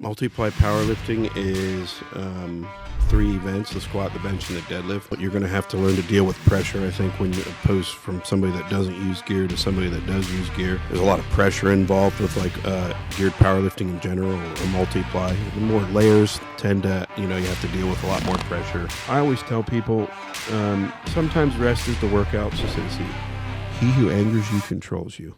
Multiply powerlifting is 3 events: the squat, the bench, and the deadlift. But you're going to have to learn to deal with pressure, I think, when you post from somebody that doesn't use gear to somebody that does use gear. There's a lot of pressure involved with geared powerlifting in general, or multiply. The more layers tend to, you have to deal with a lot more pressure. I always tell people, sometimes rest is the workout. So he who angers you controls you.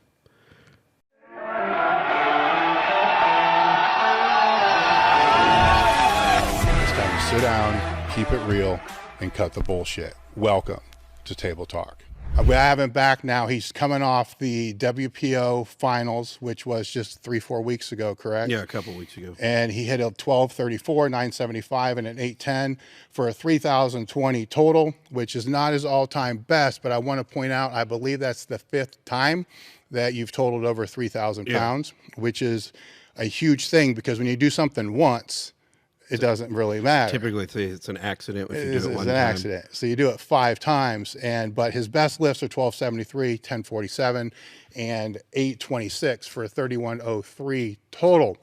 Sit down, keep it real, and cut the bullshit. Welcome to Table Talk. We have him back now. He's coming off the WPO Finals, which was just 3-4 weeks ago, correct? Yeah, a couple weeks ago. And he hit a 12:34, 975, and an 8:10 for a 3,020 total, which is not his all-time best, but I want to point out, I believe that's the 5th time that you've totaled over 3,000 pounds, which is a huge thing, because when you do something once, it doesn't really matter. Typically, it's an accident if you do it one time. It's an accident. So you do it 5 times, but his best lifts are 1273, 1047, and 826 for a 3103 total.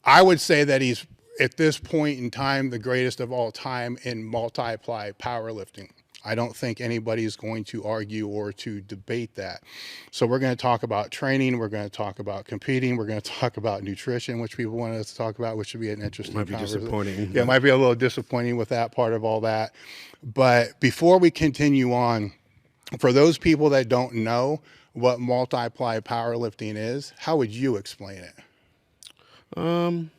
I would say that he's, at this point in time, the greatest of all time in multiply powerlifting. I don't think anybody's going to argue or to debate that. So we're going to talk about training. We're going to talk about competing. We're going to talk about nutrition, which people want us to talk about, which should be an interesting conversation. Might be disappointing. Yeah, it might be a little disappointing with that part of all that. But before we continue on, for those people that don't know what multiply powerlifting is, how would you explain it?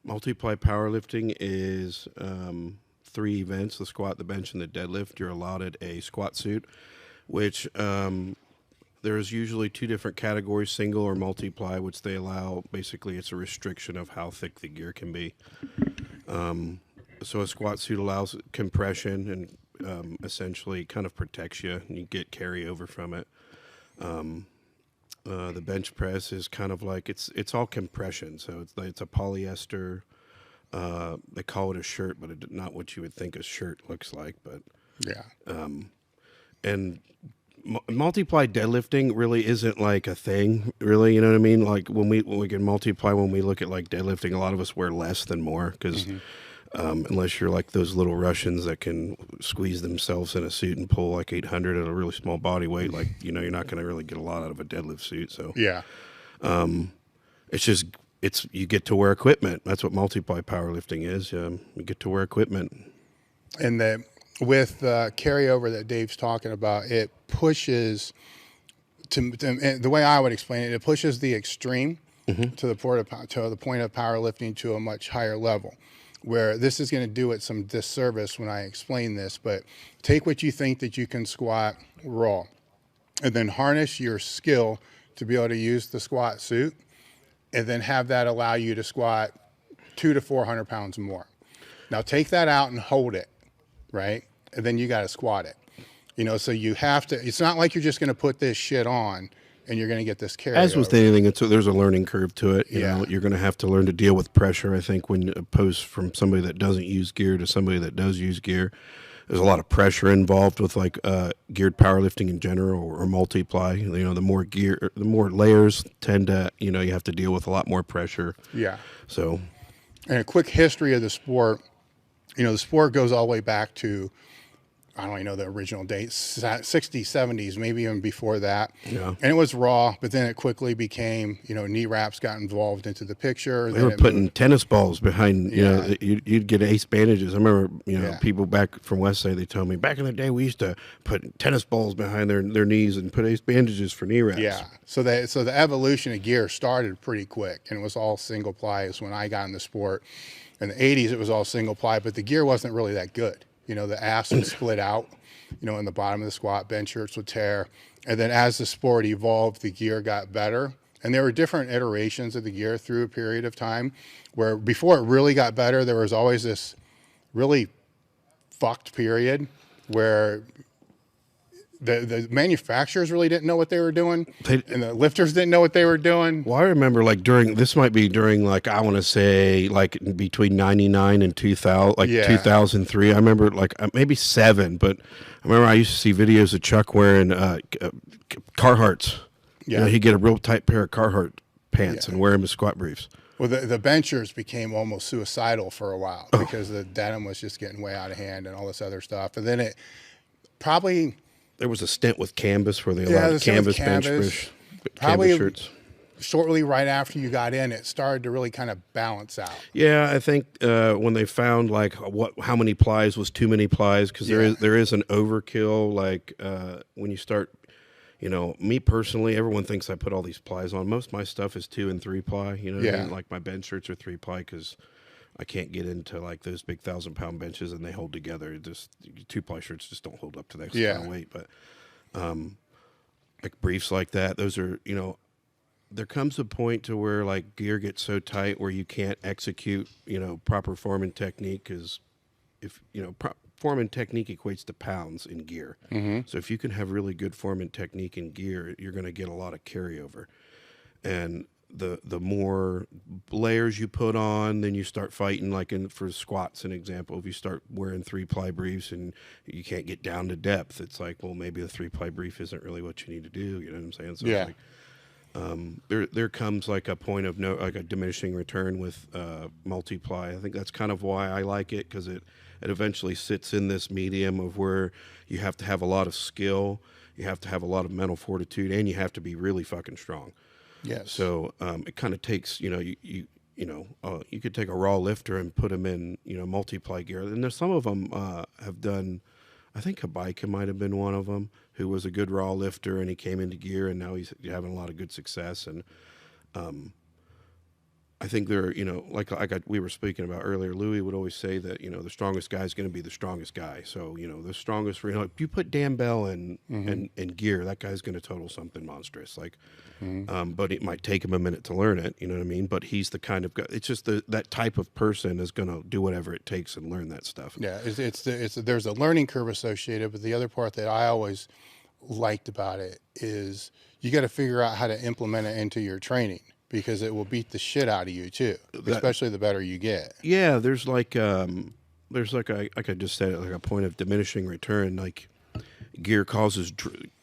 Multiply powerlifting is 3 events: the squat, the bench, and the deadlift. You're allotted a squat suit, which there's usually 2 different categories: single or multiply, which they allow. Basically, it's a restriction of how thick the gear can be. So a squat suit allows compression and essentially kind of protects you, and you get carryover from it. The bench press is kind of like, it's all compression, so it's a polyester. They call it a shirt, but it's not what you would think a shirt looks like. But yeah, and multiply deadlifting really isn't like a thing, really. You know what I mean? Like when we can multiply, when we look at like deadlifting, a lot of us wear less than more, because unless you're like those little Russians that can squeeze themselves in a suit and pull like 800 at a really small body weight, like you're not going to really get a lot out of a deadlift suit. So yeah, you get to wear equipment. That's what multiply powerlifting is. You get to wear equipment. And with the carryover that Dave's talking about, it pushes to the way I would explain it, it pushes the extreme to the point of powerlifting to a much higher level, where this is going to do it some disservice when I explain this. But take what you think that you can squat raw, and then harness your skill to be able to use the squat suit, and then have that allow you to squat 200 to 400 pounds more. Now take that out and hold it, right? And then you got to squat it. So you have to, it's not like you're just going to put this shit on and you're going to get this carryover. As with anything, there's a learning curve to it. You Yeah. know, you're going to have to learn to deal with pressure, I think, when you post from somebody that doesn't use gear to somebody that does use gear. There's a lot of pressure involved with geared powerlifting in general, or multiply. The more gear, the more layers tend to, you have to deal with a lot more pressure. Yeah. So, and a quick history of the sport. The sport goes all the way back to, I don't even know the original date, 60s, 70s, maybe even before that. Yeah. And it was raw, but then it quickly became, knee wraps got involved into the picture. They were putting tennis balls behind, you'd get ace bandages. I remember, people back from Westside, they told me, back in the day, we used to put tennis balls behind their knees and put ace bandages for knee wraps. Yeah. So the evolution of gear started pretty quick, and it was all single ply is when I got in the sport. In the 80s, it was all single ply, but the gear wasn't really that good. The ass would split out, in the bottom of the squat, bench shirts would tear. And then as the sport evolved, the gear got better. And there were different iterations of the gear through a period of time, where before it really got better, there was always this really fucked period where the manufacturers really didn't know what they were doing, and the lifters didn't know what they were doing. Well, I remember this might be during I want to say between 99 and 2000, 2003. I remember maybe 7, but I remember I used to see videos of Chuck wearing Carhartts. Yeah. He'd get a real tight pair of Carhartt pants and wear them as squat briefs. Well, the benchers became almost suicidal for a while because the denim was just getting way out of hand and all this other stuff. And then it probably There was a stint with canvas where they allowed canvas bench push, probably canvas shirts. shortly right after you got in, it started to really kind of balance out. Yeah, I think when they found like how many plies was too many plies, because there is an overkill. Like when you start, you know, me personally, everyone thinks I put all these plies on. Most of my stuff is 2 and 3 ply. You know, what I mean? Like my bench shirts are 3 ply because I can't get into like those big 1,000-pound benches and they hold together. Just 2 ply shirts just don't hold up to that kind of weight. But like briefs like that, those are, you know. There comes a point to where like gear gets so tight where you can't execute, you know, proper form and technique, because if, you know, form and technique equates to pounds in gear. So if you can have really good form and technique in gear, you're going to get a lot of carryover. And the more layers you put on, then you start fighting. Like for squats, an example, if you start wearing 3-ply briefs and you can't get down to depth, it's like, well, maybe the 3-ply brief isn't really what you need to do. You know what I'm saying? So it's like, there comes like a point of like a diminishing return with multiply. I think that's kind of why I like it, because it eventually sits in this medium of where you have to have a lot of skill, you have to have a lot of mental fortitude, and you have to be really fucking strong. Yes. So it kind of takes, you know, you could take a raw lifter and put him in, you know, multiply gear, and there's some of them have done. I think Habaika might have been one of them, who was a good raw lifter, and he came into gear, and now he's having a lot of good success. And I think they're, you know, like we were speaking about earlier, Louie would always say that, you know, the strongest guy is going to be the strongest guy. So, you know, the strongest, you know, if you put Dan Bell in gear, that guy's going to total something monstrous. Like, but it might take him a minute to learn it, you know what I mean? But he's the kind of guy, it's just that type of person is going to do whatever it takes and learn that stuff. Yeah, there's a learning curve associated, but the other part that I always liked about it is you got to figure out how to implement it into your training, because it will beat the shit out of you too, especially the better you get. Yeah, there's like I just said, like a point of diminishing return. Like gear causes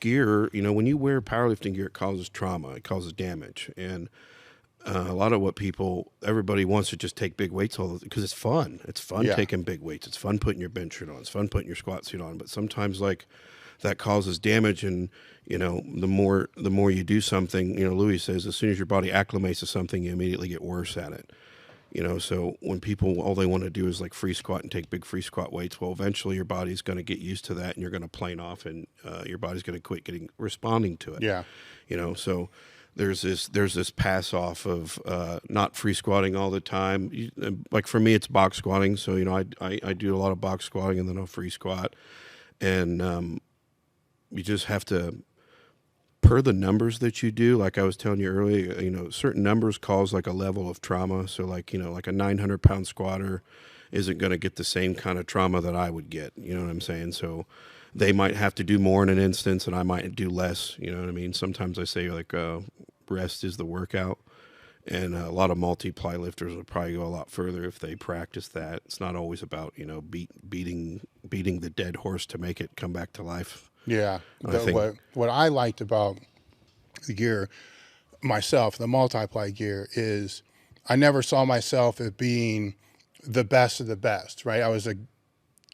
gear. You know, when you wear powerlifting gear, it causes trauma. It causes damage, and a lot of what everybody wants to just take big weights all because it's fun. It's fun taking big weights. It's fun putting your bench suit on. It's fun putting your squat suit on. But sometimes like that causes damage, and you know, the more you do something, you know, Louie says as soon as your body acclimates to something, you immediately get worse at it. You know, so when people, all they want to do is like free squat and take big free squat weights, well, eventually your body's going to get used to that, and you're going to plane off, and your body's going to quit responding to it. Yeah. You know, so there's this pass off of not free squatting all the time. Like for me, it's box squatting. So, you know, I do a lot of box squatting and then I'll free squat. And you just have to, per the numbers that you do, like I was telling you earlier, you know, certain numbers cause like a level of trauma. So like, you know, like a 900-pound squatter isn't going to get the same kind of trauma that I would get. You know what I'm saying? So they might have to do more in an instance and I might do less. You know what I mean? Sometimes I say like rest is the workout. And a lot of multiply lifters would probably go a lot further if they practice that. It's not always about, you know, beating the dead horse to make it come back to life. Yeah. What I liked about the gear myself, the multiply gear, is I never saw myself as being the best of the best, right? I was a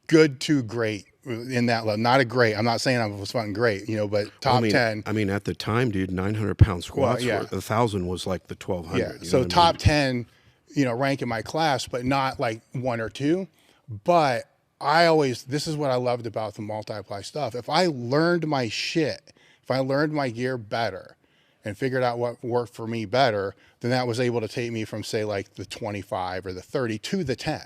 good to great in that level. Not a great. I'm not saying I was fucking great, you know, but top 10. I mean, at the time, dude, 900-pound squats, 1,000 was like the 1,200. Yeah. So top 10, you know, rank in my class, but not like 1 or 2. But this is what I loved about the multiply stuff. If I learned my shit, if I learned my gear better and figured out what worked for me better, then that was able to take me from, say, like the 25 or the 30 to the 10,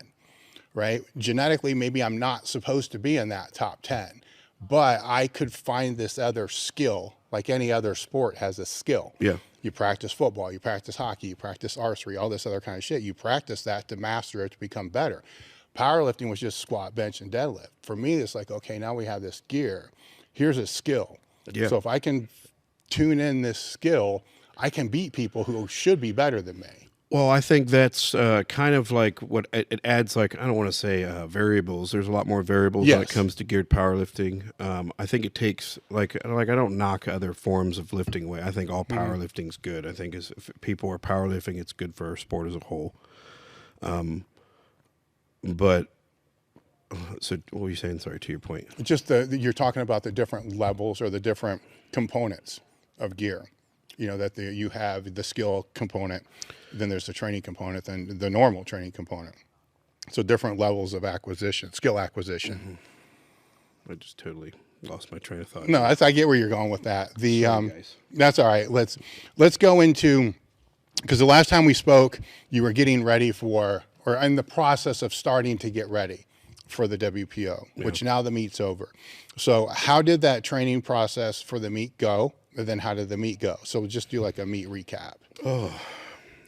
right? Genetically, maybe I'm not supposed to be in that top 10, but I could find this other skill, like any other sport has a skill. Yeah. You practice football, you practice hockey, you practice archery, all this other kind of shit. You practice that to master it, to become better. Powerlifting was just squat, bench, and deadlift. For me, it's like, okay, now we have this gear. Here's a skill. Yeah. So if I can tune in this skill, I can beat people who should be better than me. Well, I think that's kind of like what it adds. Like, I don't want to say variables. There's a lot more variables when it Yes. comes to geared powerlifting. I think it takes like I don't knock other forms of lifting weight. I think all powerlifting's good. I think if people are powerlifting, it's good for our sport as a whole. But so what were you saying? Sorry, to your point. Just you're talking about the different levels or the different components of gear. You know, that you have the skill component, then there's the training component, then the normal training component. So different levels of acquisition, skill acquisition. I just totally lost my train of thought. No, I get where you're going with that. The Sorry, guys. That's all right. Let's go into, because the last time we spoke, you were getting ready for, or in the process of starting to get ready for the WPO, which now the meet's over. So how did that training process for the meet go? And then how did the meet go? So we'll just do like a meet recap.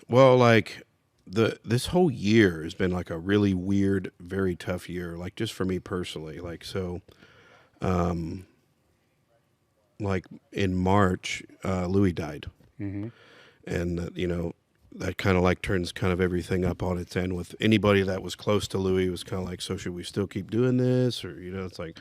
Well, like this whole year has been like a really weird, very tough year. Like just for me personally. Like so, like in March, Louie died, and you know that kind of like turns kind of everything up on its end. With anybody that was close to Louie was kind of like, so should we still keep doing this, or you know, it's like.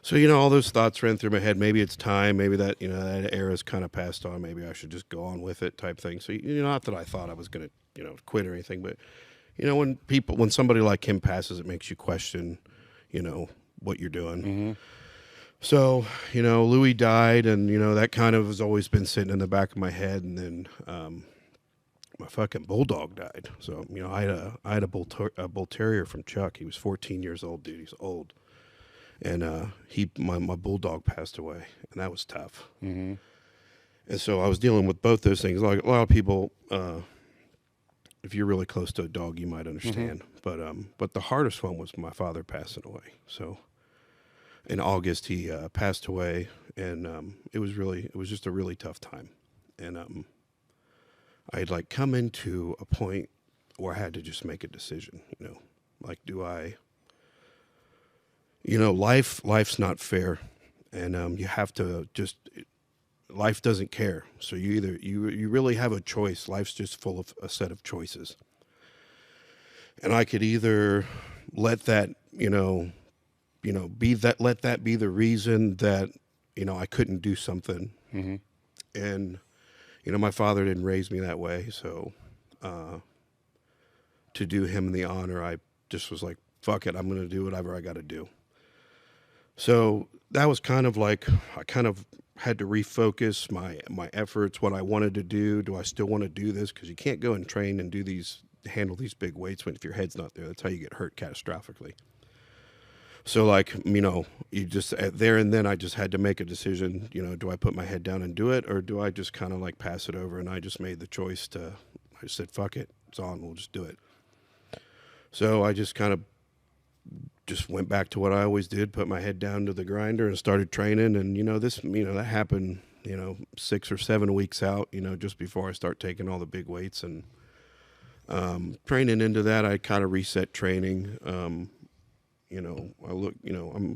So, you know, all those thoughts ran through my head. Maybe it's time. Maybe that, you know, that era's kind of passed on. Maybe I should just go on with it type thing. So, you know, not that I thought I was going to, you know, quit or anything. But, you know, when somebody like him passes, it makes you question, you know, what you're doing. So, you know, Louie died. And, you know, that kind of has always been sitting in the back of my head. And then my fucking bulldog died. So, you know, I had a bull terrier from Chuck. He was 14 years old, dude. He's old. And my bulldog passed away, and that was tough. And so I was dealing with both those things. Like a lot of people, if you're really close to a dog, you might understand. But the hardest one was my father passing away. So in August, he passed away, and it was just a really tough time. And I had like come into a point where I had to just make a decision. You know, like you know, life's not fair, and you have to just. Life doesn't care, so you really have a choice. Life's just full of a set of choices, and I could either let that let that be the reason that I couldn't do something, and my father didn't raise me that way, so to do him the honor, I just was like, fuck it, I'm going to do whatever I got to do. So that was kind of like, I kind of had to refocus my efforts, what I wanted to do. Do I still want to do this? Because you can't go and train and handle these big weights if your head's not there. That's how you get hurt catastrophically. So like, you just there and then I just had to make a decision, do I put my head down and do it? Or do I just kind of like pass it over? And I just made the choice I said, fuck it, it's on, we'll just do it. So I just kind of went back to what I always did, put my head down to the grinder and started training. And, that happened, 6 or 7 weeks out, just before I start taking all the big weights and training into that. I kind of reset training. I'm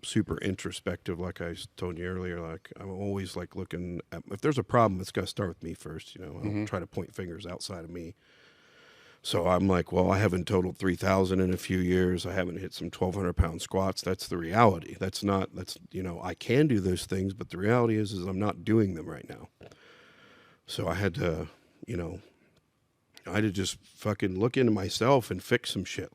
super introspective. Like I told you earlier, like I'm always like looking at, if there's a problem, it's got to start with me first. I don't try to point fingers outside of me. So I'm like, well, I haven't totaled 3,000 in a few years. I haven't hit some 1,200 pound squats. That's the reality. I can do those things, but the reality is I'm not doing them right now. So I had to, just fucking look into myself and fix some shit.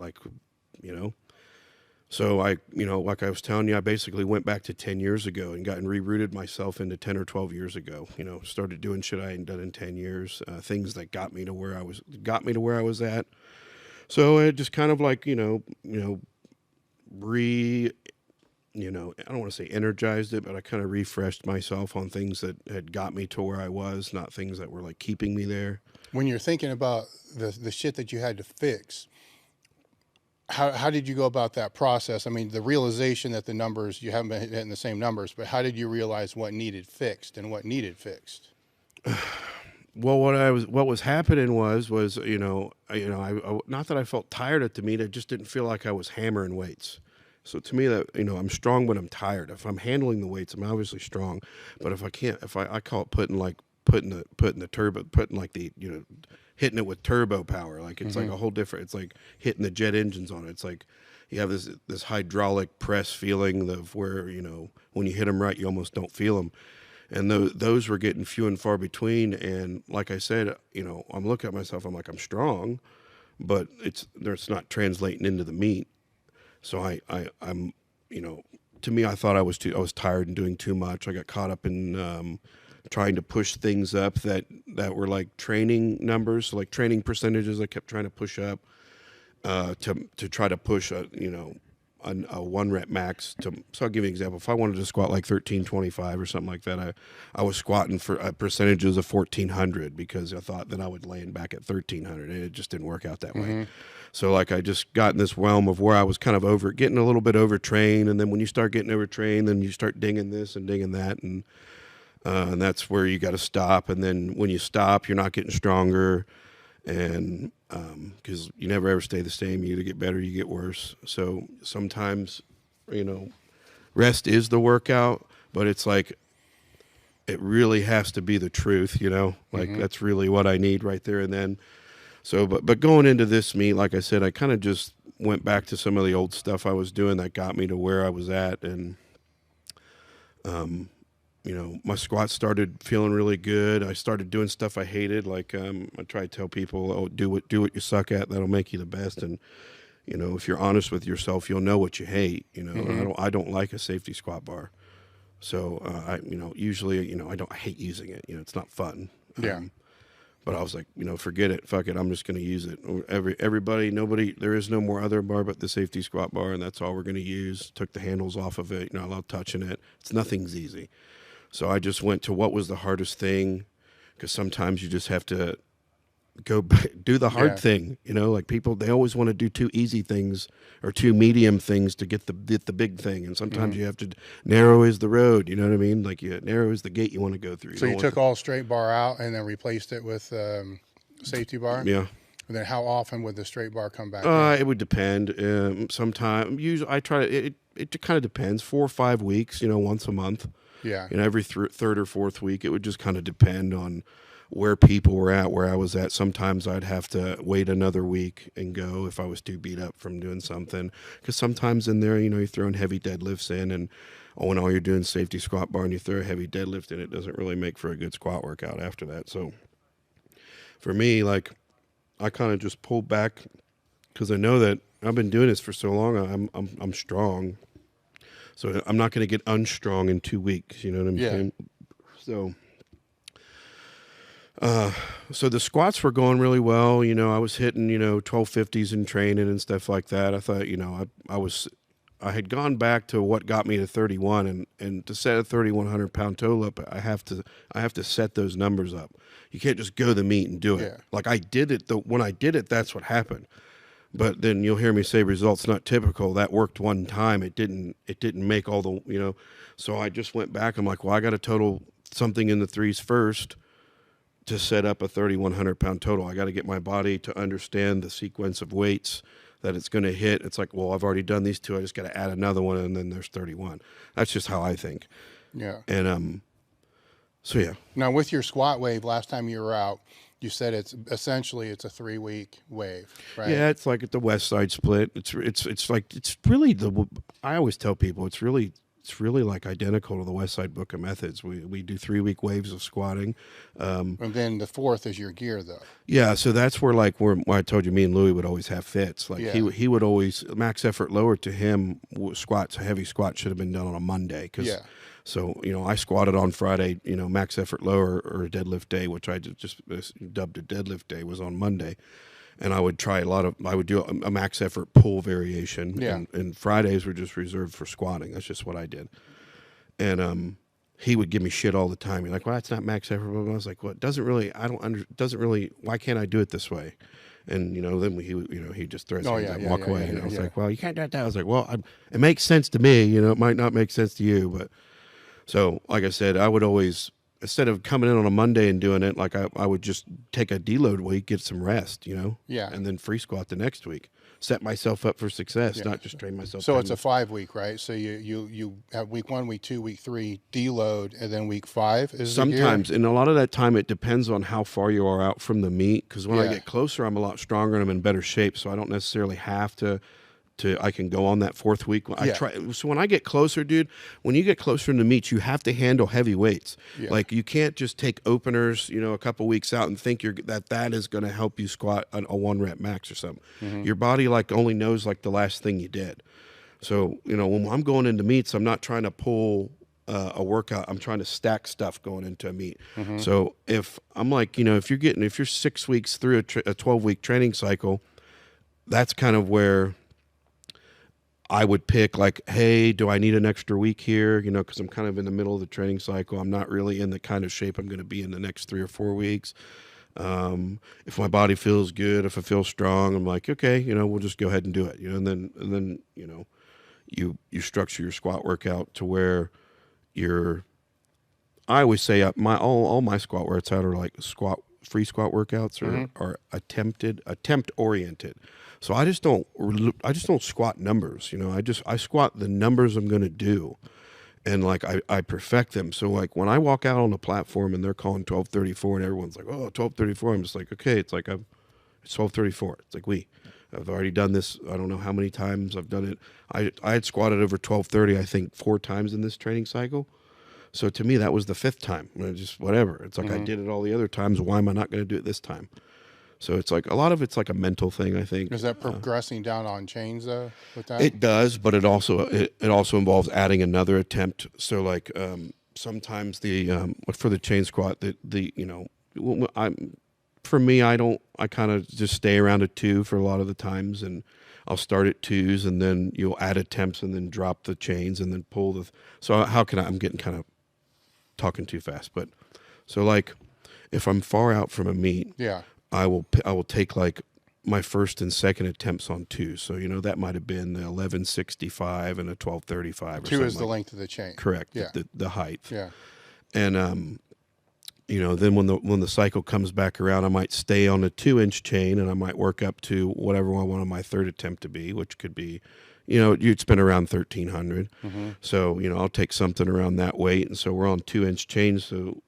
So I, like I was telling you, I basically went back to 10 years ago and rerouted myself into 10 or 12 years ago, started doing shit I hadn't done in 10 years, things that got me to where I was at. So I just kind of like, I don't want to say energized it, but I kind of refreshed myself on things that had got me to where I was, not things that were like keeping me there. When you're thinking about the shit that you had to fix, how did you go about that process? I mean, the realization that the numbers, you haven't been hitting the same numbers, but how did you realize what needed fixed and what needed fixed? Well, what was happening was I not that I felt tired at the meet, I just didn't feel like I was hammering weights. So to me that, I'm strong when I'm tired. If I'm handling the weights, I'm obviously strong. But if I can't, I call it putting the turbo, putting like the, hitting it with turbo power. Like it's like a whole different. It's like hitting the jet engines on it. It's like you have this hydraulic press feeling of where, you know, when you hit them right, you almost don't feel them. And those were getting few and far between. And like I said, you know, I'm looking at myself, I'm like, I'm strong, but it's not translating into the meat. So I'm, you know, to me, I thought I was tired and doing too much. I got caught up in trying to push things up that were like training numbers, so like training percentages. I kept trying to push up to try to push a, you know, a 1 rep max. So I'll give you an example. If I wanted to squat like 1325 or something like that, I was squatting for percentages of 1400 because I thought that I would land back at 1300, and it just didn't work out that way. So like I just got in this realm of where I was kind of getting a little bit overtrained, and then when you start getting overtrained, then you start dinging this and dinging that, and that's where you got to stop. And then when you stop, you're not getting stronger, and because you never ever stay the same. You either get better, you get worse. So sometimes, you know, rest is the workout, but it's like it really has to be the truth, you know, like that's really what I need right there and then. So, but going into this meet, like I said, I kind of just went back to some of the old stuff I was doing that got me to where I was at, and you know, my squats started feeling really good. I started doing stuff I hated. Like I try to tell people, oh, do what you suck at. That'll make you the best. And you know, if you're honest with yourself, you'll know what you hate. You know, I don't like a safety squat bar. So I, you know, usually, you know, I hate using it. You know, it's not fun. Yeah. But I was like, you know, forget it. Fuck it. I'm just going to use it. Nobody, there is no more other bar but the safety squat bar, and that's all we're going to use. Took the handles off of it. You're not allowed touching it. Nothing's easy. So I just went to what was the hardest thing, because sometimes you just have to go do the hard thing. You know, like people, they always want to do 2 easy things or 2 medium things to get the big thing. And sometimes you have to narrow is the road. You know what I mean? Like narrow is the gate you want to go through. So you took all straight bar out and then replaced it with safety bar? Yeah. And then how often would the straight bar come back? It would depend. Sometimes, usually I try to, it kind of depends, 4 or 5 weeks, you know, once a month. Yeah. You know, every third or fourth week, it would just kind of depend on where people were at, where I was at. Sometimes I'd have to wait another week and go if I was too beat up from doing something. Because sometimes in there, you know, you're throwing heavy deadlifts in, and when all you're doing safety squat bar and you throw a heavy deadlift in, it doesn't really make for a good squat workout after that. So for me, like, I kind of just pulled back because I know that I've been doing this for so long. I'm strong. So I'm not going to get unstrong in 2 weeks. You know what I'm saying? So the squats were going really well. You know, I was hitting, you know, 1250s in training and stuff like that. I thought, you know, I had gone back to what got me to 31, and to set a 3,100 pound total up, I have to set those numbers up. You can't just go the meet and do it. Yeah. Like I did it. When I did it, that's what happened. But then you'll hear me say results not typical. That worked one time. It didn't make all the, you know. So I just went back. I'm like, well, I got to total something in the 3s first to set up a 3,100 pound total. I got to get my body to understand the sequence of weights that it's going to hit. It's like, well, I've already done these 2. I just got to add another one, and then there's 31. That's just how I think. Yeah. And so yeah. Now with your squat wave, last time you were out, you said it's essentially a 3-week wave, right? Yeah, it's like at the West Side split. It's really I always tell people it's really like identical to the West Side book of methods. We do 3-week waves of squatting. And then the 4th is your gear, though. Yeah, so that's where I told you me and Louie would always have fits. Like he would always, max effort lower to him, squats, a heavy squat should have been done on a Monday. So, you know, I squatted on Friday, you know, max effort lower or deadlift day, which I just dubbed a deadlift day, was on Monday. And I would do a max effort pull variation. Yeah. And Fridays were just reserved for squatting. That's just what I did. And he would give me shit all the time. He's like, well, that's not max effort. I was like, well, why can't I do it this way? And, you know, then he just throws hands up and walk away. And I was like, well, you can't do it that. I was like, well, it makes sense to me. You know, it might not make sense to you. But so, like I said, I would always, instead of coming in on a Monday and doing it, like I would just take a deload week, get some rest, you know, Yeah. and then free squat the next week. Set myself up for success, not just train myself. So it's a 5 week, right? So you have week 1, week 2, week 3 deload, and then week 5 is sometimes, and a lot of that time it depends on how far you are out from the meet. Because when I get closer, I'm a lot stronger and I'm in better shape, so I don't necessarily have to. I can go on that 4th week. I try. So when I get closer, dude, when you get closer in the meets, you have to handle heavy weights. Yeah. Like you can't just take openers, you know, a couple weeks out and think that is going to help you squat a 1 rep max or something. Your body like only knows like the last thing you did. So you know when I'm going into meets, I'm not trying to pull a workout. I'm trying to stack stuff going into a meet. So if I'm like, you know, if you're 6 weeks through a 12-week training cycle, that's kind of where I would pick like, hey, do I need an extra week here? You know, because I'm kind of in the middle of the training cycle. I'm not really in the kind of shape I'm going to be in the next 3 or 4 weeks. If my body feels good, if I feel strong, I'm like, okay, you know, we'll just go ahead and do it. You know, and then you know, you structure your squat workout to where I always say all my squat workouts are like free squat workouts are attempt oriented. So I just don't squat numbers, you know. I squat the numbers I'm going to do, and like I perfect them. So like when I walk out on the platform and they're calling 1234 and everyone's like, oh, 1234, I'm just like, okay, it's 1234. It's like I've already done this. I don't know how many times I've done it. I had squatted over 1230 I think 4 times in this training cycle. So to me that was the 5th time. Just whatever. It's like I did it all the other times. Why am I not going to do it this time? So it's like a lot of it's like a mental thing, I think. Is that progressing down on chains though? With that, it does, but it also involves adding another attempt. So like sometimes for the chain squat, the you know, for me I kind of just stay around a 2 for a lot of the times, and I'll start at 2s and then you'll add attempts and then drop the chains and then pull the. So I'm getting kind of talking too fast, but so like if I'm far out from a meet, I will take like my first and second attempts on 2. So, you know, that might have been the 1165 and a 1235 or 2 is the like. length of the chain. Correct. Yeah. The height. Yeah. And, you know, then when the cycle comes back around, I might stay on a 2-inch chain and I might work up to whatever I want my 3rd attempt to be, which could be, you know, you'd spend around 1300. So, you know, I'll take something around that weight. And so we're on 2-inch chains. So,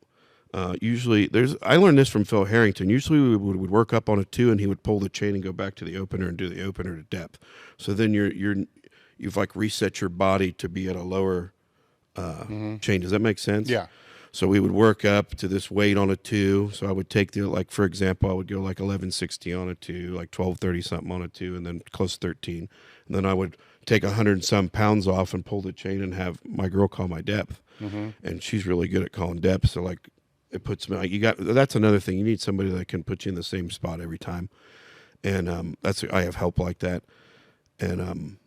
usually I learned this from Phil Harrington. Usually we would work up on a 2 and he would pull the chain and go back to the opener and do the opener to depth. So then you've like reset your body to be at a lower chain. Does that make sense? Yeah. So we would work up to this weight on a 2. So I would take like, for example, I would go like 1160 on a 2, like 1230 something on a 2, and then close to 13. And then I would take 100 and some pounds off and pull the chain and have my girl call my depth. And she's really good at calling depth. So like, it puts me. That's another thing. You need somebody that can put you in the same spot every time, and I have help like that, and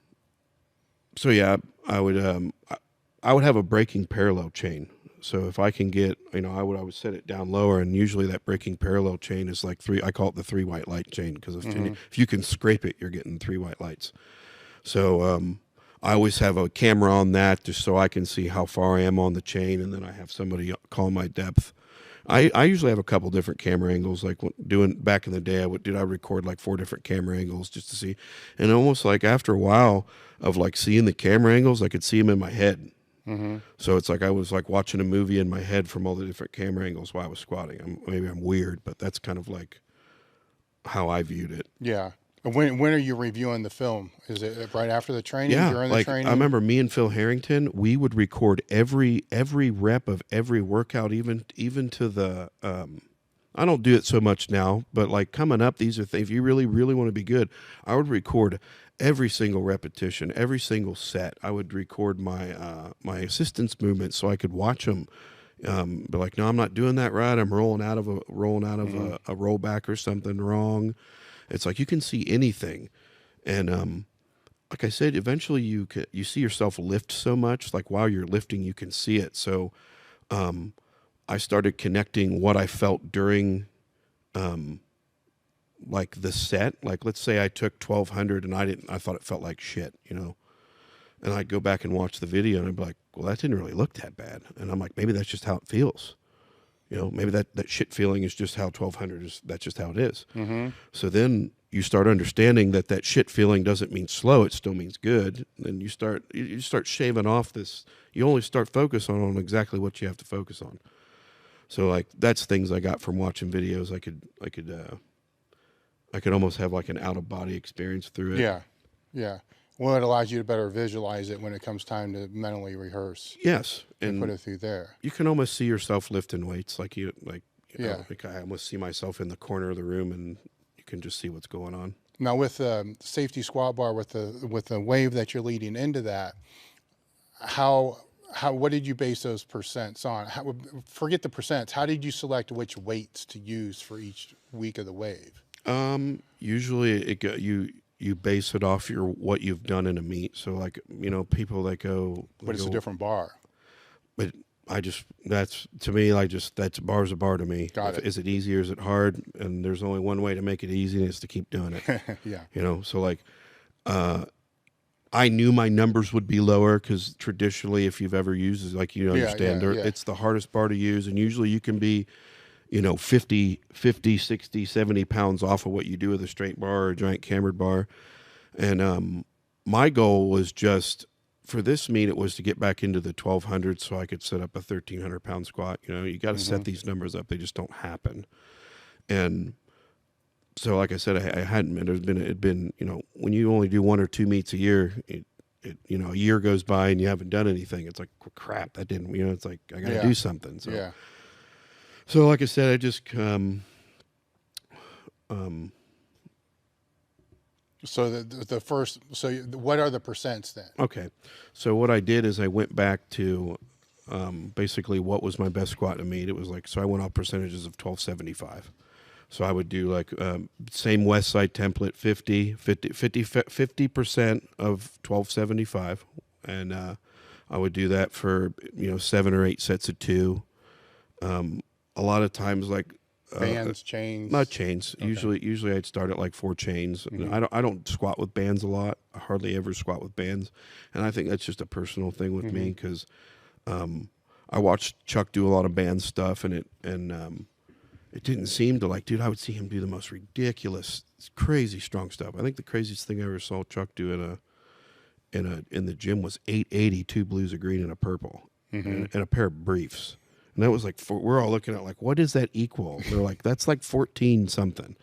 so yeah, I would have a breaking parallel chain. So if I can get, you know, I would set it down lower, and usually that breaking parallel chain is like 3. I call it the 3 white light chain because if you can scrape it, you're getting 3 white lights. So I always have a camera on that just so I can see how far I am on the chain, and then I have somebody call my depth. I usually have a couple different camera angles. Like doing back in the day, I record like 4 different camera angles just to see, and almost like after a while of like seeing the camera angles, I could see them in my head. So it's like I was like watching a movie in my head from all the different camera angles while I was squatting. Maybe I'm weird, but that's kind of like how I viewed it. Yeah. When are you reviewing the film? Is it right after the training? Yeah, during like the training? I remember me and Phil Harrington, we would record every rep of every workout, even to the. I don't do it so much now, but like coming up, these are things. If you really want to be good, I would record every single repetition, every single set. I would record my my assistance movements so I could watch them. Be like, no, I'm not doing that right. I'm rolling out of a rollback or something wrong. It's like you can see anything, and like I said, eventually you see yourself lift so much. Like while you're lifting, you can see it. So I started connecting what I felt during like the set. Like let's say I took 1200 and I thought it felt like shit, you know. And I'd go back and watch the video and I'd be like, well, that didn't really look that bad. And I'm like, maybe that's just how it feels. You know, maybe that shit feeling is just how 1200 is. That's just how it is. So then you start understanding that shit feeling doesn't mean slow. It still means good. Then you start shaving off this. You only start focus on exactly what you have to focus on. So like that's things I got from watching videos. I could almost have like an out of body experience through it. Yeah, yeah. Well, it allows you to better visualize it when it comes time to mentally rehearse. Yes, and put it through there. You can almost see yourself lifting weights, like yeah. Like I almost see myself in the corner of the room, and you can just see what's going on. Now with the safety squat bar, with the wave that you're leading into that, what did you base those percents on? Forget the percents. How did you select which weights to use for each week of the wave? Usually you base it off what you've done in a meet. So like, you know, people that go, but it's a different bar. But that's to me, that's bar's a bar to me. Got it. Is it easy or is it hard? And there's only one way to make it easy, and it's to keep doing it. Yeah. You know, so like, I knew my numbers would be lower because traditionally, if you've ever used it, like you understand, it's the hardest bar to use, and usually you can be, you know, 50, 60, 70 pounds off of what you do with a straight bar or a giant cambered bar. And my goal was just, for this meet, it was to get back into the 1200 so I could set up a 1300 pound squat. You know, you got to set these numbers up. They just don't happen. And so, like I said, I hadn't, it'd been, you know, when you only do 1 or 2 meets a year, you know, a year goes by and you haven't done anything. It's like, crap, that didn't, you know, it's like, I got to do something. So, So, like I said, I just So the first. So what are the percents then? Okay, so what I did is I went back to basically what was my best squat in a meet. It was like, so I went off percentages of 1275. So I would do like same West Side template, 50% of 1275, and I would do that for 7 or 8 sets of 2. A lot of times, like bands, chains, not chains. Okay. Usually I'd start at like 4 chains. I don't squat with bands a lot. I hardly ever squat with bands, and I think that's just a personal thing with me because I watched Chuck do a lot of band stuff, and it didn't seem to like, dude. I would see him do the most ridiculous, crazy strong stuff. I think the craziest thing I ever saw Chuck do in the gym was 880, 2 blues, a green, and a purple, and a pair of briefs. And that was like, we're all looking at like, what does that equal? They're like, that's like 14 something.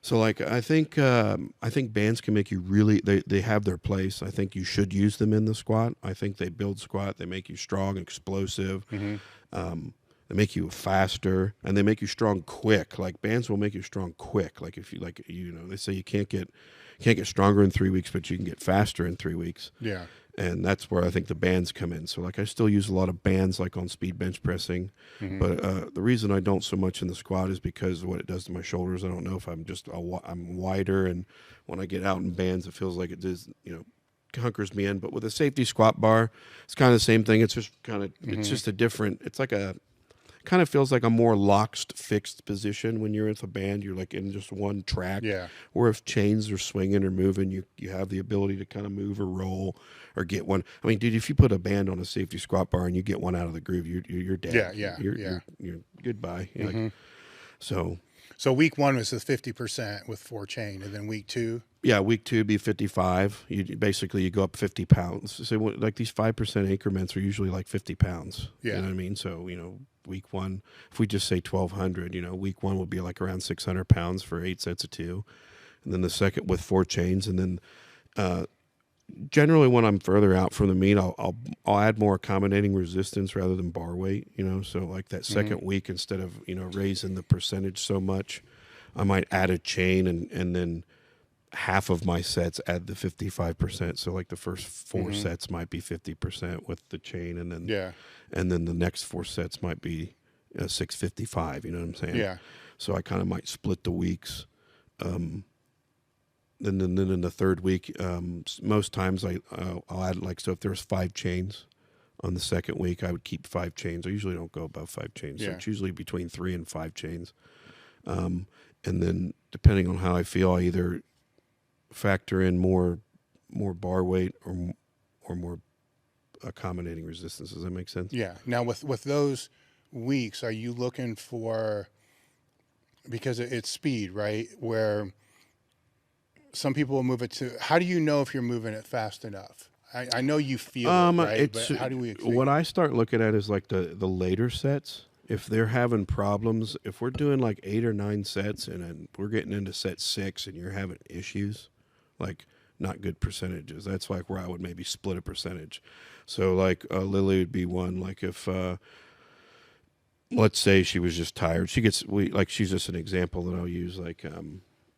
So like, I think bands can make you really, they have their place. I think you should use them in the squat. I think they build squat. They make you strong, explosive. They make you faster, and they make you strong quick. Like bands will make you strong quick. Like if you they say you can't get stronger in 3 weeks, but you can get faster in 3 weeks. Yeah. And that's where I think the bands come in. So like I still use a lot of bands like on speed bench pressing, but the reason I don't so much in the squat is because of what it does to my shoulders. I don't know if I'm just I'm wider, and when I get out in bands, it feels like it does, hunkers me in. But with a safety squat bar, it's kind of the same thing. It's just it's just a different. It's like kind of feels like a more locked, fixed position when you're with a band. You're like in just one track. Yeah. Or if chains are swinging or moving, you have the ability to kind of move or roll or get one. I mean, dude, if you put a band on a safety squat bar and you get one out of the groove, you're dead. Yeah. You're goodbye. Like, so week 1 was the 50% with 4 chain, and then week 2. Yeah, week 2 be 55. You go up 50 pounds. So like these 5% increments are usually like 50 pounds. Yeah. You know what I mean? So, week 1, if we just say 1200, week 1 will be like around 600 pounds for 8 sets of 2. And then the second with 4 chains. And then generally when I'm further out from the meet, I'll add more accommodating resistance rather than bar weight, So like that second week, instead of, raising the percentage so much, I might add a chain and then half of my sets add the 55%. So like the first 4 sets might be 50% with the chain, and then the next 4 sets might be 655. You know what I'm saying? Yeah. So I kind of might split the weeks. Then in the third week, most times I'll add so if there's 5 chains on the second week, I would keep 5 chains. I usually don't go above 5 chains. Yeah. So it's usually between 3 and 5 chains. And then depending on how I feel, I either factor in more bar weight or more accommodating resistance. Does that make sense? Yeah. Now with those weeks are you looking for, because it's speed, right? Where some people will move it to, how do you know if you're moving it fast enough? I know you feel it, right? But how do we? What I start looking at is like the later sets. If they're having problems, if we're doing like 8 or 9 sets and then we're getting into set 6 and you're having issues, like not good percentages, that's like where I would maybe split a percentage. So like Lily would be one. Like if let's say she was just tired, she's just an example that I'll use. Like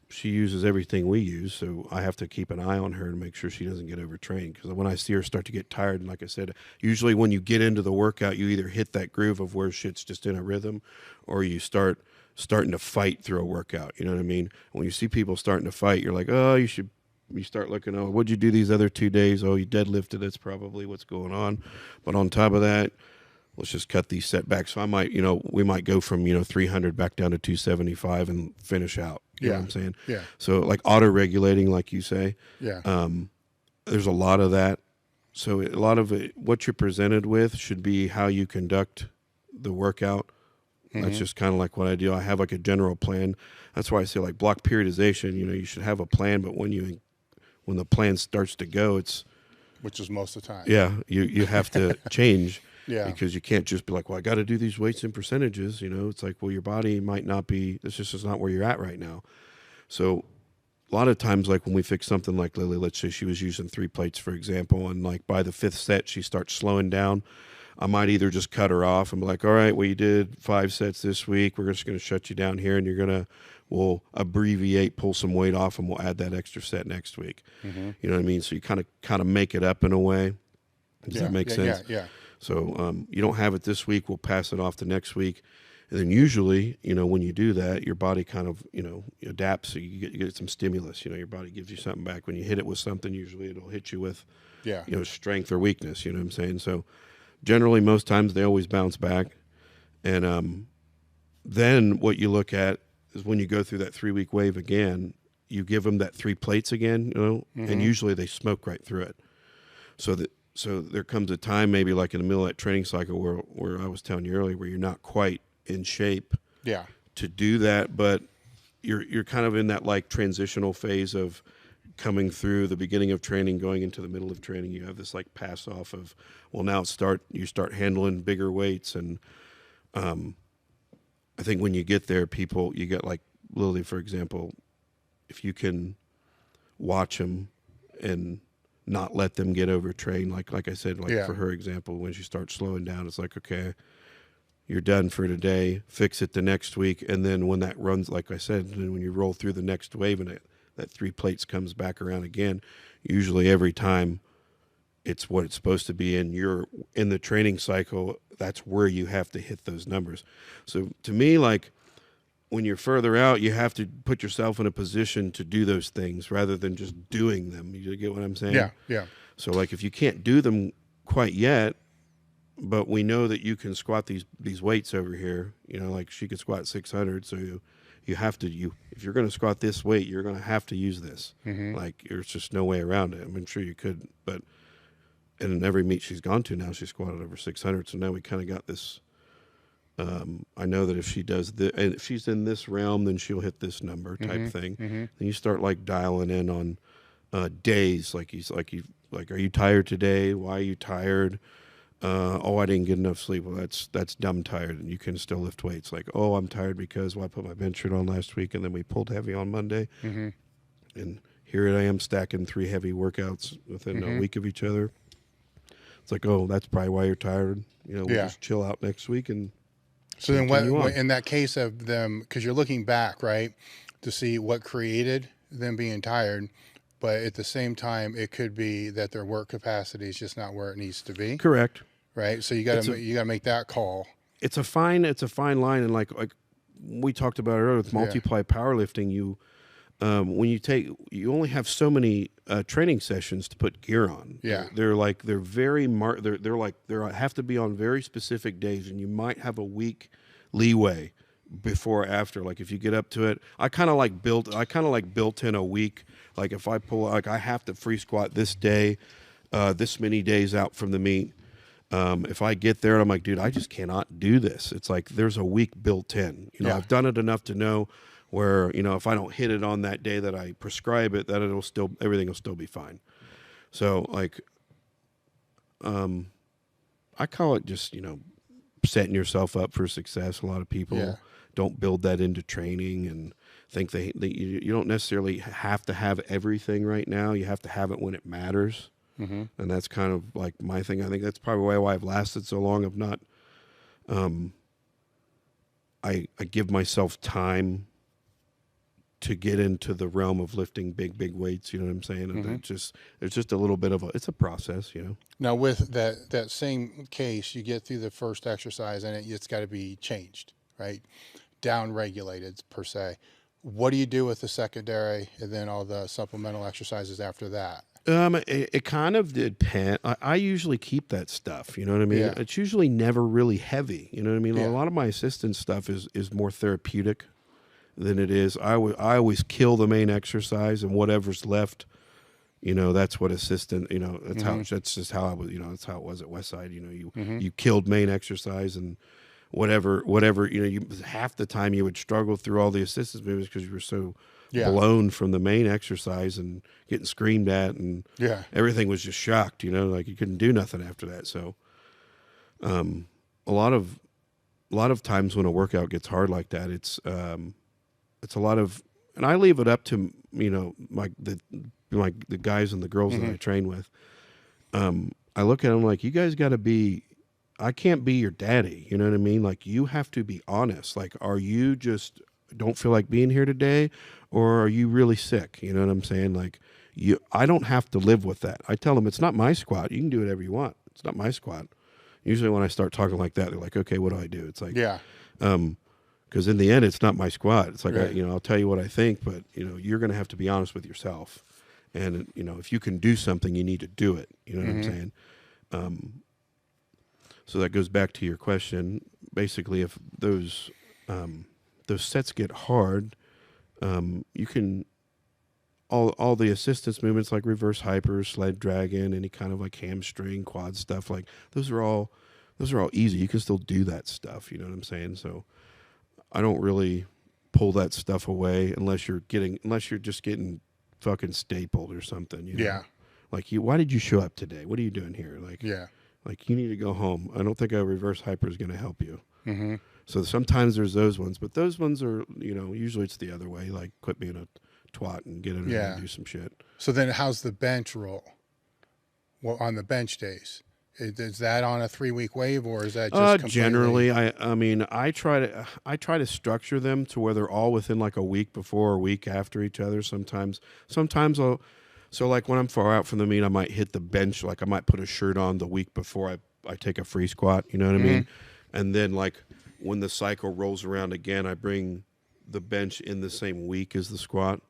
she uses everything we use, so I have to keep an eye on her to make sure she doesn't get overtrained. Because when I see her start to get tired, and like I said, usually when you get into the workout, you either hit that groove of where shit's just in a rhythm, or you starting to fight through a workout. You know what I mean? When you see people starting to fight, you're like, oh, you start looking, oh, what'd you do these other 2 days? Oh, you deadlifted. That's probably what's going on. But on top of that, let's just cut these setbacks. So we might go from 300 back down to 275 and finish out. You know what I'm saying? Yeah. So like auto-regulating, like you say. Yeah. There's a lot of that. So a lot of it, what you're presented with should be how you conduct the workout. That's just kind of like what I do. I have like a general plan. That's why I say like block periodization. You should have a plan, but when the plan starts to go, which is most of the time. Yeah, you have to change. Yeah. Because you can't just be like, well, I got to do these weights and percentages. It's like, well, your body might not be, this just is not where you're at right now. So a lot of times, like when we fix something like Lily, let's say she was using 3 plates, for example, and like by the 5th set, she starts slowing down. I might either just cut her off and be like, all right, well, you did 5 sets this week. We're just going to shut you down here, and we'll abbreviate, pull some weight off, and we'll add that extra set next week. You know what I mean? So you kind of make it up in a way. Does that make sense? Yeah. So you don't have it this week, we'll pass it off to next week. And then usually, when you do that, your body kind of, adapts. So you get some stimulus. Your body gives you something back. When you hit it with something, usually it'll hit you with, strength or weakness. You know what I'm saying? So generally, most times they always bounce back. And then what you look at is when you go through that 3-week wave again, you give them that 3 plates again, and usually they smoke right through it. So there comes a time, maybe like in the middle of that training cycle where I was telling you earlier, where you're not quite in shape to do that, but you're kind of in that like transitional phase of coming through the beginning of training, going into the middle of training. You have this like pass off of, well, now you start handling bigger weights. And I think when you get there, you get like Lily, for example, if you can watch them and not let them get overtrained. Like I said, for her example, when she starts slowing down, it's like, okay, you're done for today, fix it the next week. And then when that runs, like I said, and when you roll through the next wave and that 3 plates comes back around again, usually every time it's what it's supposed to be. And you're in the training cycle, that's where you have to hit those numbers. So to me, like, when you're further out, you have to put yourself in a position to do those things rather than just doing them. You get what I'm saying? Yeah. So like if you can't do them quite yet, but we know that you can squat these weights over here, like she could squat 600. So you have to, if you're going to squat this weight, you're going to have to use this. Like there's just no way around it. I'm sure you could, but in every meet she's gone to now, she's squatted over 600. So now we kind of got this. I know that if she does and if she's in this realm, then she'll hit this number type thing. Then you start like dialing in on days. Like are you tired today? Why are you tired? I didn't get enough sleep. Well, that's dumb tired, and you can still lift weights. Like, oh, I'm tired because I put my bench shirt on last week, and then we pulled heavy on Monday, and here I am stacking 3 heavy workouts within a week of each other. It's like, oh, that's probably why you're tired. We'll just chill out next week and. So then what in that case of them, because you're looking back, right, to see what created them being tired, but at the same time, it could be that their work capacity is just not where it needs to be. Correct. Right. So you got to make that call. It's a fine line. And like we talked about earlier with multiply powerlifting, when you only have so many training sessions to put gear on. Yeah. They're very they have to be on very specific days, and you might have a week leeway before or after. Like if you get up to it, I kind of like built in a week. Like if I pull, like I have to free squat this day, this many days out from the meet. If I get there and I'm like, dude, I just cannot do this. It's like there's a week built in. You know, Yeah. I've done it enough to know where, you know, if I don't hit it on that day that I prescribe it, that everything will still be fine. So like, I call it just, you know, setting yourself up for success. A lot of people don't build that into training and think you don't necessarily have to have everything right now. You have to have it when it matters. Mm-hmm. And that's kind of like my thing. I think that's probably why I've lasted so long. I've not, I give myself time to get into the realm of lifting big weights. You know what I'm saying? And it's just a little bit of it's a process, you know? Now with that same case, you get through the first exercise and it's got to be changed, right? Down regulated per se. What do you do with the secondary and then all the supplemental exercises after that? It kind of depends. I usually keep that stuff. You know what I mean? Yeah. It's usually never really heavy. You know what I mean? Yeah. A lot of my assistance stuff is more therapeutic than it is. I always kill the main exercise and whatever's left, you know, that's what assistant. You know, that's that's just how I was. You know, that's how it was at Westside. You know, you killed main exercise and whatever. You know, you half the time you would struggle through all the assistance movements because you were so blown from the main exercise and getting screamed at and everything was just shocked, you know, like you couldn't do nothing after that. So a lot of times when a workout gets hard like that, it's a lot of, and I leave it up to, you know, the guys and the girls that I train with. I look at them like, you guys got to be, I can't be your daddy, you know what I mean? Like you have to be honest. Like, are you just don't feel like being here today, or are you really sick? You know what I'm saying? Like I don't have to live with that. I tell them it's not my squat. You can do whatever you want. It's not my squat. Usually when I start talking like that, they're like, okay, what do I do? It's like, because in the end, it's not my squat. It's like, you know, I'll tell you what I think, but you know, you're going to have to be honest with yourself. And you know, if you can do something, you need to do it. You know what I'm saying? So that goes back to your question. Basically, if those sets get hard, you can all the assistance movements like reverse hyper, sled dragon, any kind of like hamstring, quad stuff, like those are all easy. You can still do that stuff. You know what I'm saying? So I don't really pull that stuff away unless you're just getting fucking stapled or something. You know? Yeah. Like why did you show up today? What are you doing here? Like like you need to go home. I don't think a reverse hyper is going to help you. Mm-hmm. So sometimes there's those ones, but those ones are, you know, usually it's the other way. Like quit being a twat and get in there and do some shit. So then how's the bench roll? Well, on the bench days, is that on a 3-week wave or is that just completely... Generally, I mean, I try to structure them to where they're all within like a week before or a week after each other. Sometimes so like when I'm far out from the meet, I might hit the bench. Like I might put a shirt on the week before I take a free squat. You know what I mean? And then like when the cycle rolls around again, I bring the bench in the same week as the squat.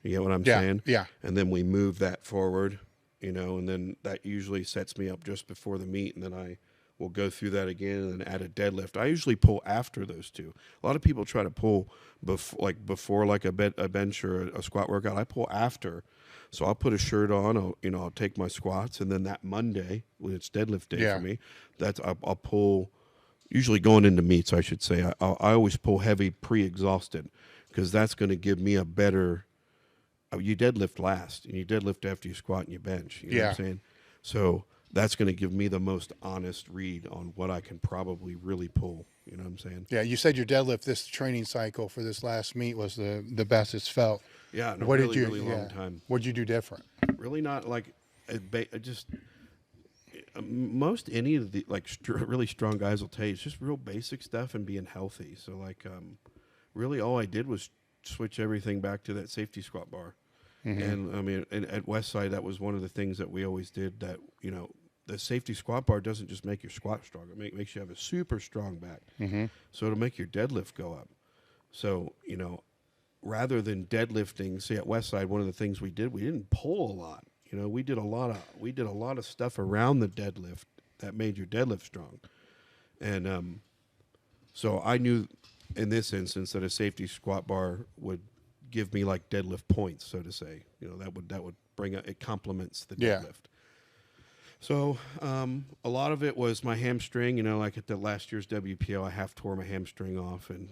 You get what I'm saying? Yeah. And then we move that forward, you know, and then that usually sets me up just before the meet. And then I will go through that again and then add a deadlift. I usually pull after those two. A lot of people try to pull before like a bench or a squat workout. I pull after. So I'll put a shirt on, I'll take my squats, and then that Monday, when it's deadlift day for me, I'll pull, usually going into meets, I should say, I always pull heavy pre-exhausted because that's going to give me a better, you deadlift last, and you deadlift after you squat and you bench, you know what I'm saying? So that's going to give me the most honest read on what I can probably really pull, you know what I'm saying? Yeah, you said your deadlift this training cycle for this last meet was the best it's felt. Yeah, in a really long time. What'd you do different? Really not like, just most any of the like really strong guys will tell you it's just real basic stuff and being healthy. So like, really all I did was switch everything back to that safety squat bar. And I mean, at Westside, that was one of the things that we always did. That you know, the safety squat bar doesn't just make your squat stronger; it makes you have a super strong back. So it'll make your deadlift go up. So you know. Rather than deadlifting, see at Westside, one of the things we didn't pull a lot. You know, we did a lot of stuff around the deadlift that made your deadlift strong. And so I knew in this instance that a safety squat bar would give me like deadlift points, so to say. You know, that would bring it complements the deadlift. So a lot of it was my hamstring. You know, like at the last year's WPO, I half tore my hamstring off, and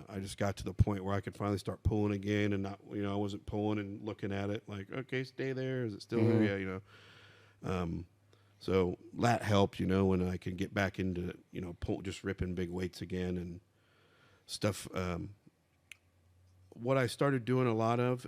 I just got to the point where I could finally start pulling again, and not, you know, I wasn't pulling and looking at it like, okay, stay there. Is it still there? Yeah, you know. So that helped, you know, when I could get back into, you know, just ripping big weights again and stuff. What I started doing a lot of,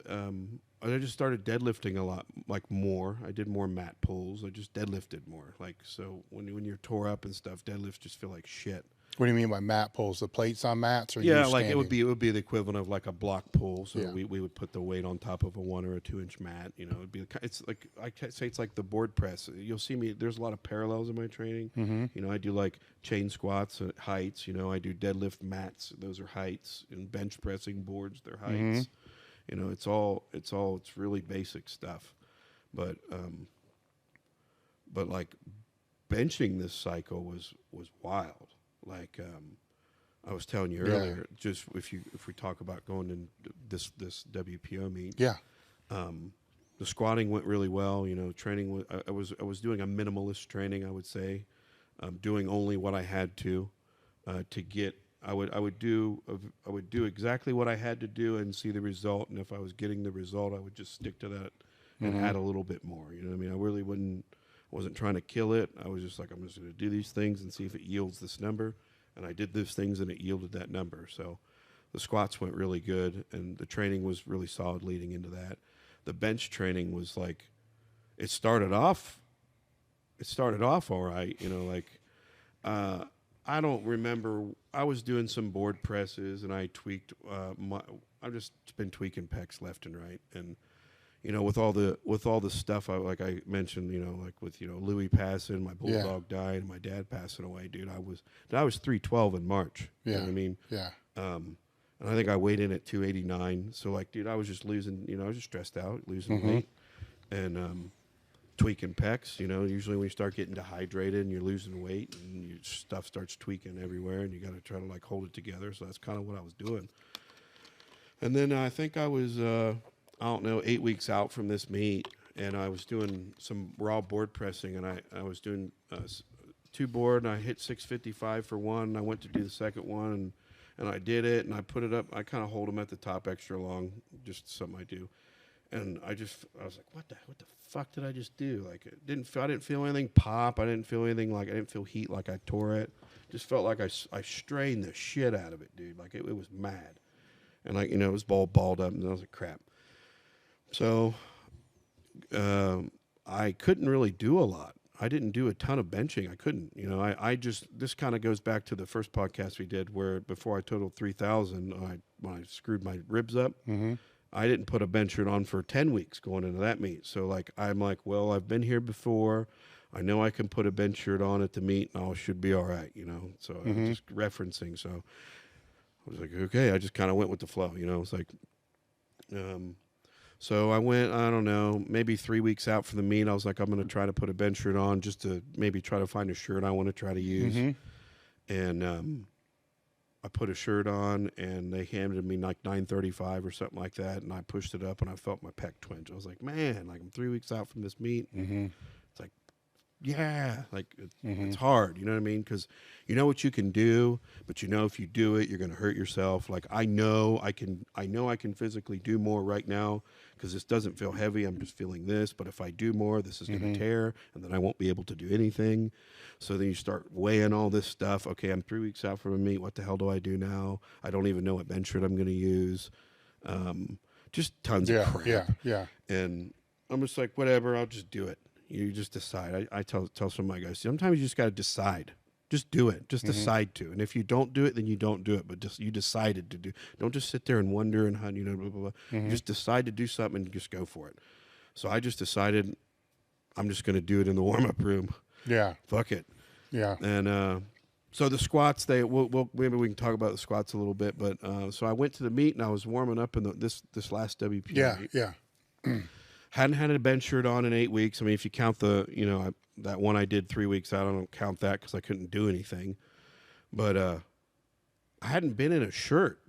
I just started deadlifting a lot, like more. I did more mat pulls. I just deadlifted more. Like, so when you're tore up and stuff, deadlifts just feel like shit. What do you mean by mat pulls? The plates on mats, or Yeah, you like standing? it would be the equivalent of like a block pull. So Yeah. we would put the weight on top of a 1 or a 2 inch mat. You know, it's like I can't say it's like the board press. You'll see me. There's a lot of parallels in my training. Mm-hmm. You know, I do like chain squats at heights. You know, I do deadlift mats. Those are heights, and bench pressing boards. They're heights. You know, it's really basic stuff. But like benching this cycle was wild. Like I was telling you earlier, just if we talk about going in this WPO meet, the squatting went really well. You know, training I was doing a minimalist training, I would say, doing only what I had to get. I would do exactly what I had to do and see the result. And if I was getting the result, I would just stick to that and add a little bit more. You know what I mean? I really wasn't trying to kill it. I was just like, I'm just going to do these things and see if it yields this number. And I did those things, and it yielded that number. So the squats went really good, and the training was really solid leading into that. The bench training was like, it started off all right. You know, like I don't remember. I was doing some board presses, and I tweaked. I've just been tweaking pecs left and right, and you know, with all the stuff like I mentioned, you know, like with, you know, Louie passing, my bulldog died, and my dad passing away, dude. I was 312 in March. You know what I mean? Yeah. And I think I weighed in at 289. So like, dude, I was just losing. You know, I was just stressed out, losing weight, and tweaking pecs. You know, usually when you start getting dehydrated and you're losing weight and your stuff starts tweaking everywhere, and you got to try to like hold it together. So that's kind of what I was doing. And then I think I was. I don't know, 8 weeks out from this meet, and I was doing some raw board pressing, and I was doing 2 board, and I hit 655 for one, and I went to do the second one, and I did it, and I put it up. I kind of hold them at the top extra long, just something I do. And I was like, what the fuck did I just do? Like, I didn't feel anything pop. I didn't feel anything, like, I didn't feel heat like I tore it. Just felt like I strained the shit out of it, dude. Like, it was mad. And, like, you know, it was balled up, and I was like, crap. So I couldn't really do a lot. I didn't do a ton of benching. I couldn't. You know, this kind of goes back to the first podcast we did, where before I totaled 3,000, when I screwed my ribs up, I didn't put a bench shirt on for 10 weeks going into that meet. So like, I'm like, well, I've been here before. I know I can put a bench shirt on at the meet, and I should be all right, you know. So I'm just referencing. So I was like, okay, I just kind of went with the flow, you know. It's like, so I went, I don't know, maybe 3 weeks out from the meet. I was like, I'm going to try to put a bench shirt on just to maybe try to find a shirt I want to try to use. And I put a shirt on, and they handed me like 935 or something like that. And I pushed it up, and I felt my pec twinge. I was like, man, like I'm 3 weeks out from this meet. It's like, yeah, like it's hard, you know what I mean? Because you know what you can do, but you know if you do it, you're going to hurt yourself. Like I know I can physically do more right now because this doesn't feel heavy. I'm just feeling this, but if I do more, this is going to tear, and then I won't be able to do anything. So then you start weighing all this stuff. Okay, I'm 3 weeks out from a meet. What the hell do I do now? I don't even know what bench shirt I'm going to use. Just tons of crap. Yeah. And I'm just like, whatever, I'll just do it. You just decide. I tell some of my guys, sometimes you just got to decide. Just do it. Just decide to. And if you don't do it, then you don't do it. But just you decided to do. Don't just sit there and wonder and you know, blah, blah, blah. You just decide to do something and just go for it. So I just decided I'm just going to do it in the warm-up room. Yeah. Fuck it. Yeah. And so the squats, maybe we can talk about the squats a little bit. But so I went to the meet, and I was warming up in this last WPO meet. Yeah. Hadn't had a bench shirt on in 8 weeks. I mean, if you count that one I did 3 weeks out, I don't count that because I couldn't do anything. But I hadn't been in a shirt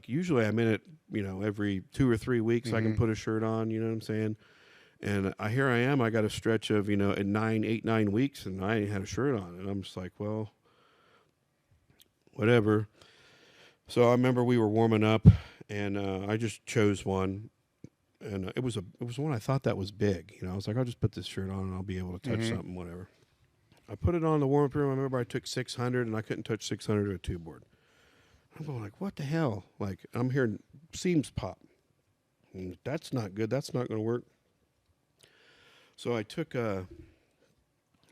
usually I'm in it, you know, every 2 or 3 weeks I can put a shirt on, you know what I'm saying? And here I am. I got a stretch of, at 8, 9 weeks, and I ain't had a shirt on. And I'm just like, well, whatever. So I remember we were warming up, and I just chose one. And it was one I thought that was big. I was like, I'll just put this shirt on, and I'll be able to touch something, whatever. I put it on in the warm-up room. I remember I took 600, and I couldn't touch 600 to a two board. I'm going like, what the hell? Like, I'm hearing seams pop. And that's not good. That's not going to work. So I took let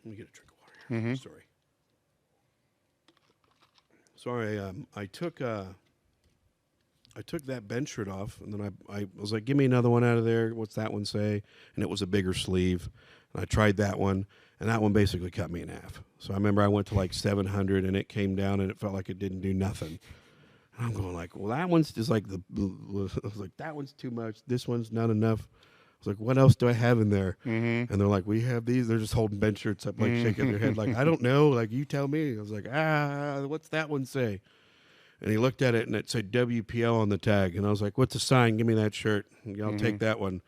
me get a drink of water here. Sorry, I took that bench shirt off, and then I was like, give me another one out of there. What's that one say? And it was a bigger sleeve. And I tried that one, and that one basically cut me in half. So I remember I went to like 700, and it came down, and it felt like it didn't do nothing. And I'm going like, well, that one's just like I was like, that one's too much. This one's not enough. I was like, what else do I have in there? And they're like, we have these. They're just holding bench shirts up, like shaking their head, like, I don't know. Like, you tell me. I was like, what's that one say? And he looked at it, and it said WPO on the tag. And I was like, what's the sign? Give me that shirt. I'll take that one.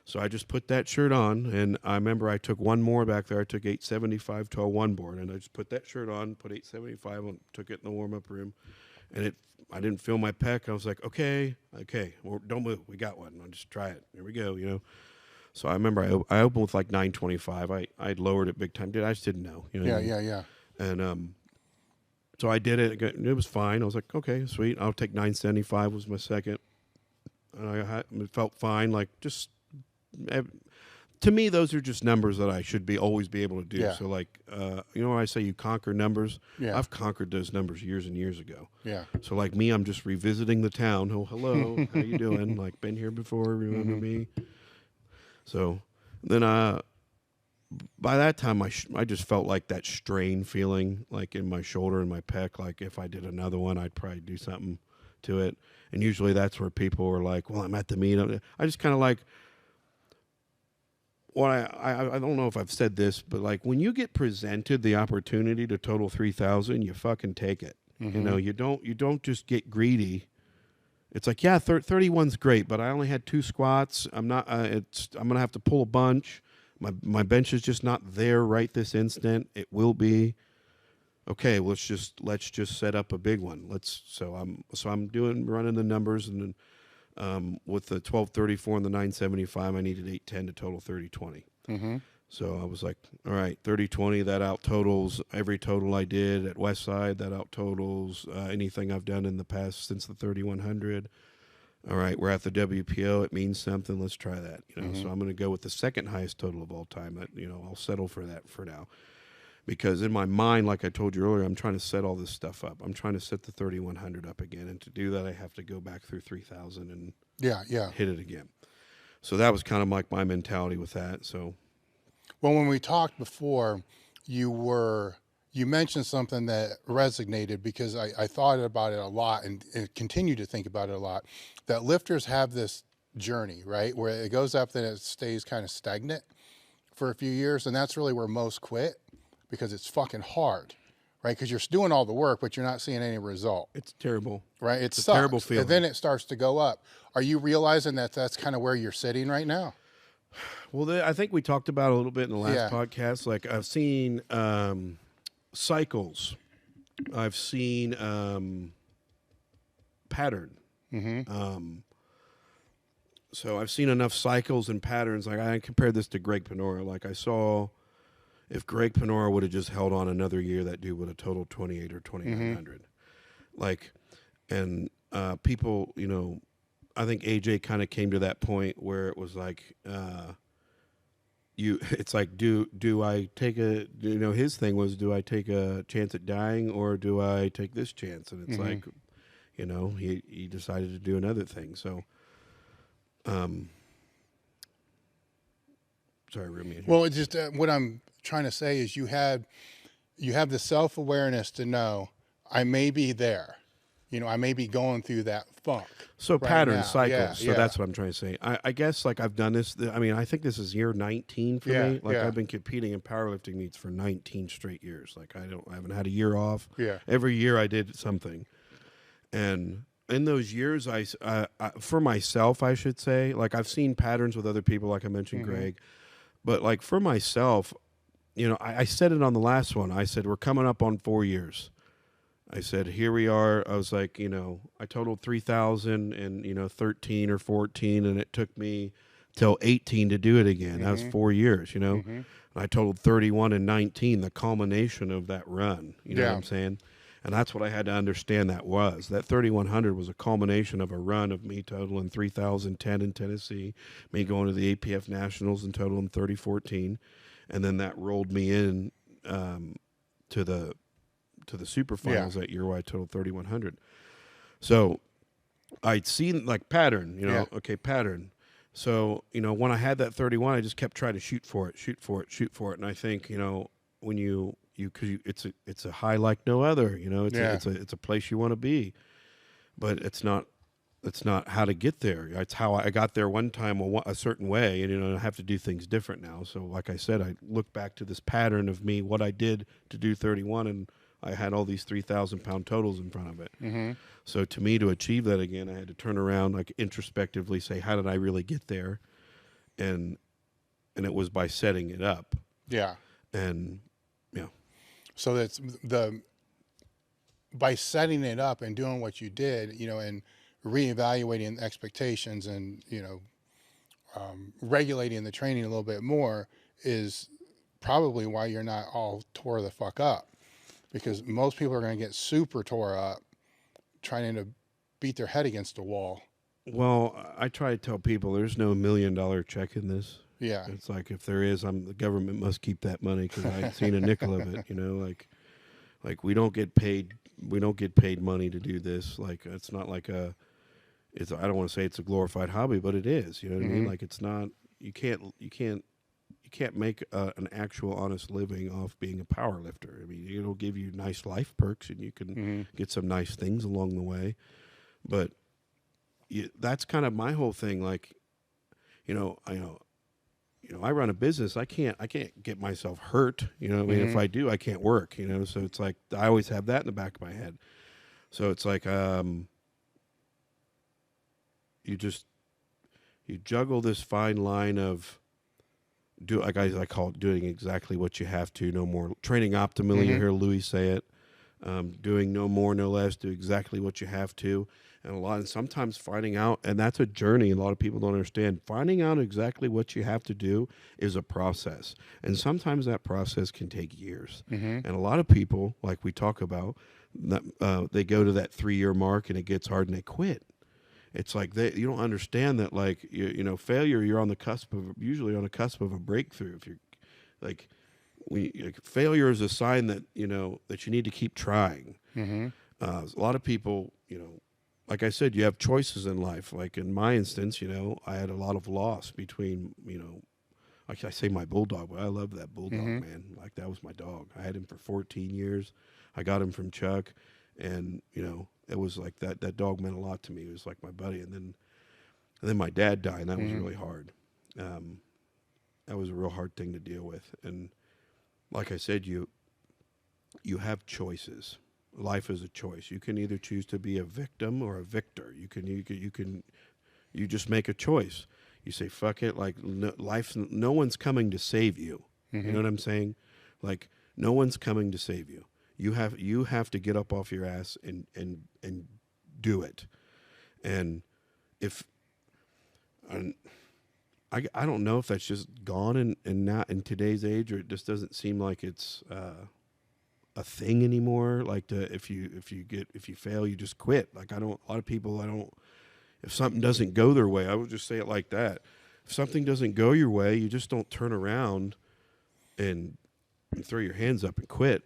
So I just put that shirt on, and I remember I took one more back there. I took 875 to a one board, and I just put that shirt on, put 875 on, took it in the warm-up room. And I didn't feel my pec. I was like, okay, well, don't move. We got one. I'll just try it. Here we go, So I remember I opened with like 925. I'd lowered it big time. I just didn't know. Yeah. And so I did it. It was fine. I was like, okay, sweet. I'll take 975 was my second. And it felt fine. Like, just to me, those are just numbers that I should always be able to do. Yeah. So, like, when I say you conquer numbers, Yeah. I've conquered those numbers years and years ago. Yeah. So, like me, I'm just revisiting the town. Oh, hello, how you doing? Like, been here before, remember me? So, then by that time, I just felt like that strain feeling, like in my shoulder and my pec. Like, if I did another one, I'd probably do something to it. And usually that's where people are like, well, I'm at the meet. I just kind of like, I don't know if I've said this, but like when you get presented the opportunity to total 3,000, you fucking take it. You don't just get greedy. It's like, yeah, 31's great, but I only had 2 squats. I'm gonna have to pull a bunch. My bench is just not there right this instant. It will be. Okay, let's just set up a big one. I'm running the numbers, and then with the 1234 and the 975, I needed 810 to total 3020. So I was like, all right, 3020, that out totals every total I did at Westside. That out totals anything I've done in the past since the 3100. All right, we're at the WPO. It means something. Let's try that. So I'm going to go with the second highest total of all time. That I'll settle for that for now. Because in my mind, like I told you earlier, I'm trying to set all this stuff up. I'm trying to set the 3100 up again. And to do that, I have to go back through 3,000 and hit it again. So that was kind of like my mentality with that. So, well, when we talked before, you mentioned something that resonated, because I thought about it a lot and continue to think about it a lot, that lifters have this journey, right, where it goes up, then it stays kind of stagnant for a few years. And that's really where most quit, because it's fucking hard, right? Because you're doing all the work, but you're not seeing any result. it's terrible. Right? It's a terrible feeling. And then it starts to go up. Are you realizing that that's kind of where you're sitting right now? Well, I think we talked about it a little bit in the last podcast. Like, I've seen cycles. I've seen pattern. So I've seen enough cycles and patterns. Like, I compared this to Greg Penora. Like, I saw if Greg Penora would have just held on another year, that dude would have totaled 28 or 2,900. Like, and people, I think AJ kind of came to that point where it was like, it's like, do I take his thing was, do I take a chance at dying, or do I take this chance? And it's like, he decided to do another thing. So, sorry, Rumi. Well, it's just what I'm trying to say is you have the self-awareness to know I may be there. I may be going through that funk. So right pattern now. cycles. Yeah, so that's what I'm trying to say. I guess like I've done this. I think this is year 19 for me. Like I've been competing in powerlifting meets for 19 straight years. Like I haven't had a year off. Yeah. Every year I did something. And in those years, for myself, I should say, like I've seen patterns with other people, like I mentioned, Greg, but like for myself, you know, I said it on the last one. I said, we're coming up on 4 years. I said, here we are. I was like, you know, I totaled 3,000 and, you know, 13 or 14, and it took me till 18 to do it again. That was 4 years, you know. And I totaled 31 and 19, the culmination of that run. You know what I'm saying? And that's what I had to understand that was. That 3,100 was a culmination of a run of me totaling 3,010 in Tennessee, me going to the APF Nationals and totaling 30-14. And then that rolled me in to the Super Finals that year where I totaled 3,100. So I'd seen like pattern, you know, pattern. So, you know, when I had that 31, I just kept trying to shoot for it. And I think, you know, when it's a high like no other, you know, it's a place you want to be, but it's not how to get there. It's how I got there one time a certain way, and, you know, I have to do things different now. So like I said, I look back to this pattern of me, what I did to do 31, and I had all these 3,000 pound totals in front of it. So to me, to achieve that again, I had to turn around, like introspectively say, how did I really get there? And it was by setting it up. Yeah. And so that's by setting it up and doing what you did, you know, and reevaluating expectations and, you know, regulating the training a little bit more is probably why you're not all tore the fuck up, because most people are going to get super tore up trying to beat their head against a wall. Well, I try to tell people there's no $1 million check in this. Yeah. It's like, if there is, the government must keep that money, because I ain't seen a nickel of it, you know, like we don't get paid money to do this. Like, it's not like I don't want to say it's a glorified hobby, but it is, you know what I mean? Like, it's not, you can't make an actual honest living off being a power lifter. I mean, it'll give you nice life perks, and you can get some nice things along the way, but that's kind of my whole thing. Like, I run a business. I can't get myself hurt. You know what I mean? If I do, I can't work, you know? So it's like, I always have that in the back of my head. So it's like, you juggle this fine line of I call it doing exactly what you have to, no more. Training optimally, you hear Louie say it. Doing no more, no less, do exactly what you have to. And sometimes finding out, and that's a journey a lot of people don't understand, finding out exactly what you have to do is a process. And sometimes that process can take years. And a lot of people, like we talk about, they go to that 3-year mark and it gets hard and they quit. It's like you don't understand that, like, you know, failure, you're usually on the cusp of a breakthrough. If you're like, failure is a sign that, you know, that you need to keep trying. A lot of people, you know, like I said, you have choices in life. Like in my instance, you know, I had a lot of loss between, you know, like I say my bulldog, but I love that bulldog, man. Like, that was my dog. I had him for 14 years. I got him from Chuck, and, you know, it was like that dog meant a lot to me. It was like my buddy. And then my dad died, and that was really hard. That was a real hard thing to deal with. And like I said, you have choices. Life is a choice. You can either choose to be a victim or a victor. You just make a choice. You say, fuck it. Like, no one's coming to save you. You know what I'm saying? Like, no one's coming to save you. You have to get up off your ass and do it. And I don't know if that's just gone and not in today's age, or it just doesn't seem like it's a thing anymore. Like, if you fail, you just quit. Like, a lot of people, if something doesn't go their way, I would just say it like that. If something doesn't go your way, you just don't turn around and throw your hands up and quit.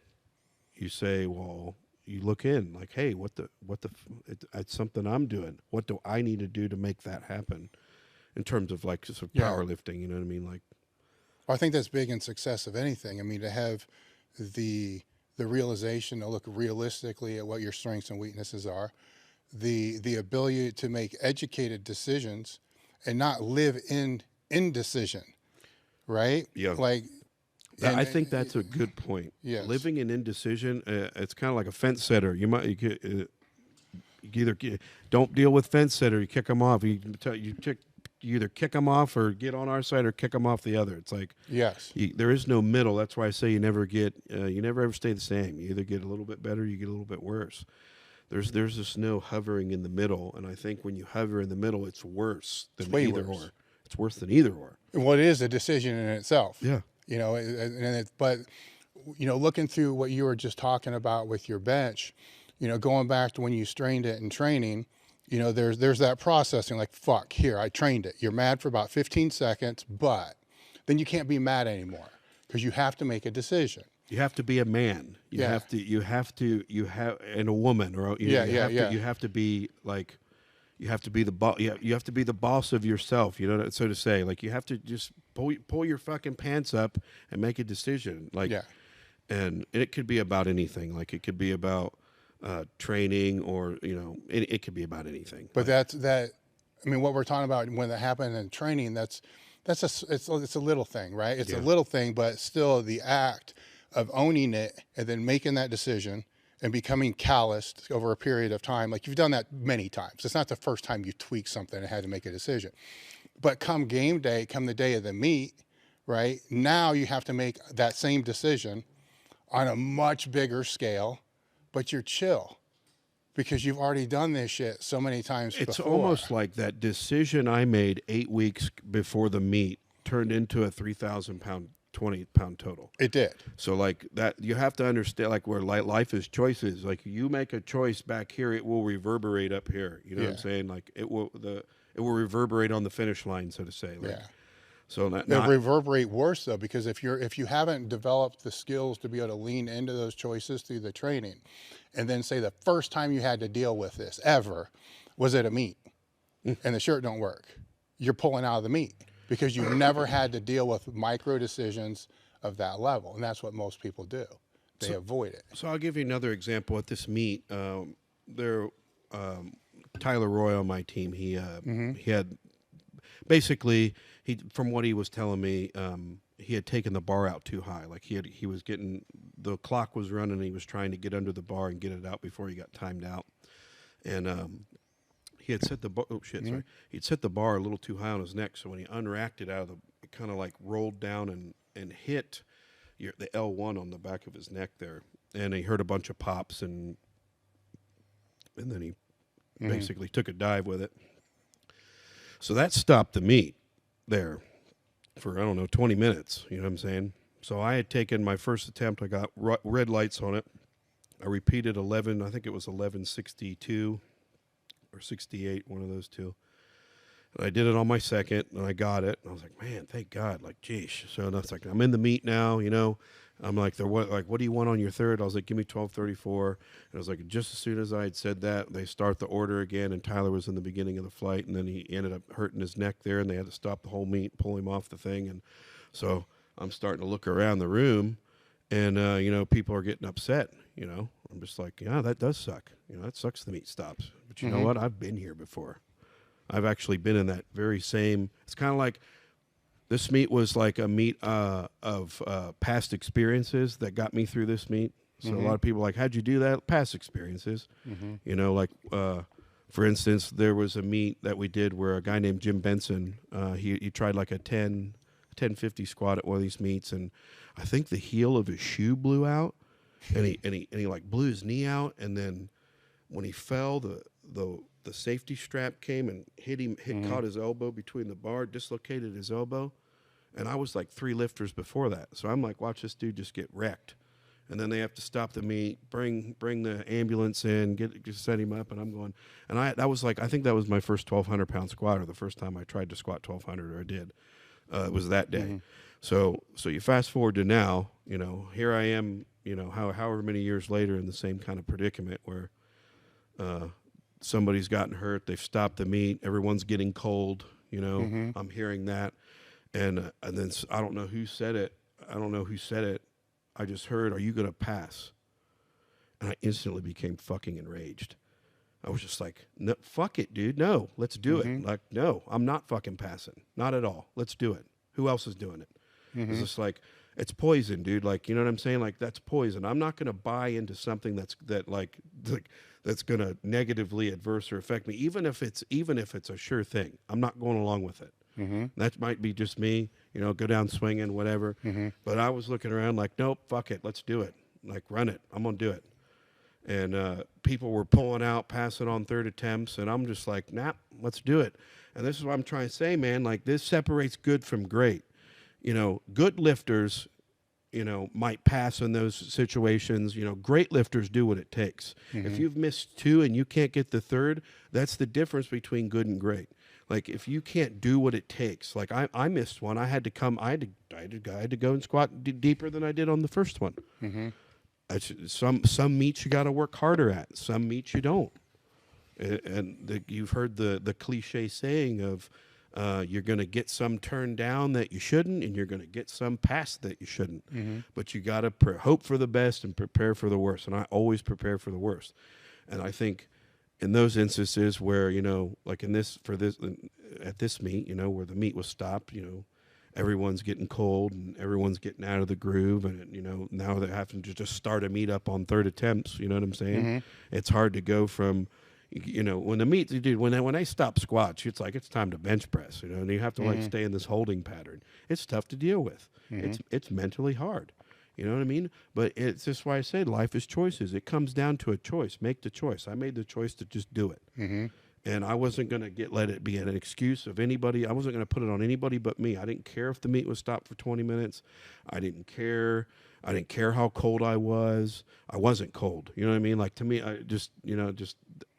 You say, well, you look in, like, hey, it's something I'm doing. What do I need to do to make that happen? In terms of, like, just powerlifting, you know what I mean? Like, well, I think that's big in success of anything. I mean, to have the realization to look realistically at what your strengths and weaknesses are, the ability to make educated decisions and not live in indecision, right? Yeah. Like, I think that's a good point. Yes. Living in indecision, it's kind of like a fence setter. don't deal with fence sitter. You kick them off. You either kick them off or get on our side or kick them off the other. It's like yes, there is no middle. That's why I say you never ever stay the same. You either get a little bit better, you get a little bit worse. There's just no hovering in the middle, and I think when you hover in the middle, it's worse than either or. It's worse than either or. Well, it is a decision in itself. Yeah. But looking through what you were just talking about with your bench, going back to when you strained it in training, there's that processing, like, fuck, here, I trained it. You're mad for about 15 seconds, but then you can't be mad anymore because you have to make a decision. You have to be a man. You have and a woman, or you have to be like, you have to be the boss. You have to be the boss of yourself. So to say, like, you have to just pull your fucking pants up and make a decision. Like, and it could be about anything. Like, it could be about training, or it could be about anything. But that's that. I mean, what we're talking about when that happened in training, it's a little thing, right? It's a little thing, but still the act of owning it and then making that decision and becoming calloused over a period of time. Like, you've done that many times. It's not the first time you tweaked something and had to make a decision. But come game day, come the day of the meet, right? Now you have to make that same decision on a much bigger scale, but you're chill because you've already done this shit so many times before. It's almost like that decision I made 8 weeks before the meet turned into a 3,000-pound 20-pound total. It did. So like that, you have to understand, like, where life is choices. Like, you make a choice back here, it will reverberate up here. You know what I'm saying? Like, it will reverberate on the finish line, so to say. Like, so it'll reverberate worse though, because if you haven't developed the skills to be able to lean into those choices through the training, and then say the first time you had to deal with this ever was at a meet, and the shirt don't work, you're pulling out of the meet. Because you never had to deal with micro decisions of that level. And that's what most people do. They avoid it. So I'll give you another example. At this meet, Tyler Roy on my team, he had basically, from what he was telling me, he had taken the bar out too high. Like, he was getting, the clock was running, and he was trying to get under the bar and get it out before he got timed out. And he had set the bar. Oh shit! Sorry, he'd set the bar a little too high on his neck. So when he unracked it it kind of like rolled down and hit the L1 on the back of his neck there. And he heard a bunch of pops, and then he basically took a dive with it. So that stopped the meet there for 20 minutes. You know what I'm saying? So I had taken my first attempt. I got red lights on it. I repeated 11. I think it was 11:62. Or 68, one of those two. And I did it on my second, and I got it. And I was like, man, thank God. Like, geesh. So that's like, I'm in the meet now, I'm like, what do you want on your third? I was like, give me 12:34. And I was like, just as soon as I had said that, they start the order again, and Tyler was in the beginning of the flight, and then he ended up hurting his neck there, and they had to stop the whole meet, pull him off the thing. And so I'm starting to look around the room, and, people are getting upset, I'm just like, yeah, that does suck. That sucks the meet stops. But you know what? I've been here before. I've actually been in that very same. It's kind of like this meet was like a meet of past experiences that got me through this meet. So a lot of people are like, how'd you do that? Past experiences. For instance, there was a meet that we did where a guy named Jim Benson, he tried like a 1050 squat at one of these meets, and I think the heel of his shoe blew out, and he like blew his knee out, and then when he fell, the safety strap came and caught his elbow between the bar, dislocated his elbow. And I was like 3 lifters before that. So I'm like, watch this dude just get wrecked. And then they have to stop the meet, bring the ambulance in, just set him up. And I'm going, and I think that was my first 1,200-pound squat, or the first time I tried to squat 1,200, or I did. It was that day. So you fast forward to now, here I am, however many years later, in the same kind of predicament where somebody's gotten hurt, they've stopped the meet, everyone's getting cold, I'm hearing that, and then I don't know who said it. I just heard, "Are you gonna pass?" And I instantly became fucking enraged. I was just like, "No, fuck it, dude. No, let's do it." Like, no, I'm not fucking passing, not at all. Let's do it. Who else is doing it? It's just like, it's poison, dude. Like, you know what I'm saying? Like, that's poison. I'm not going to buy into something that's going to negatively adverse or affect me, even if it's a sure thing. I'm not going along with it. That might be just me, you know, go down swinging, whatever. But I was looking around like, nope, fuck it, let's do it. Like, run it. I'm going to do it. And people were pulling out, passing on third attempts, and I'm just like, nah, let's do it. And this is what I'm trying to say, man. Like, this separates good from great. You know, good lifters, you know, might pass in those situations. You know, great lifters do what it takes. If you've missed 2 and you can't get the third, that's the difference between good and great. Like, if you can't do what it takes, like I missed one. I had to go and squat deeper than I did on the first one. Some meets you got to work harder at. Some meets you don't. And you've heard the cliche saying of you're going to get some turned down that you shouldn't, and you're going to get some passed that you shouldn't. But you got to hope for the best and prepare for the worst. And I always prepare for the worst. And I think in those instances where, you know, like at this meet, you know, where the meet was stopped, you know, everyone's getting cold and everyone's getting out of the groove, and, you know, now they're having to just start a meet up on third attempts. You know what I'm saying? It's hard to go from, you know, when the meet, dude, when they stop squats, it's like it's time to bench press, you know, and you have to like stay in this holding pattern. It's tough to deal with. It's mentally hard. You know what I mean? But it's just why I say life is choices. It comes down to a choice. Make the choice. I made the choice to just do it. And I wasn't going to let it be an excuse of anybody. I wasn't going to put it on anybody but me. I didn't care if the meet was stopped for 20 minutes. I didn't care. I didn't care how cold I was. I wasn't cold. You know what I mean? Like, to me, I just, you know,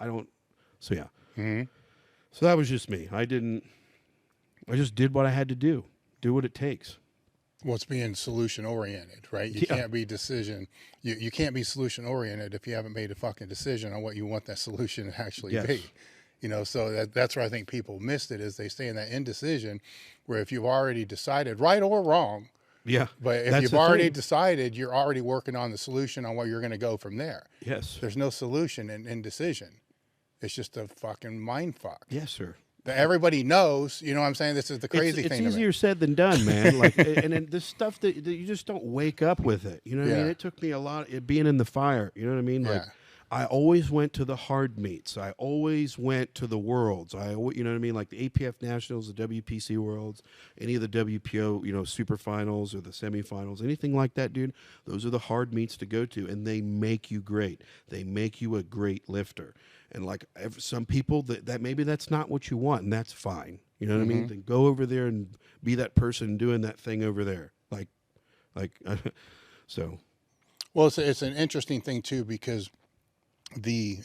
I don't. So, yeah. So that was just me. I just did what I had to do what it takes. Well, it's being solution oriented, right? You can't be decision. You can't be solution oriented if you haven't made a fucking decision on what you want that solution to actually be. You know, so that's where I think people missed it, is they stay in that indecision where if you've already decided, right or wrong, but if you've already decided, you're already working on the solution on where you're going to go from there. Yes. There's no solution in indecision. It's just a fucking mind fuck. Yes, sir. Everybody knows, you know what I'm saying? This is the crazy thing. It's easier said than done, man. Like, and then this stuff that you just don't wake up with it. You know what I mean? It took me a lot, being in the fire. You know what I mean? Like, I always went to the hard meets. I always went to the worlds. You know what I mean? Like the APF Nationals, the WPC Worlds, any of the WPO, you know, Super Finals or the semifinals, anything like that, dude. Those are the hard meets to go to, and they make you great. They make you a great lifter. And like some people that maybe that's not what you want, and that's fine. You know what I mean? Then go over there and be that person doing that thing over there. So. Well, it's an interesting thing too, because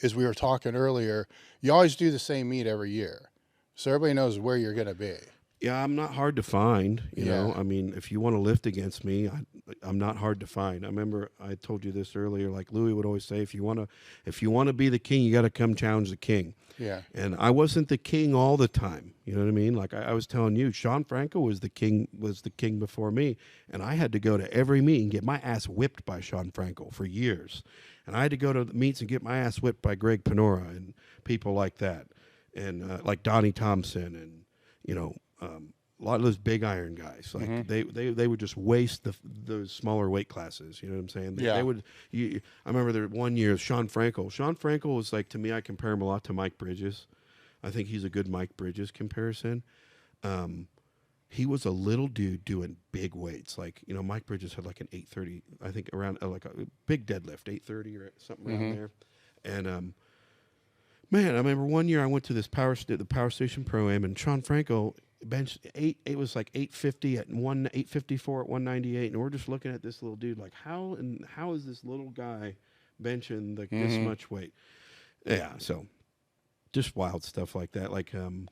as we were talking earlier, you always do the same meet every year, so everybody knows where you're going to be. Yeah, I'm not hard to find. You know, I mean, if you want to lift against me, I'm not hard to find. I remember I told you this earlier. Like Louie would always say, if you want to be the king, you got to come challenge the king. Yeah. And I wasn't the king all the time. You know what I mean? Like I was telling you, Sean Franco was the king before me, and I had to go to every meet and get my ass whipped by Sean Franco for years. And I had to go to the meets and get my ass whipped by Greg Panora and people like that, and like Donnie Thompson, and you know. A lot of those big iron guys, like they would just waste those smaller weight classes. You know what I'm saying? They would. I remember there one year, Sean Franco. Sean Franco was like, to me, I compare him a lot to Mike Bridges. I think he's a good Mike Bridges comparison. He was a little dude doing big weights. Like, you know, Mike Bridges had like an 830, I think around like a big deadlift, 830 or something around there. And man, I remember one year I went to this the Power Station Pro-Am, and Sean Franco bench it was like 850 at 854 at 198, and we're just looking at this little dude like, how is this little guy benching like this much weight? Yeah, so just wild stuff like that. Like I don't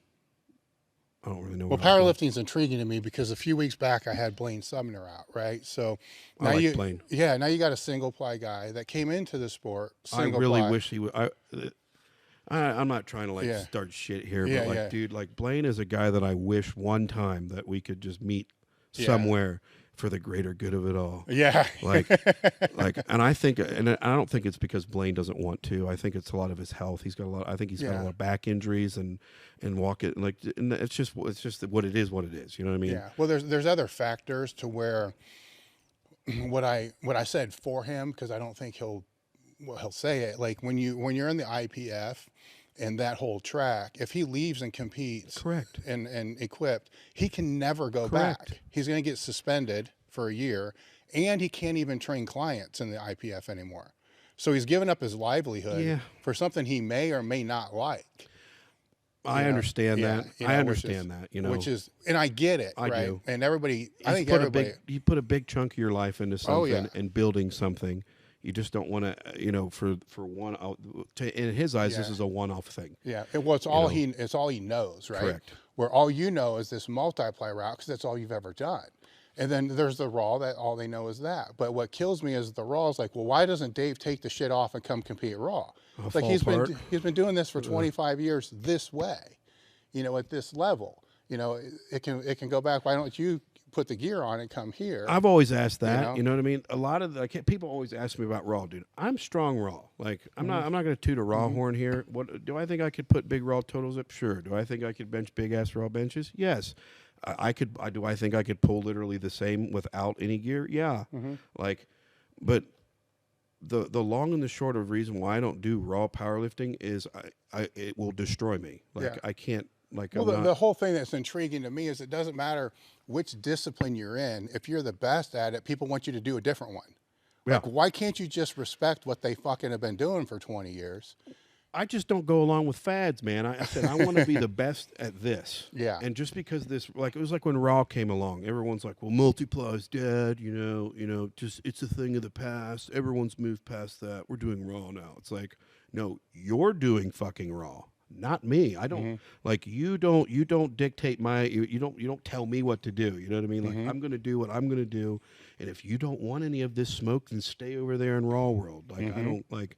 really know. Well, powerlifting is intriguing to me because a few weeks back I had Blaine Sumner out, right? So now Blaine. Yeah, now you got a single ply guy that came into the sport. I really wish he would. I'm not trying to like start shit here, but like, dude, like Blaine is a guy that I wish one time that we could just meet somewhere for the greater good of it all. Yeah. Like, and I think, and I don't think it's because Blaine doesn't want to. I think it's a lot of his health. He's got a lot. I think he's got a lot of back injuries and walk it like, and it's just what it is. You know what I mean? Yeah. Well, there's other factors to where what I said for him, because I don't think he'll say it. Like when you're in the IPF and that whole track, if he leaves and competes, Correct, and equipped, he can never go correct. back. He's going to get suspended for a year, and he can't even train clients in the IPF anymore. So he's given up his livelihood Yeah. for something he may or may not like. I understand Yeah, that. you know, I understand that. You know, which is, and I get it, I right? do. And everybody, I think put everybody, you put a big chunk of your life into something Oh, yeah. and building something. You just don't want to, you know, for one. In his eyes, this Yeah. is a one-off thing. yeah. Well, it's all he knows, right? Correct. Where all you know is this multiply route because that's all you've ever done. And then there's the raw that all they know is that. But what kills me is the raw is like, well, why doesn't Dave take the shit off and come compete raw? It's like he's been doing this for 25 years this way, you know, at this level. You know, it can go back. Why don't you put the gear on and come here? I've always asked that. You know? What I mean? A lot of people always ask me about raw, dude. I'm strong raw. Like I'm not going to toot a raw horn here. What do I think I could put big raw totals up? Sure. Do I think I could bench big ass raw benches? Yes. I could. Do I think I could pull literally the same without any gear? Yeah. Like, but the long and the short of reason why I don't do raw powerlifting is it will destroy me. Like Yeah. I can't. Like Well, I'm the not, whole thing that's intriguing to me is it doesn't matter which discipline you're in. If you're the best at it, people want you to do a different one. Like, Yeah. why can't you just respect what they fucking have been doing for 20 years? I just don't go along with fads, man. I said I want to be the best at this. Yeah. And just because this, like, it was like when Raw came along, everyone's like, "Well, multiply's dead," you know, just it's a thing of the past. Everyone's moved past that. We're doing Raw now. It's like, no, you're doing fucking Raw, not me. I don't like you. Don't dictate my. You don't tell me what to do. You know what I mean? Like I'm gonna do what I'm gonna do, and if you don't want any of this smoke, then stay over there in Raw world. Like I don't like.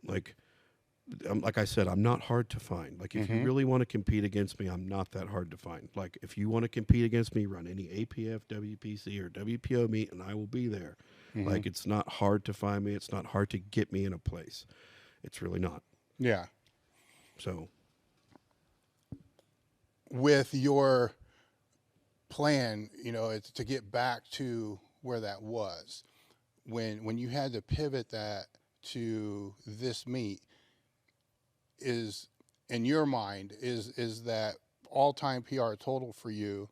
Like I said, I'm not hard to find. Like, if you really want to compete against me, I'm not that hard to find. Like, if you want to compete against me, run any APF, WPC, or WPO meet, and I will be there. Like, it's not hard to find me. It's not hard to get me in a place. It's really not. Yeah. So, With your plan, you know, it's to get back to where that was. When you had to pivot that to this meet, is in your mind is that all-time PR total for you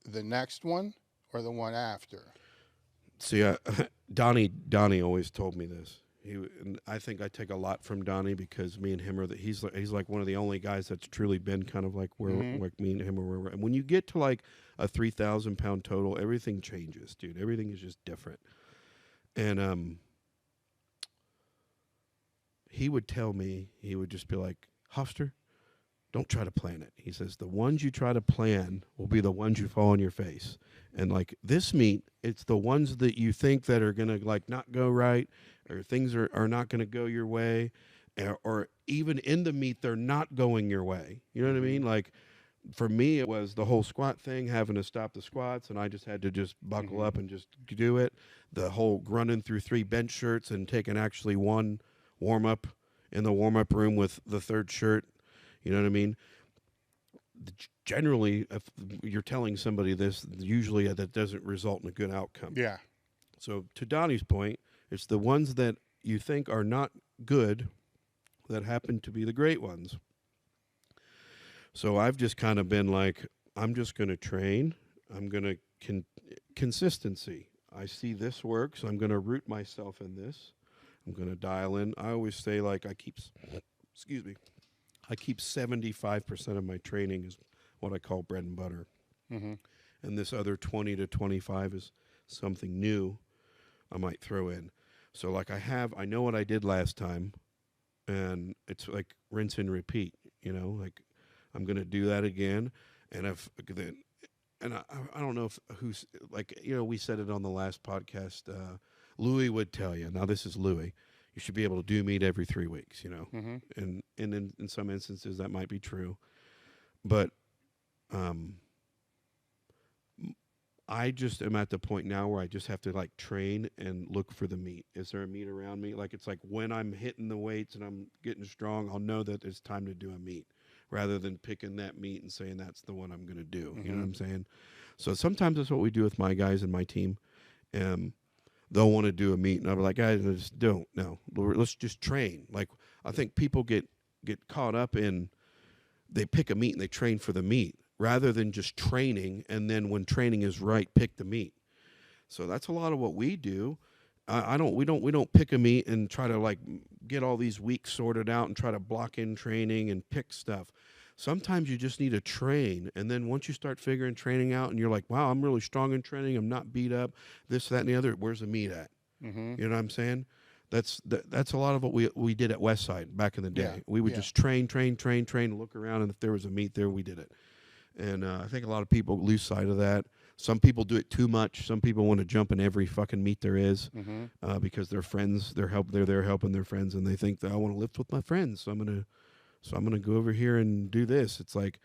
the next one or the one after? see, Donnie always told me this. And I think I take a lot from Donnie because me and him are he's like one of the only guys that's truly been kind of like where like me and him are where. And when you get to like a 3,000 pound total, everything changes, dude. Everything is just different. And he would tell me, he would just be like, Hofster, don't try to plan it. He says, the ones you try to plan will be the ones you fall on your face. And like this meet, it's the ones that you think that are going to like not go right, or things are not going to go your way, or even in the meet, they're not going your way. You know what I mean? Like for me, it was the whole squat thing, having to stop the squats, and I just had to just buckle up and just do it. The whole running through 3 bench shirts and taking actually one warm up in the warm up room with the third shirt. You know what I mean? Generally, if you're telling somebody this, usually that doesn't result in a good outcome. Yeah. So to Donnie's point, it's the ones that you think are not good that happen to be the great ones. So I've just kind of been like, I'm just going to train. I'm going to consistency. I see this works. I'm going to root myself in this. I'm going to dial in. I always say, like, I keep 75% of my training is what I call bread and butter. And this other 20 to 25 is something new I might throw in. So like I know what I did last time, and it's like rinse and repeat, you know, like I'm going to do that again. And I don't know if who's like, you know, we said it on the last podcast, Louie would tell you, now this is Louie, you should be able to do meet every 3 weeks, you know, and in some instances that might be true, but I just am at the point now where I just have to like train and look for the meat. Is there a meat around me? Like, it's like when I'm hitting the weights and I'm getting strong, I'll know that it's time to do a meat rather than picking that meat and saying that's the one I'm going to do. You know what I'm saying? So sometimes that's what we do with my guys and my team. they'll want to do a meet, and I'll be like, guys, just don't. No, let's just train. Like, I think people get caught up in, they pick a meet and they train for the meet rather than just training, and then when training is right, pick the meet. So that's a lot of what we do. We don't pick a meet and try to like get all these weeks sorted out and try to block in training and pick stuff. Sometimes you just need to train, and then once you start figuring training out and you're like, wow, I'm really strong in training, I'm not beat up, this, that, and the other, where's the meet at? You know what I'm saying? That's a lot of what we did at Westside back in the day. Yeah. We would just train, look around, and if there was a meet there, we did it. And I think a lot of people lose sight of that. Some people do it too much. Some people want to jump in every fucking meet there is because they're friends. They're there helping their friends, and they think that I want to lift with my friends. So I'm gonna go over here and do this. It's like,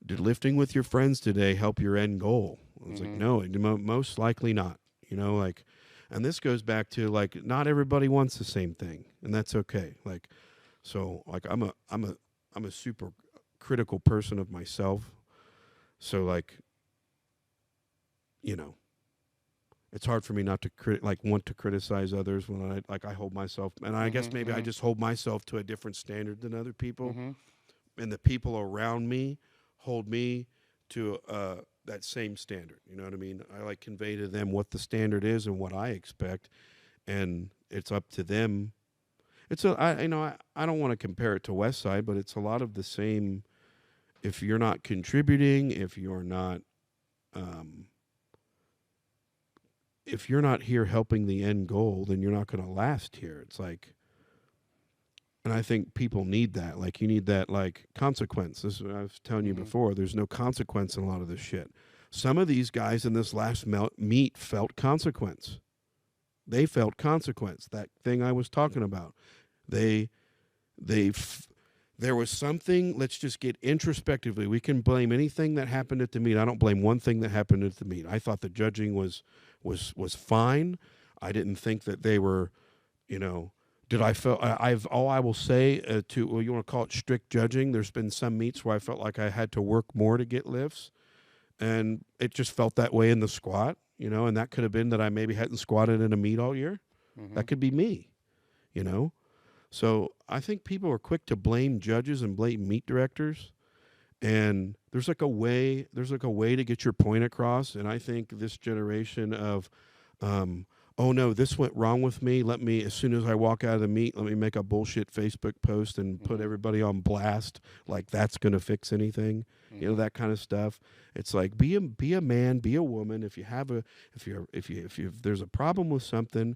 did lifting with your friends today help your end goal? It's like, no, most likely not. You know, like, and this goes back to like, not everybody wants the same thing, and that's okay. Like, so like I'm a super critical person of myself. So like, you know, it's hard for me not to want to criticize others when I hold myself, and I guess maybe I just hold myself to a different standard than other people, and the people around me hold me to that same standard. You know what I mean? I like convey to them what the standard is and what I expect, and it's up to them. I don't want to compare it to Westside, but it's a lot of the same. If you're not contributing, if you're not here helping the end goal, then you're not going to last here. It's like, and I think people need that. Like, you need that, like, consequence. This is what I was telling you before. There's no consequence in a lot of this shit. Some of these guys in this last meet felt consequence. They felt consequence. That thing I was talking about. There was something. Let's just get introspectively. We can blame anything that happened at the meet. I don't blame one thing that happened at the meet. I thought the judging was fine. I didn't think that they were, you know. I will say you want to call it strict judging. There's been some meets where I felt like I had to work more to get lifts, and it just felt that way in the squat, you know. And that could have been that I maybe hadn't squatted in a meet all year. That could be me, you know. So I think people are quick to blame judges and blame meet directors, and there's like a way to get your point across. And I think this generation of, oh no, this went wrong with me. Let me, as soon as I walk out of the meet, let me make a bullshit Facebook post and put everybody on blast. Like that's going to fix anything, you know, that kind of stuff. It's like, be a man, be a woman. If there's a problem with something,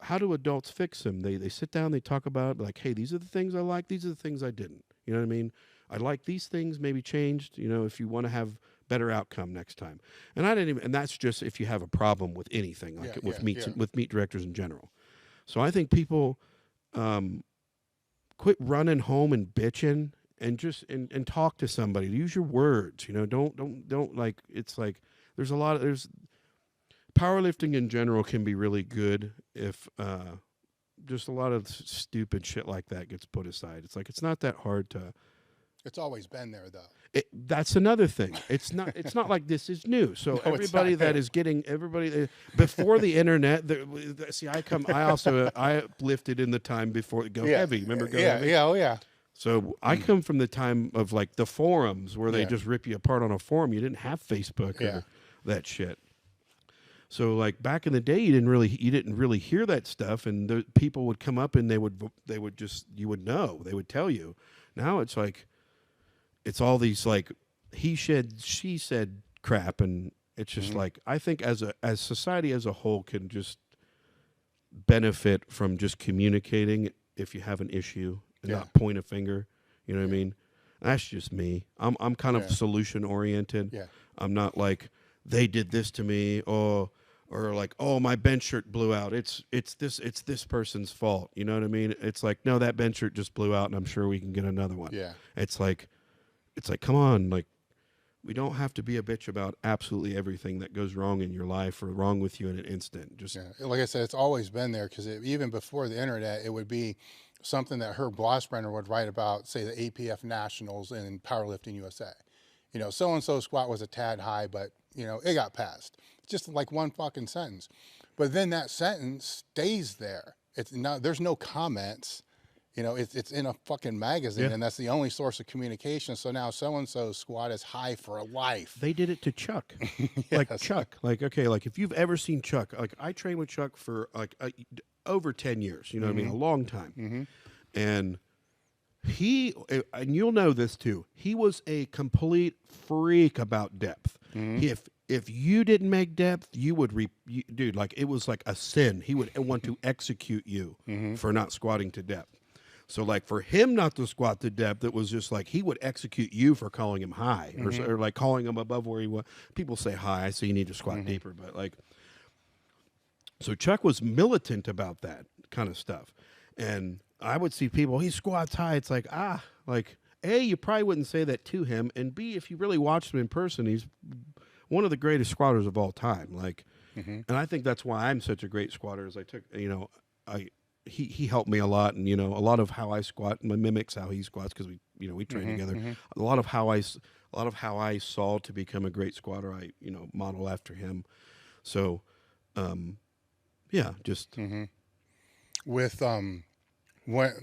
how do adults fix them? They sit down, they talk about it, like, hey, these are the things I like, these are the things I didn't. You know what I mean? I like these things, maybe changed, you know, if you want to have better outcome next time. And that's just if you have a problem with anything, like with meet directors in general. So I think people quit running home and bitching and just and talk to somebody. Use your words, you know, don't like, it's like there's powerlifting in general can be really good if just a lot of stupid shit like that gets put aside. It's like, it's not that hard to. It's always been there, though. That's another thing. It's not like this is new. So no, everybody that is getting before the internet. I lifted in the time before Go Heavy. Remember Go Heavy? Yeah, oh yeah. So I come from the time of like the forums where they just rip you apart on a forum. You didn't have Facebook or that shit. So like back in the day, you didn't really hear that stuff, and the people would come up and they would you would know, they would tell you. Now it's like, it's all these like he said, she said crap, and it's just like, I think as society as a whole can just benefit from just communicating if you have an issue and not point a finger. You know what I mean? That's just me. I'm kind of solution oriented. Yeah. I'm not like, they did this to me, or like, oh, my bench shirt blew out. It's this person's fault. You know what I mean? It's like, no, that bench shirt just blew out, and I'm sure we can get another one. Yeah. It's like, come on, like, we don't have to be a bitch about absolutely everything that goes wrong in your life or wrong with you in an instant. Just like I said, it's always been there, because even before the internet, it would be something that Herb Glossbrenner would write about, say, the APF Nationals in Powerlifting USA. You know, so-and-so squat was a tad high, but, you know, it got passed. just like one fucking sentence. But then that sentence stays there. It's not, there's no comments. You know, it's in a fucking magazine, and that's the only source of communication. So now so-and-so's squat is high for life. They did it to Chuck. Yes. Like Chuck. Like, okay, like if you've ever seen Chuck, like I trained with Chuck for like over 10 years, you know what I mean? A long time. And and you'll know this too, he was a complete freak about depth. If you didn't make depth, you would, dude, like it was like a sin. He would want to execute you for not squatting to depth. So, like, for him not to squat to depth, it was just like he would execute you for calling him high or like calling him above where he was. People say high, so you need to squat deeper. But, like, so Chuck was militant about that kind of stuff. And I would see people, he squats high. It's like, like, A, you probably wouldn't say that to him. And B, if you really watched him in person, he's one of the greatest squatters of all time. Like, and I think that's why I'm such a great squatter is I took, you know, he helped me a lot, and you know, a lot of how I squat mimics how he squats because we train together. A lot of how I saw to become a great squatter, I model after him. So, yeah, just with what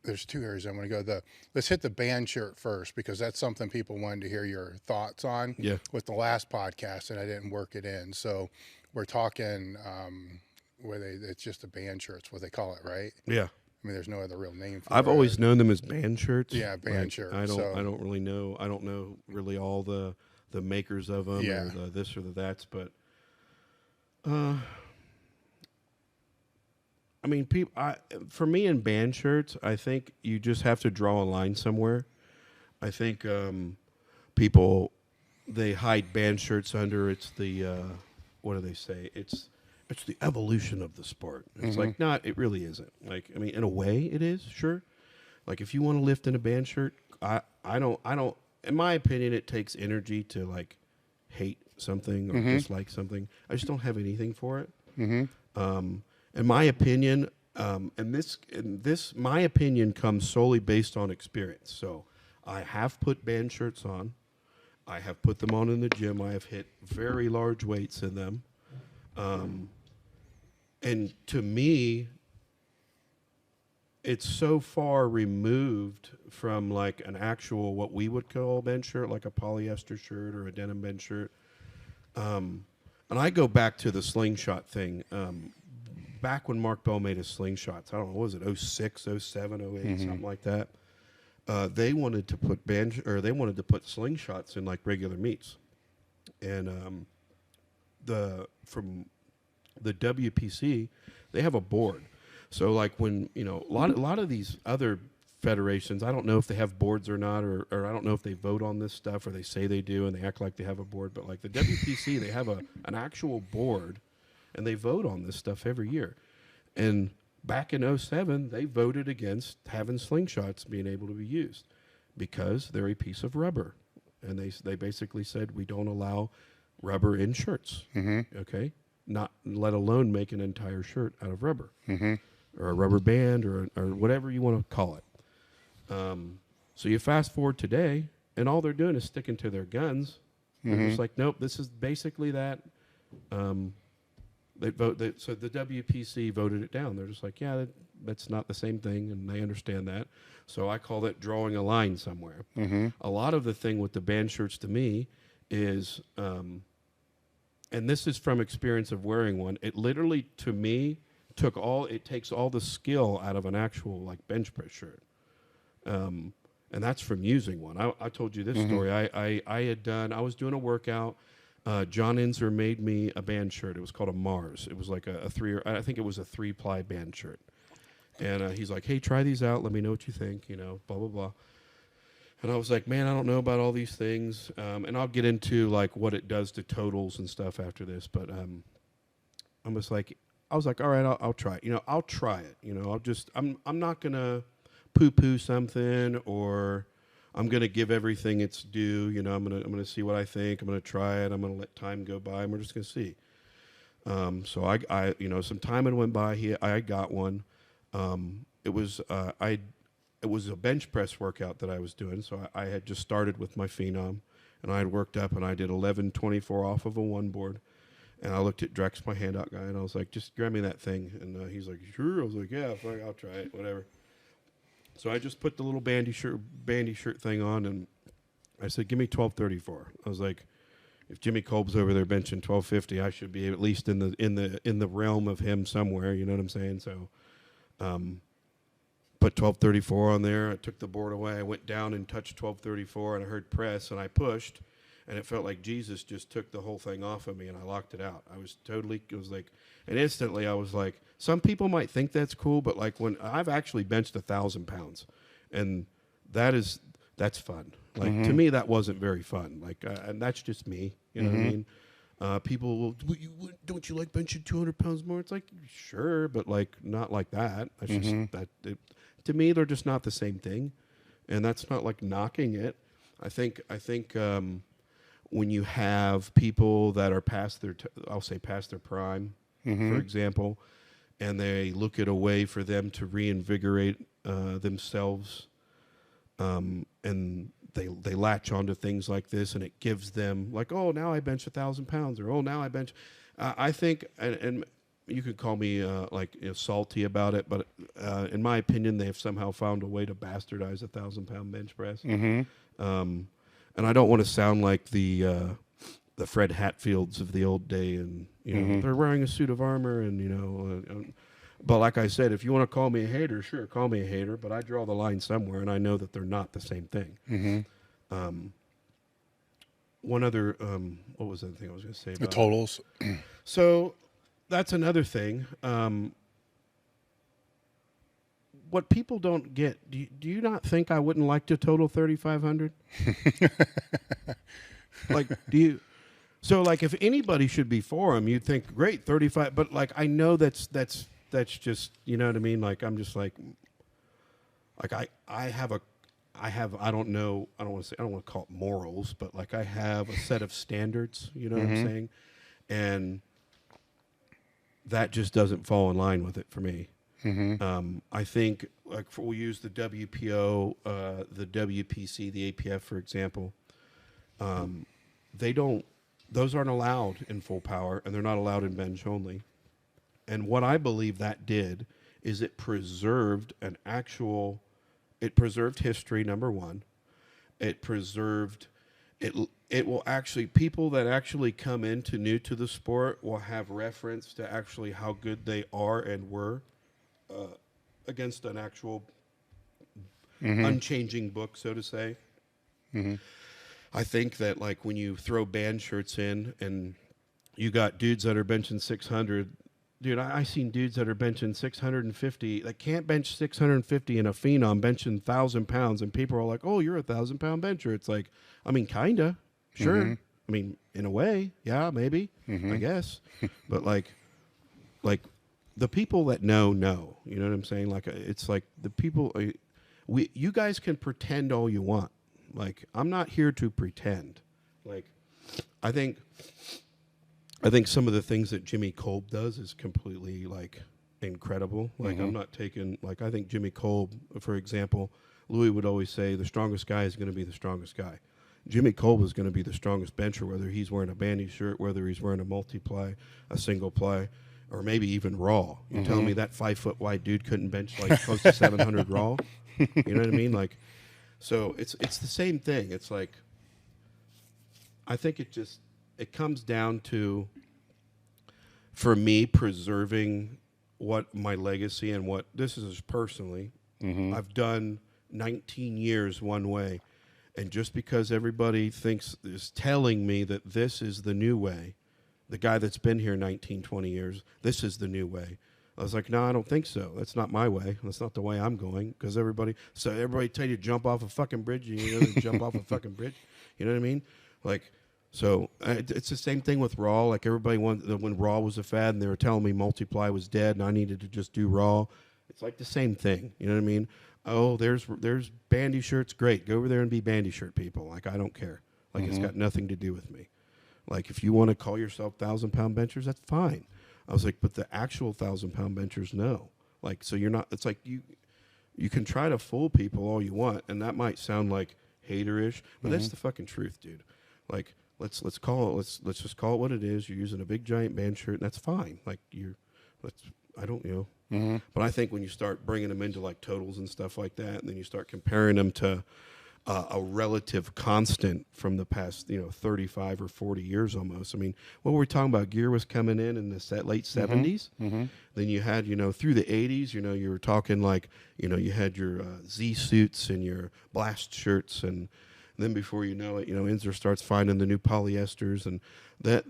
there's two areas I want to go. Let's hit the band shirt first because that's something people wanted to hear your thoughts on. Yeah. With the last podcast, and I didn't work it in, so we're talking. It's just a band shirt's what they call it, right? Yeah. I mean, there's no other real name for it. I've always known them as band shirts. Yeah, band shirts. I don't really know. I don't know really all the makers of them or the this or the that's, but I mean, for me in band shirts, I think you just have to draw a line somewhere. I think people they hide band shirts under it's the what do they say? It's the evolution of the sport. It's like, it really isn't. Like, I mean, in a way it is, sure. Like if you want to lift in a band shirt, I don't, in my opinion, it takes energy to like hate something or dislike something. I just don't have anything for it. In my opinion, my opinion comes solely based on experience. So I have put band shirts on. I have put them on in the gym. I have hit very large weights in them. And to me, it's so far removed from like an actual, what we would call a bench shirt, like a polyester shirt or a denim bench shirt. And I go back to the slingshot thing. Back when Mark Bell made his slingshots, I don't know, what was it, 06, 07, 08, something like that. They wanted to put slingshots in like regular meets. And from the WPC, they have a board. So like when, a lot of these other federations, I don't know if they have boards or not, or I don't know if they vote on this stuff or they say they do and they act like they have a board, but like the WPC, they have an actual board and they vote on this stuff every year. And back in 07, they voted against having slingshots being able to be used because they're a piece of rubber. And they basically said, we don't allow rubber in shirts. Okay. Not let alone make an entire shirt out of rubber or a rubber band or whatever you want to call it. So you fast forward today and all they're doing is sticking to their guns. They're just like, nope, this is basically that. So the WPC voted it down. They're just like, yeah, that's not the same thing. And they understand that. So I call that drawing a line somewhere. A lot of the thing with the band shirts to me is, and this is from experience of wearing one. It literally, to me, takes all the skill out of an actual like bench press shirt. And that's from using one. I told you this story. I was doing a workout. John Inzer made me a band shirt. It was called a Mars. It was like I think it was a 3-ply band shirt. And he's like, hey, try these out. Let me know what you think, blah, blah, blah. And I was like, man, I don't know about all these things. And I'll get into like what it does to totals and stuff after this. But I was like, all right, I'll try it. I'll try it. I'm not going to poo-poo something or I'm going to give everything its due. I'm going to see what I think. I'm going to try it. I'm going to let time go by and we're just going to see. So I some time had went by. I got one. It was a bench press workout that I was doing. So I had just started with my Phenom and I had worked up and I did 11-24 off of a one board. And I looked at Drex, my handout guy, and I was like, just grab me that thing. And he's like, sure. I was like, yeah, fuck, I'll try it, whatever. So I just put the little bandy shirt thing on, and I said, give me 1234. I was like, if Jimmy Kolb's over there benching 1250, I should be at least in the realm of him somewhere. You know what I'm saying? So, put 1234 on there. I took the board away. I went down and touched 1234, and I heard press, and I pushed, and it felt like Jesus just took the whole thing off of me, and I locked it out. And instantly I was like, some people might think that's cool, but like when I've actually benched 1,000 pounds, and that's fun. Like to me, that wasn't very fun. Like, and that's just me. You know what I mean? People will, don't you like benching 200 pounds more? It's like, sure, but like not like that. That's just that. To me, they're just not the same thing, and that's not like knocking it. I think when you have people that are past their, past their prime, for example, and they look at a way for them to reinvigorate themselves, and they latch onto things like this, and it gives them like, oh, now I bench 1,000 pounds, or oh, now I bench. I think, and you could call me salty about it, but in my opinion, they've somehow found a way to bastardize 1,000-pound bench press. And I don't want to sound like the Fred Hatfields of the old day, and they're wearing a suit of armor, and but like I said, if you want to call me a hater, sure, call me a hater, but I draw the line somewhere, and I know that they're not the same thing. One other, what was the other thing I was going to say about the totals? So that's another thing. What people don't get, do you not think I wouldn't like to total 3,500? Like, do you? So, like, if anybody should be for him, you'd think, great, 35. But like, I know that's just, you know what I mean? Like, I'm just like I don't know, I don't want to call it morals, but like I have a set of standards. You know what I'm saying? And that just doesn't fall in line with it for me. I think, like, we'll use the WPO, the WPC, the APF, for example. Those aren't allowed in full power, and they're not allowed in bench only. And what I believe that did is it preserved history, number one. It preserved, it will actually, people that actually come into new to the sport will have reference to actually how good they are and were against an actual unchanging book, so to say. I think that, like, when you throw band shirts in and you got dudes that are benching 600, dude, I seen dudes that are benching 650 that can't bench 650 in a phenom benching 1,000 pounds, and people are like, oh, you're 1,000-pound bencher. It's like, I mean, kinda, sure. I mean, in a way, yeah, maybe, I guess. But like the people that know, you know what I'm saying? Like, it's like the people, you guys can pretend all you want. Like, I'm not here to pretend. Like, I think some of the things that Jimmy Kolb does is completely, like, incredible. Like, I'm not taking, like, I think Jimmy Kolb, for example, Louie would always say the strongest guy is going to be the strongest guy. Jimmy Kolb is going to be the strongest bencher, whether he's wearing a bandy shirt, whether he's wearing a multi-ply, a single ply, or maybe even raw. You're telling me that 5-foot wide dude couldn't bench like close to 700 raw? You know what I mean? Like, so it's the same thing. It's like, I think it comes down to, for me, preserving what my legacy and what this is personally. I've done 19 years one way, and just because everybody is telling me that this is the new way, the guy that's been here 19, 20 years, this is the new way. I was like, no, I don't think so. That's not my way. That's not the way I'm going. Because everybody tell you to jump off a fucking bridge, you know, jump off a fucking bridge. You know what I mean? Like, so it's the same thing with raw. Like, everybody when raw was a fad, and they were telling me multiply was dead, and I needed to just do raw. It's like the same thing. You know what I mean? Oh, there's bandy shirts. Great, go over there and be bandy shirt people. Like, I don't care. Like, it's got nothing to do with me. Like, if you want to call yourself 1,000-pound benchers, that's fine. I was like, but the actual 1,000-pound benchers, no. Like, so you're not. It's like you can try to fool people all you want, and that might sound like haterish, but that's the fucking truth, dude. Like, let's just call it what it is. You're using a big giant band shirt, and that's fine. Like I don't, But I think when you start bringing them into like totals and stuff like that, and then you start comparing them to a relative constant from the past, 35 or 40 years almost. I mean, what were we talking about? Gear was coming in the late 70s. Then you had, through the 80s, you were talking like, you had your Z suits and your blast shirts, and then before you know it, Inzer starts finding the new polyesters, and that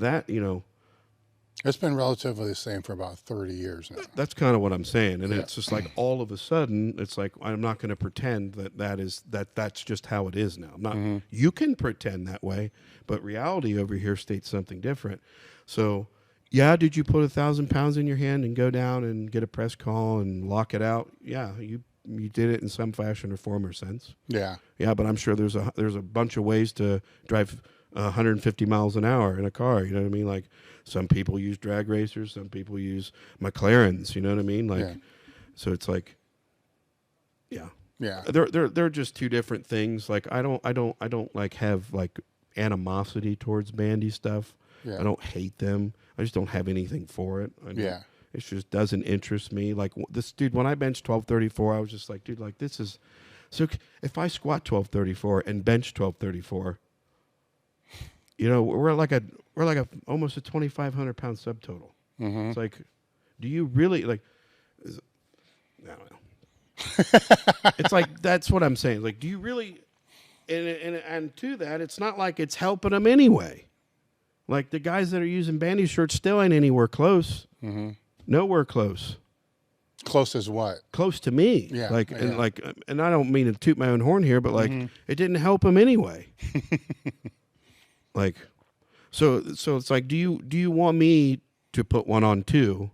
It's been relatively the same for about 30 years now. That's kind of what I'm saying, and it's just like all of a sudden, it's like I'm not going to pretend that's just how it is now. I'm not. You can pretend that way, but reality over here states something different. So, yeah, did you put 1,000 pounds in your hand and go down and get a press call and lock it out? Yeah, you did it in some fashion or form or sense. Yeah, but I'm sure there's a bunch of ways to drive 150 miles an hour in a car. You know what I mean? Like some people use drag racers, some people use McLarens. You know what I mean? Like, so it's like, yeah. They're just two different things. Like I don't like have like animosity towards bandy stuff. Yeah. I don't hate them. I just don't have anything for it. It just doesn't interest me. Like this dude, when I benched 1234, I was just like, dude, like this is. So if I squat 1234 and bench 1234. We're like almost a 2,500 pound subtotal. It's like, do you really like? I don't know. It's like that's what I'm saying. Like, do you really? And to that, it's not like it's helping them anyway. Like the guys that are using bandy shirts still ain't anywhere close. Nowhere close. Close as what? Close to me. Yeah. And I don't mean to toot my own horn here, but like it didn't help them anyway. Like, so it's like, do you want me to put one on too?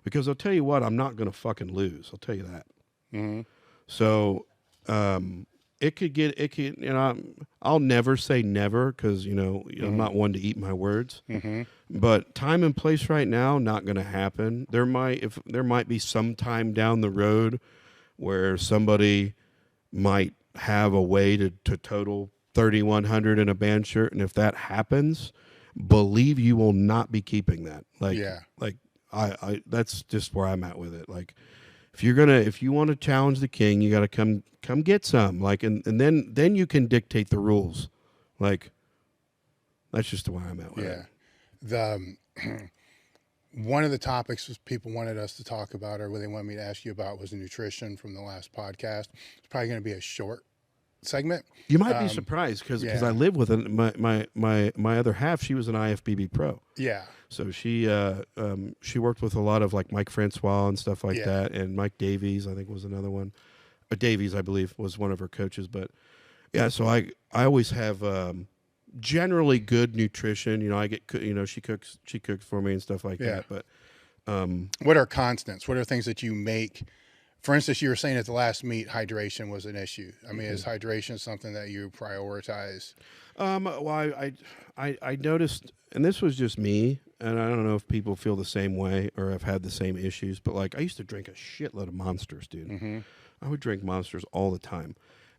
Because I'll tell you what, I'm not gonna fucking lose. I'll tell you that. So, it could. I'll never say never because I'm not one to eat my words. But time and place right now, not gonna happen. There might be some time down the road where somebody might have a way to total 3,100 in a band shirt, and if that happens, believe you will not be keeping that. I that's just where I'm at with it. Like, if you want to challenge the king, you got to come get some. Like, and then you can dictate the rules. Like, that's just where I'm at with it. The one of the topics people wanted us to talk about, or what they wanted me to ask you about, was the nutrition from the last podcast. It's probably going to be a short segment. You might be surprised because I live with it. My other half, she was an IFBB pro. Yeah. So she worked with a lot of like Mike Francois and stuff like that, and Mike Davies I think was another one. Davies I believe was one of her coaches, but yeah. So I always have generally good nutrition. I get she cooks for me and stuff like that. But what are constants? What are things that you make? For instance, you were saying at the last meet, hydration was an issue. I mean, is hydration something that you prioritize? Well, I noticed, and this was just me, and I don't know if people feel the same way or have had the same issues, but like I used to drink a shitload of Monsters, dude. I would drink Monsters all the time.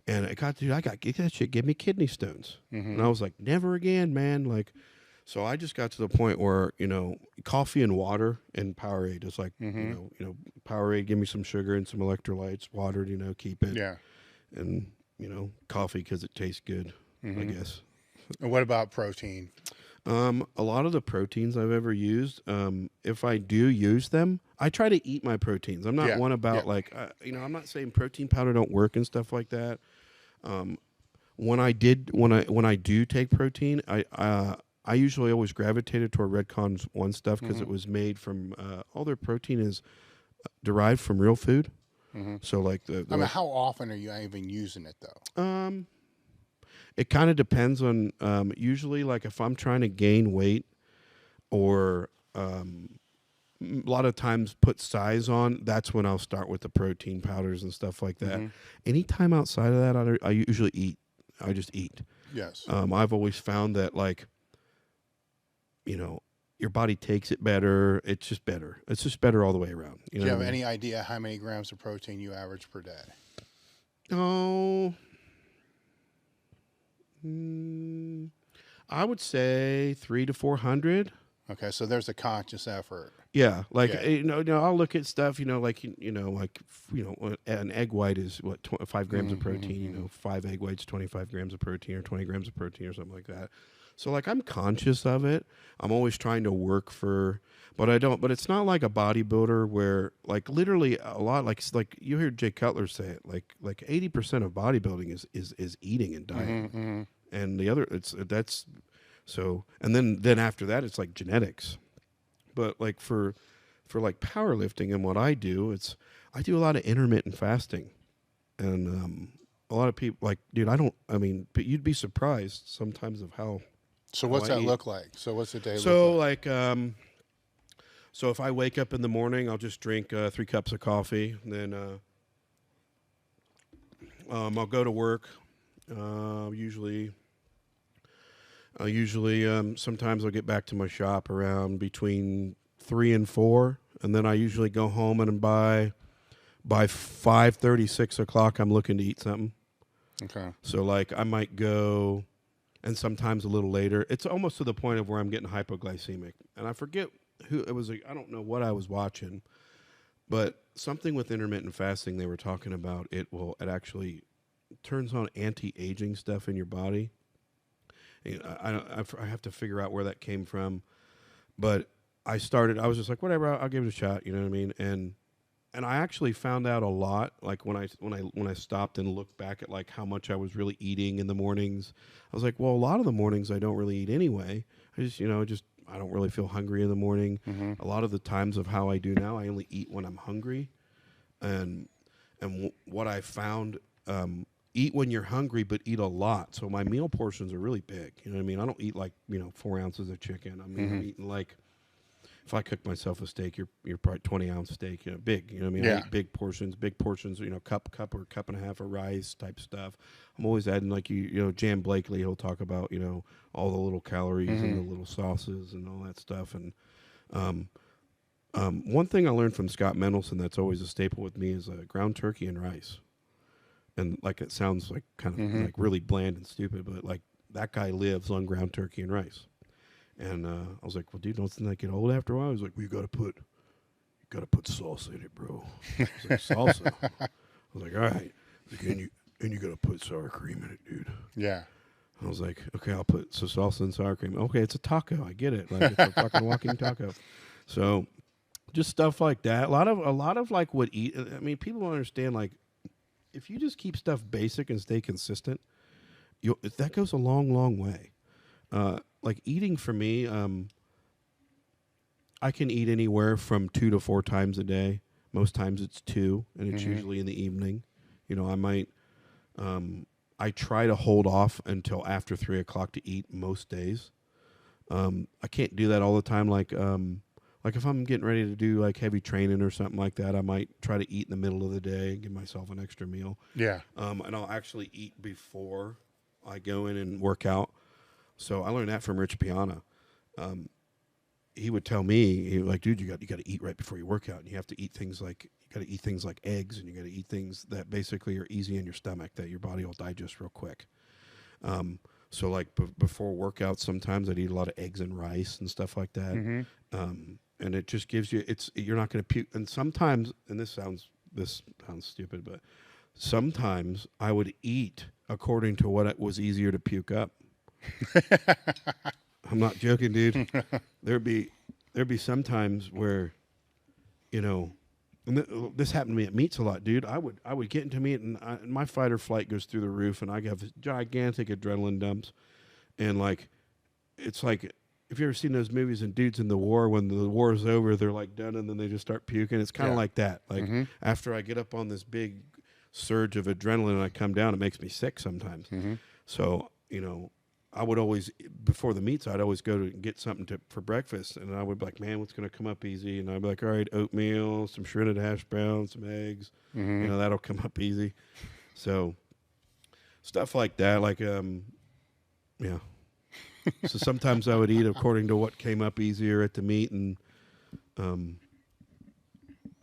And that shit gave me kidney stones. And I was like, never again, man. Like, so I just got to the point where, coffee and water and Powerade is like, Powerade, give me some sugar and some electrolytes, water, keep it. Yeah. And, coffee because it tastes good, I guess. And what about protein? A lot of the proteins I've ever used, if I do use them, I try to eat my proteins. I'm not one about I'm not saying protein powder don't work and stuff like that. When I do take protein, I usually always gravitated toward Redcon's One stuff because it was made from all their protein is derived from real food. So like how often are you even using it though? It kind of depends on usually like if I'm trying to gain weight or a lot of times put size on, that's when I'll start with the protein powders and stuff like that. Anytime outside of that, I usually eat. I just eat. Yes. I've always found that like, your body takes it better. It's just better. It's just better all the way around. Do you have any idea how many grams of protein you average per day? I would say 300 to 400. Okay, so there's a conscious effort. Yeah, like Yeah. I'll look at stuff, an egg white is what 5 grams of protein. 5 egg whites, 25 grams of protein, or 20 grams of protein, or something like that. So like I'm conscious of it. I'm always trying to work for, but I don't. But it's not like a bodybuilder where like literally a lot like you hear Jay Cutler say it like 80% of bodybuilding is eating and diet, and the other that's so and then after that it's like genetics. But like for like powerlifting and what I do, I do a lot of intermittent fasting, and a lot of people like, dude, but you'd be surprised sometimes of how. So what's I that eat. look like? So what's the day So look like? So if I wake up in the morning, I'll just drink 3 cups of coffee. Then I'll go to work. Usually, sometimes I'll get back to my shop around between 3 and 4, and then I usually go home and by 5:30, 6 o'clock, I'm looking to eat something. Okay. So like I might go, and sometimes a little later. It's almost to the point of where I'm getting hypoglycemic, and I forget who it was. I don't know what I was watching, but something with intermittent fasting they were talking about. It actually turns on anti-aging stuff in your body. I have to figure out where that came from, but I was just like, whatever, I'll give it a shot. You know what I mean? And I actually found out a lot, like when I stopped and looked back at like how much I was really eating in the mornings. I was like, well, a lot of the mornings I don't really eat anyway. I just I don't really feel hungry in the morning. A lot of the times of how I do now, I only eat when I'm hungry, and what I found, eat when you're hungry, but eat a lot. So my meal portions are really big. You know what I mean? I don't eat like 4 ounces of chicken. I mean, I'm eating like. If I cook myself a steak, you're probably 20-ounce steak, big. You know what I mean? Yeah. I eat big portions, cup or cup and a half of rice type stuff. I'm always adding like Jan Blakely. He'll talk about all the little calories and the little sauces and all that stuff. And one thing I learned from Scott Mendelson that's always a staple with me is ground turkey and rice. And like it sounds like kind of like really bland and stupid, but like that guy lives on ground turkey and rice. And I was like, well, dude, doesn't that get old after a while? He was like, well, you gotta put salsa in it, bro. I was like, salsa? I was like, all right. Like, and you gotta put sour cream in it, dude. Yeah. I was like, okay, I'll put salsa and sour cream. Okay, it's a taco. I get it. Like it's a fucking walking taco. So just stuff like that. A lot of like what eat. I mean, people don't understand. Like, if you just keep stuff basic and stay consistent, that goes a long, long way. Like eating for me, I can eat anywhere from 2 to 4 times a day. Most times it's 2, and it's usually in the evening. I might, I try to hold off until after 3 o'clock to eat most days. I can't do that all the time. Like if I'm getting ready to do like heavy training or something like that, I might try to eat in the middle of the day and give myself an extra meal. Yeah. And I'll actually eat before I go in and work out. So I learned that from Rich Piana. He would tell me, like, dude, you got to eat right before you work out, and you have to eat things like eggs, and you got to eat things that basically are easy in your stomach that your body will digest real quick. So like before workouts, sometimes I'd eat a lot of eggs and rice and stuff like that. And it just gives you you're not going to puke. And sometimes, and this sounds stupid, but sometimes I would eat according to what it was easier to puke up. I'm not joking, dude. There'd be some times where, and this happened to me at meets a lot, dude. I would get into meet and my fight or flight goes through the roof, and I have this gigantic adrenaline dumps, and like, it's like if you ever seen those movies and dudes in the war, when the war is over, they're like done, and then they just start puking. It's kind of like that. Like after I get up on this big surge of adrenaline and I come down, it makes me sick sometimes. So I would always, before the meets, I'd always go to get something for breakfast, and I would be like, man, what's going to come up easy? And I'd be like, all right, oatmeal, some shredded hash browns, some eggs. That'll come up easy. So stuff like that, like, yeah. So sometimes I would eat according to what came up easier at the meet, and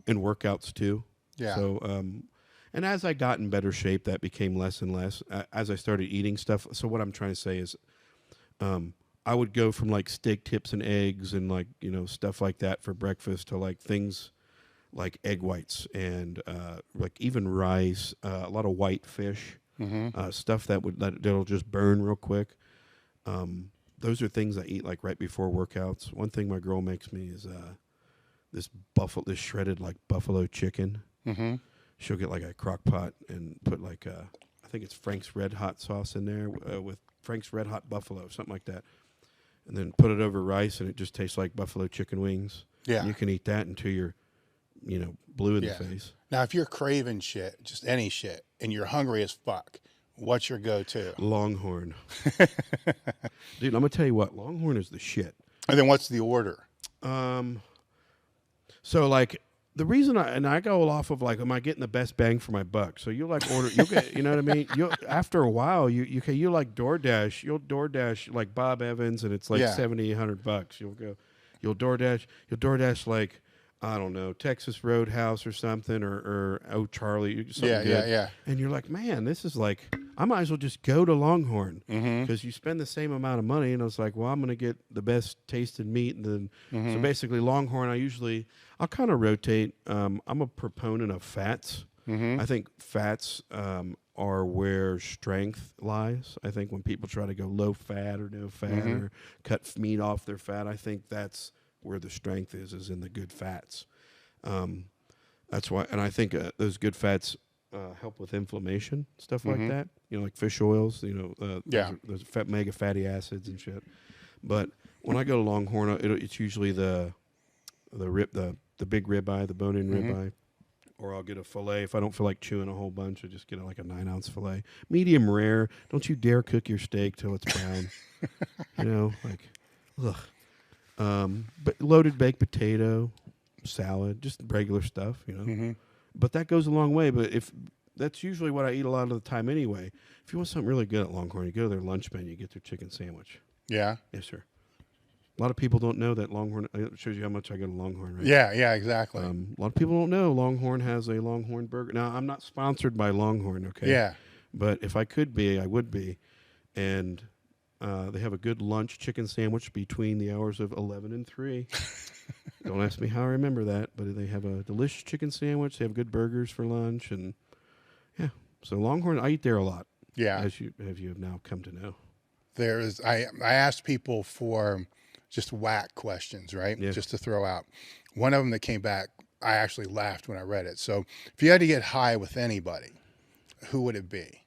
workouts too. Yeah. So, and as I got in better shape, that became less and less as I started eating stuff. So what I'm trying to say is, I would go from like steak tips and eggs and like, you know, stuff like that for breakfast to like things like egg whites and like even rice, a lot of white fish, stuff that'll just burn real quick. Those are things I eat like right before workouts. One thing my girl makes me is this shredded like buffalo chicken. Mm-hmm. She'll get like a crock pot and put like I think it's Frank's Red Hot sauce in there with Frank's Red Hot Buffalo, something like that. And then put it over rice, and it just tastes like buffalo chicken wings. Yeah. And you can eat that until you're, you know, blue in the face. Now, if you're craving shit, just any shit, and you're hungry as fuck, what's your go-to? Longhorn. Dude, I'm going to tell you what. Longhorn is the shit. And then what's the order? So, like, the reason I go off of, like, am I getting the best bang for my buck? So you'll, like, you'll get, you know what I mean? After a while, you like DoorDash, like Bob Evans, and it's like $70, $100. You'll DoorDash, like, I don't know, Texas Roadhouse or something, or Oh Charlie, something good. Yeah. And you're like, man, this is like, I might as well just go to Longhorn because you spend the same amount of money, and I was like, well, I'm going to get the best tasted meat, and then so basically Longhorn, I'll kind of rotate. I'm a proponent of fats. I think fats are where strength lies. I think when people try to go low fat or no fat or cut meat off their fat, I think that's where the strength is in the good fats. That's why, and I think those good fats help with inflammation, stuff like that. You know, like fish oils. You know, those mega fatty acids and shit. But when I go to Longhorn, it's usually the big ribeye, the bone-in ribeye, or I'll get a fillet if I don't feel like chewing a whole bunch. I just get like a 9-ounce fillet, medium rare. Don't you dare cook your steak till it's brown. You know, like, ugh. But loaded baked potato, salad, just regular stuff, you know. But that goes a long way. But if that's usually what I eat a lot of the time anyway. If you want something really good at Longhorn, you go to their lunch menu, you get their chicken sandwich. Yeah. Yes, sir. A lot of people don't know that Longhorn. It shows you how much I go to Longhorn, right? Yeah, exactly. A lot of people don't know Longhorn has a Longhorn burger. Now, I'm not sponsored by Longhorn, okay? Yeah. But if I could be, I would be. And they have a good lunch chicken sandwich between the hours of 11 and 3. Don't ask me how I remember that, but they have a delicious chicken sandwich. They have good burgers for lunch, and yeah. So Longhorn, I eat there a lot. Yeah. As you have now come to know. I asked people for just whack questions, right? Yeah. Just to throw out. One of them that came back, I actually laughed when I read it. So if you had to get high with anybody, who would it be?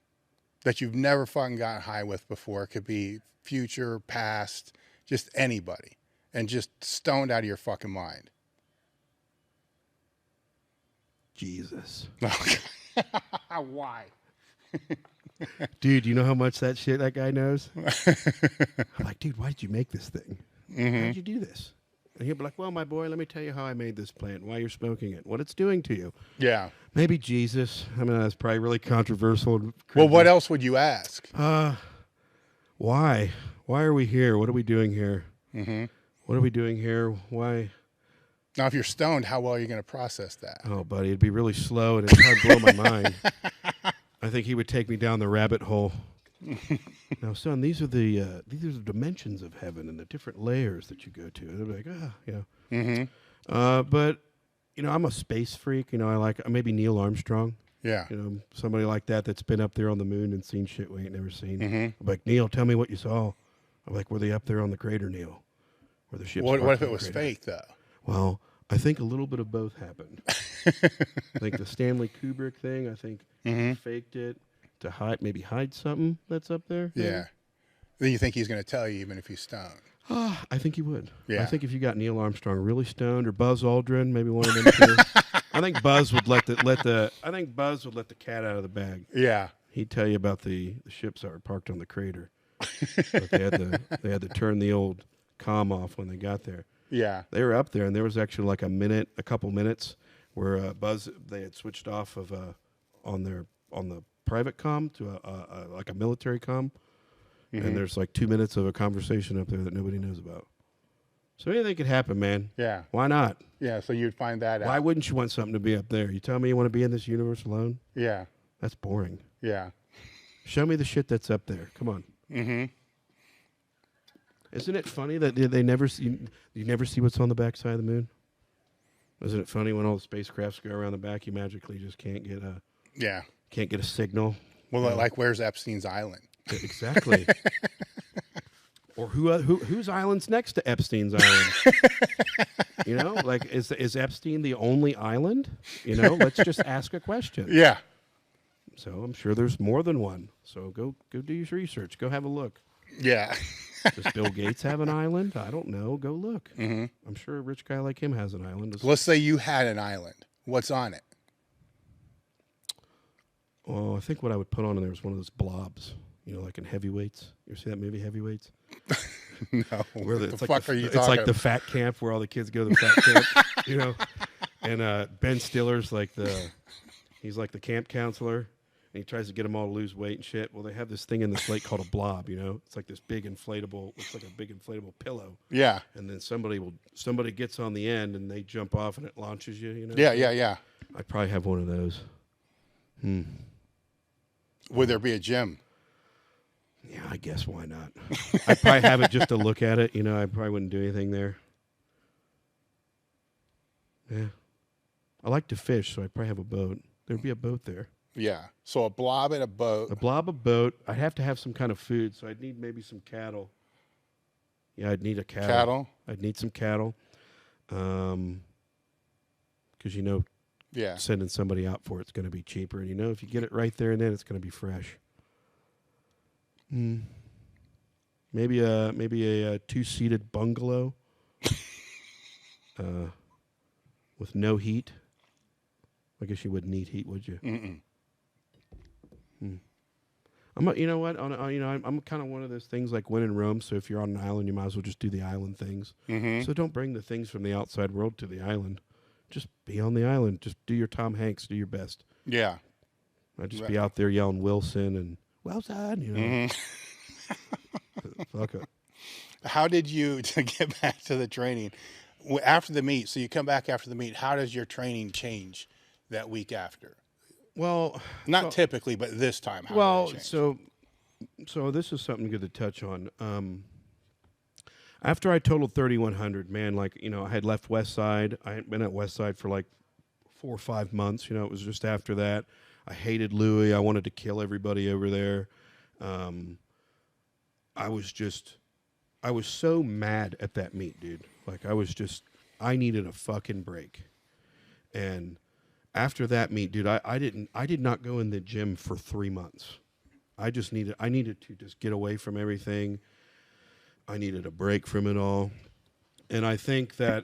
That you've never fucking gotten high with before. It could be future, past, just anybody. And just stoned out of your fucking mind. Jesus. Why? Dude, you know how much that guy knows? I'm like, dude, why did you make this thing? How did you do this? And he'll be like, well, my boy, let me tell you how I made this plant, why you're smoking it, what it's doing to you. Yeah. Maybe Jesus. I mean, that's probably really controversial. Well, what else would you ask? Why? Why are we here? What are we doing here? What are we doing here? Why? Now, if you're stoned, how well are you going to process that? Oh, buddy, it'd be really slow and it'd probably blow my mind. I think he would take me down the rabbit hole. Now, son, these are the dimensions of heaven and the different layers that you go to. They'd be like, yeah. But you know, I'm a space freak. You know, I like maybe Neil Armstrong. Yeah. You know, somebody like that's been up there on the moon and seen shit we ain't never seen. I'm like, Neil, tell me what you saw. I'm like, were they up there on the crater, Neil? Were the ships? What if it was fake though? Well, I think a little bit of both happened. I think the Stanley Kubrick thing, I think he faked it to hide something that's up there. Yeah. Then you think he's going to tell you even if he's stoned? I think he would. Yeah. I think if you got Neil Armstrong really stoned or Buzz Aldrin, maybe one of them two. I think Buzz would let the cat out of the bag. Yeah. He'd tell you about the ships that were parked on the crater. But they had to turn the old comm off when they got there. Yeah. They were up there, and there was actually like a couple minutes where Buzz, they had switched off of on the private comm to like a military comm, and there's like 2 minutes of a conversation up there that nobody knows about. So anything could happen, man. Yeah. Why not? Yeah. So you'd find that out. Why wouldn't you want something to be up there? You tell me you want to be in this universe alone? Yeah. That's boring. Yeah. Show me the shit that's up there. Come on. Isn't it funny that they never see you never see what's on the backside of the moon? Isn't it funny when all the spacecrafts go around the back, you magically just can't get a signal? Well, like where's Epstein's island? Exactly. Or whose island's next to Epstein's island? Like is Epstein the only island? Let's just ask a question. Yeah. So I'm sure there's more than one. So go do your research. Go have a look. Yeah. Does Bill Gates have an island? I don't know. Go look. Mm-hmm. I'm sure a rich guy like him has an island. Let's say you had an island. What's on it? Oh, I think what I would put on there is one of those blobs. Like in Heavyweights. You ever see that movie, Heavyweights? No. Where What the fuck are you talking It's like about? the fat camp where all the kids go to the fat camp, And Ben Stiller's he's like the camp counselor. And he tries to get them all to lose weight and shit. Well, they have this thing in the slate called a blob, It's like this big inflatable, looks like a big inflatable pillow. Yeah. And then somebody gets on the end and they jump off and it launches you, Yeah. I'd probably have one of those. Would there be a gym? Yeah, I guess why not? I'd probably have it just to look at it, I probably wouldn't do anything there. Yeah. I like to fish, so I'd probably have a boat. There'd be a boat there. Yeah. So a blob and a boat. A blob, a boat. I'd have to have some kind of food, so I'd need maybe some cattle. Yeah, I'd need a cattle. Cattle? I'd need some cattle. Because, Yeah. sending somebody out for it's going to be cheaper. And, if you get it right there and then, it's going to be fresh. Maybe a two-seated bungalow with no heat. I guess you wouldn't need heat, would you? Mm-mm. I'm kind of one of those things like when in Rome. So if you're on an island, you might as well just do the island things. Mm-hmm. So don't bring the things from the outside world to the island. Just be on the island. Just do your Tom Hanks. Do your best. Yeah. I'd just be out there yelling Wilson and Wilson. Mm-hmm. Fuck it. How did you, to get back to the training, after the meet, so you come back after the meet, how does your training change that week after? Well, Not typically, but this time. How well, did it change? so this is something good to touch on. After I totaled 3,100, man, I had left Westside. I hadn't been at Westside for 4 or 5 months. It was just after that. I hated Louie. I wanted to kill everybody over there. I was so mad at that meet, dude. I needed a fucking break. And after that meet, dude, I did not go in the gym for 3 months. I needed to just get away from everything. I needed a break from it all. And I think that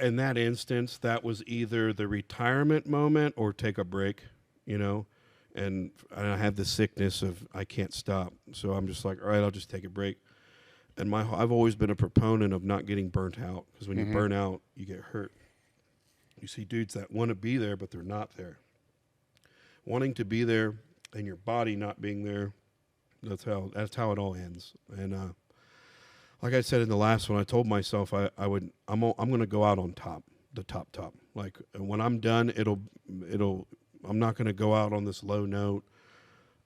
in that instance, that was either the retirement moment or take a break, and I have the sickness of I can't stop. So I'm just like, all right, I'll just take a break. And I've always been a proponent of not getting burnt out, because when you burn out, you get hurt. You see dudes that want to be there, but they're not there. Wanting to be there and your body not being there, that's how it all ends. And like I said in the last one, I told myself I'm going to go out on top, the top. Like when I'm done, I'm not going to go out on this low note.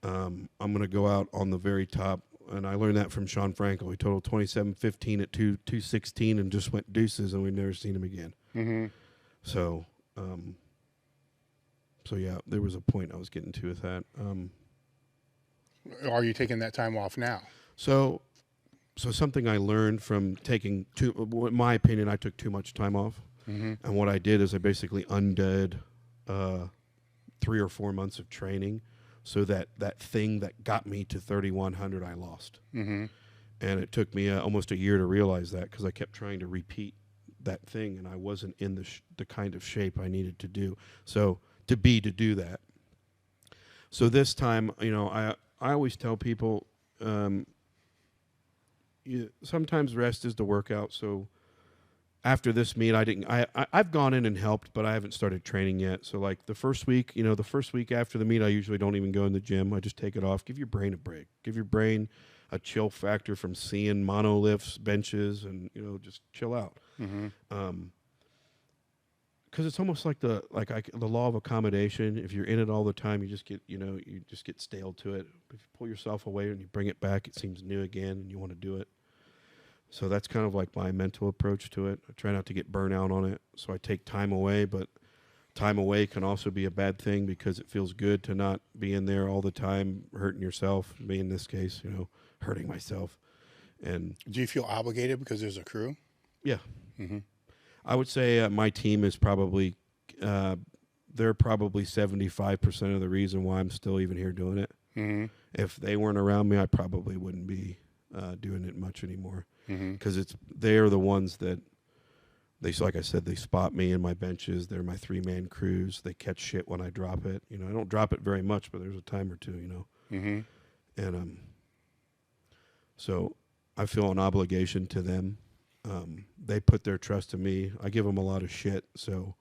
I'm going to go out on the very top. And I learned that from Sean Frankel. He totaled 27.15 at 216 and just went deuces, and we've never seen him again. Mm-hmm. So yeah, there was a point I was getting to with that. Are you taking that time off now? So something I learned from taking in my opinion, I took too much time off. Mm-hmm. And what I did is I basically undid 3 or 4 months of training, so that thing that got me to 3,100 I lost. Mm-hmm. And it took me almost a year to realize that, because I kept trying to repeat that thing, and I wasn't in the kind of shape I needed to do. So to do that. So this time, I always tell people, sometimes rest is the workout. So after this meet, I've gone in and helped, but I haven't started training yet. So like the first week after the meet, I usually don't even go in the gym. I just take it off. Give your brain a break. Give your brain a chill factor from seeing mono lifts, benches, and just chill out. Mm-hmm. Because it's almost like the law of accommodation. If you're in it all the time, you just get stale to it. If you pull yourself away and you bring it back, it seems new again, and you want to do it. So that's kind of like my mental approach to it. I try not to get burnout on it. So I take time away, but time away can also be a bad thing because it feels good to not be in there all the time hurting yourself. Me in this case, you know, hurting myself. And Do you feel obligated because there's a crew? yeah, Mm-hmm. I would say my team is probably, they're probably 75% of the reason why I'm still even here doing it. Mm-hmm. If they weren't around me, I probably wouldn't be doing it much anymore. Mm-hmm. Because they're the ones that like I said, they spot me in my benches. They're my 3-man crews. They catch shit when I drop it. You know, I don't drop it very much, but there's a time or two. You know, Mm-hmm. and so I feel an obligation to them. They put their trust in me. I give them a lot of shit. So,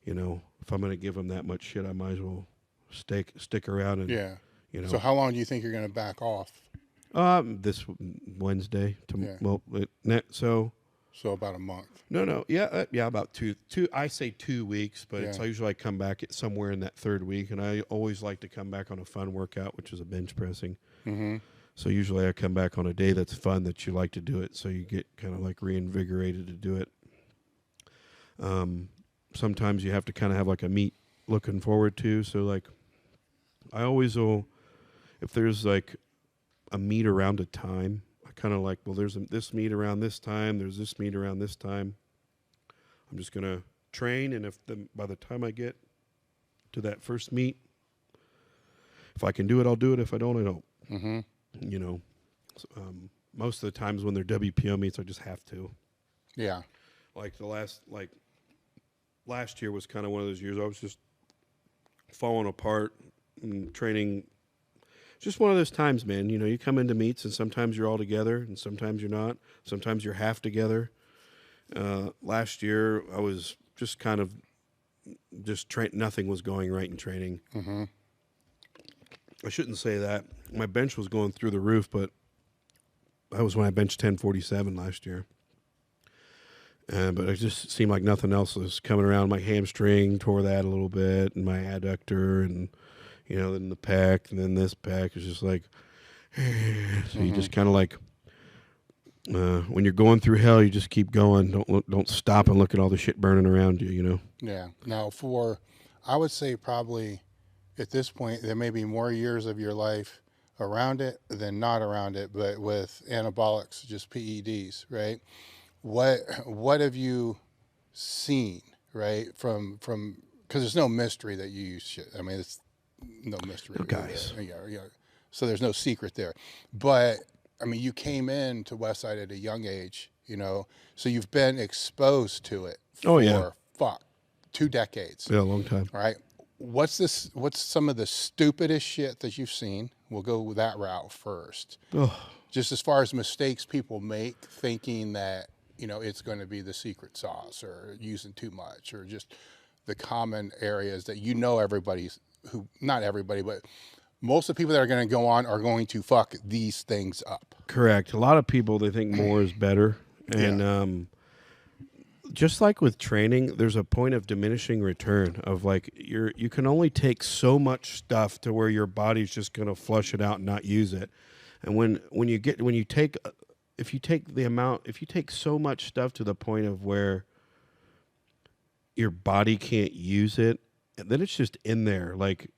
you know, if I'm going to give them that much shit, I might as well stick around and Yeah. you know. So how long do you think you're going to back off? This Wednesday. Yeah. So about a month. No, yeah, about two. I say 2 weeks, but it's Yeah. usually I come back at somewhere in that third week, and I always like to come back on a fun workout, which is a bench pressing. Mm-hmm. So usually I come back on a day that's fun that you like to do it, so you get kind of like reinvigorated to do it. Sometimes you have to kind of have like a meet looking forward to. So like, I always will, if there's like a meet around a time, I kind of like, well, there's this meet around this time, there's this meet around this time. I'm just gonna train, and by the time I get to that first meet, if I can do it, I'll do it. If I don't, I don't. Mm-hmm. You know, most of the times when they're WPO meets, I just have to. Yeah. Like last year was kind of one of those years I was just falling apart and training. Just one of those times, man. You know, you come into meets and sometimes you're all together and sometimes you're not. Sometimes you're half together. Last year I was just kind of nothing was going right in training. Mm-hmm. I shouldn't say that. My bench was going through the roof, but that was when I benched 1047 last year. But it just seemed like nothing else was coming around. My hamstring tore that a little bit, and my adductor, and you know, then the pec, and then this pec is just like. So you just kind of like, when you're going through hell, you just keep going. Don't stop and look at all the shit burning around you. You know. Yeah. Now, I would say probably at this point there may be more years of your life around it than not around it, but with anabolics, just PEDs, right? What have you seen, right? From because there's no mystery that you use shit. I mean, it's no mystery. Oh, guys. Yeah. So there's no secret there. But I mean, you came into Westside at a young age, you know, so you've been exposed to it for 2 decades. Yeah, a long time. All right. What's some of the stupidest shit that you've seen? We'll go with that route first. Oh. Just as far as mistakes people make thinking that, you know, it's going to be the secret sauce or using too much or just the common areas that, you know, not everybody, but most of the people that are going to go on are going to fuck these things up. Correct. A lot of people, they think more is better. And just like with training, there's a point of diminishing return of like you can only take so much stuff to where your body's just going to flush it out and not use it. And if you take so much stuff to the point of where your body can't use it, then it's just in there, like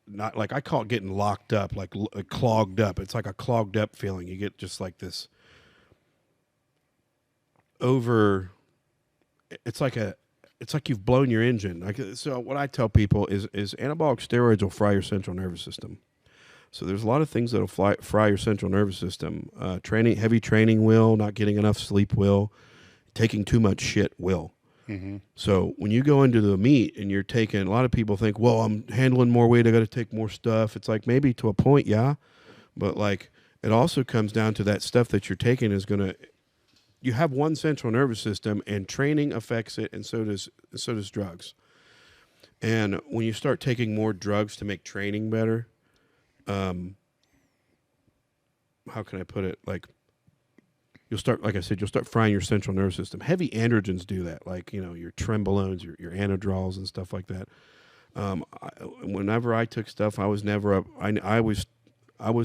not like I call it getting locked up, like clogged up. It's like a clogged up feeling. You get just like this it's like you've blown your engine. So what I tell people is anabolic steroids will fry your central nervous system. So there's a lot of things that'll fry your central nervous system. Heavy training will, not getting enough sleep will, taking too much shit will. Mm-hmm. So when you go into the meet and you're taking, a lot of people think, well, I'm handling more weight, I got to take more stuff. It's like maybe to a point, yeah, but like it also comes down to that stuff that you're taking is going to. You have one central nervous system, and training affects it, and so does drugs. And when you start taking more drugs to make training better, how can I put it? Like you'll start frying your central nervous system. Heavy androgens do that, like your trenbolones, your anadrols, and stuff like that. Whenever I took stuff, I was never I was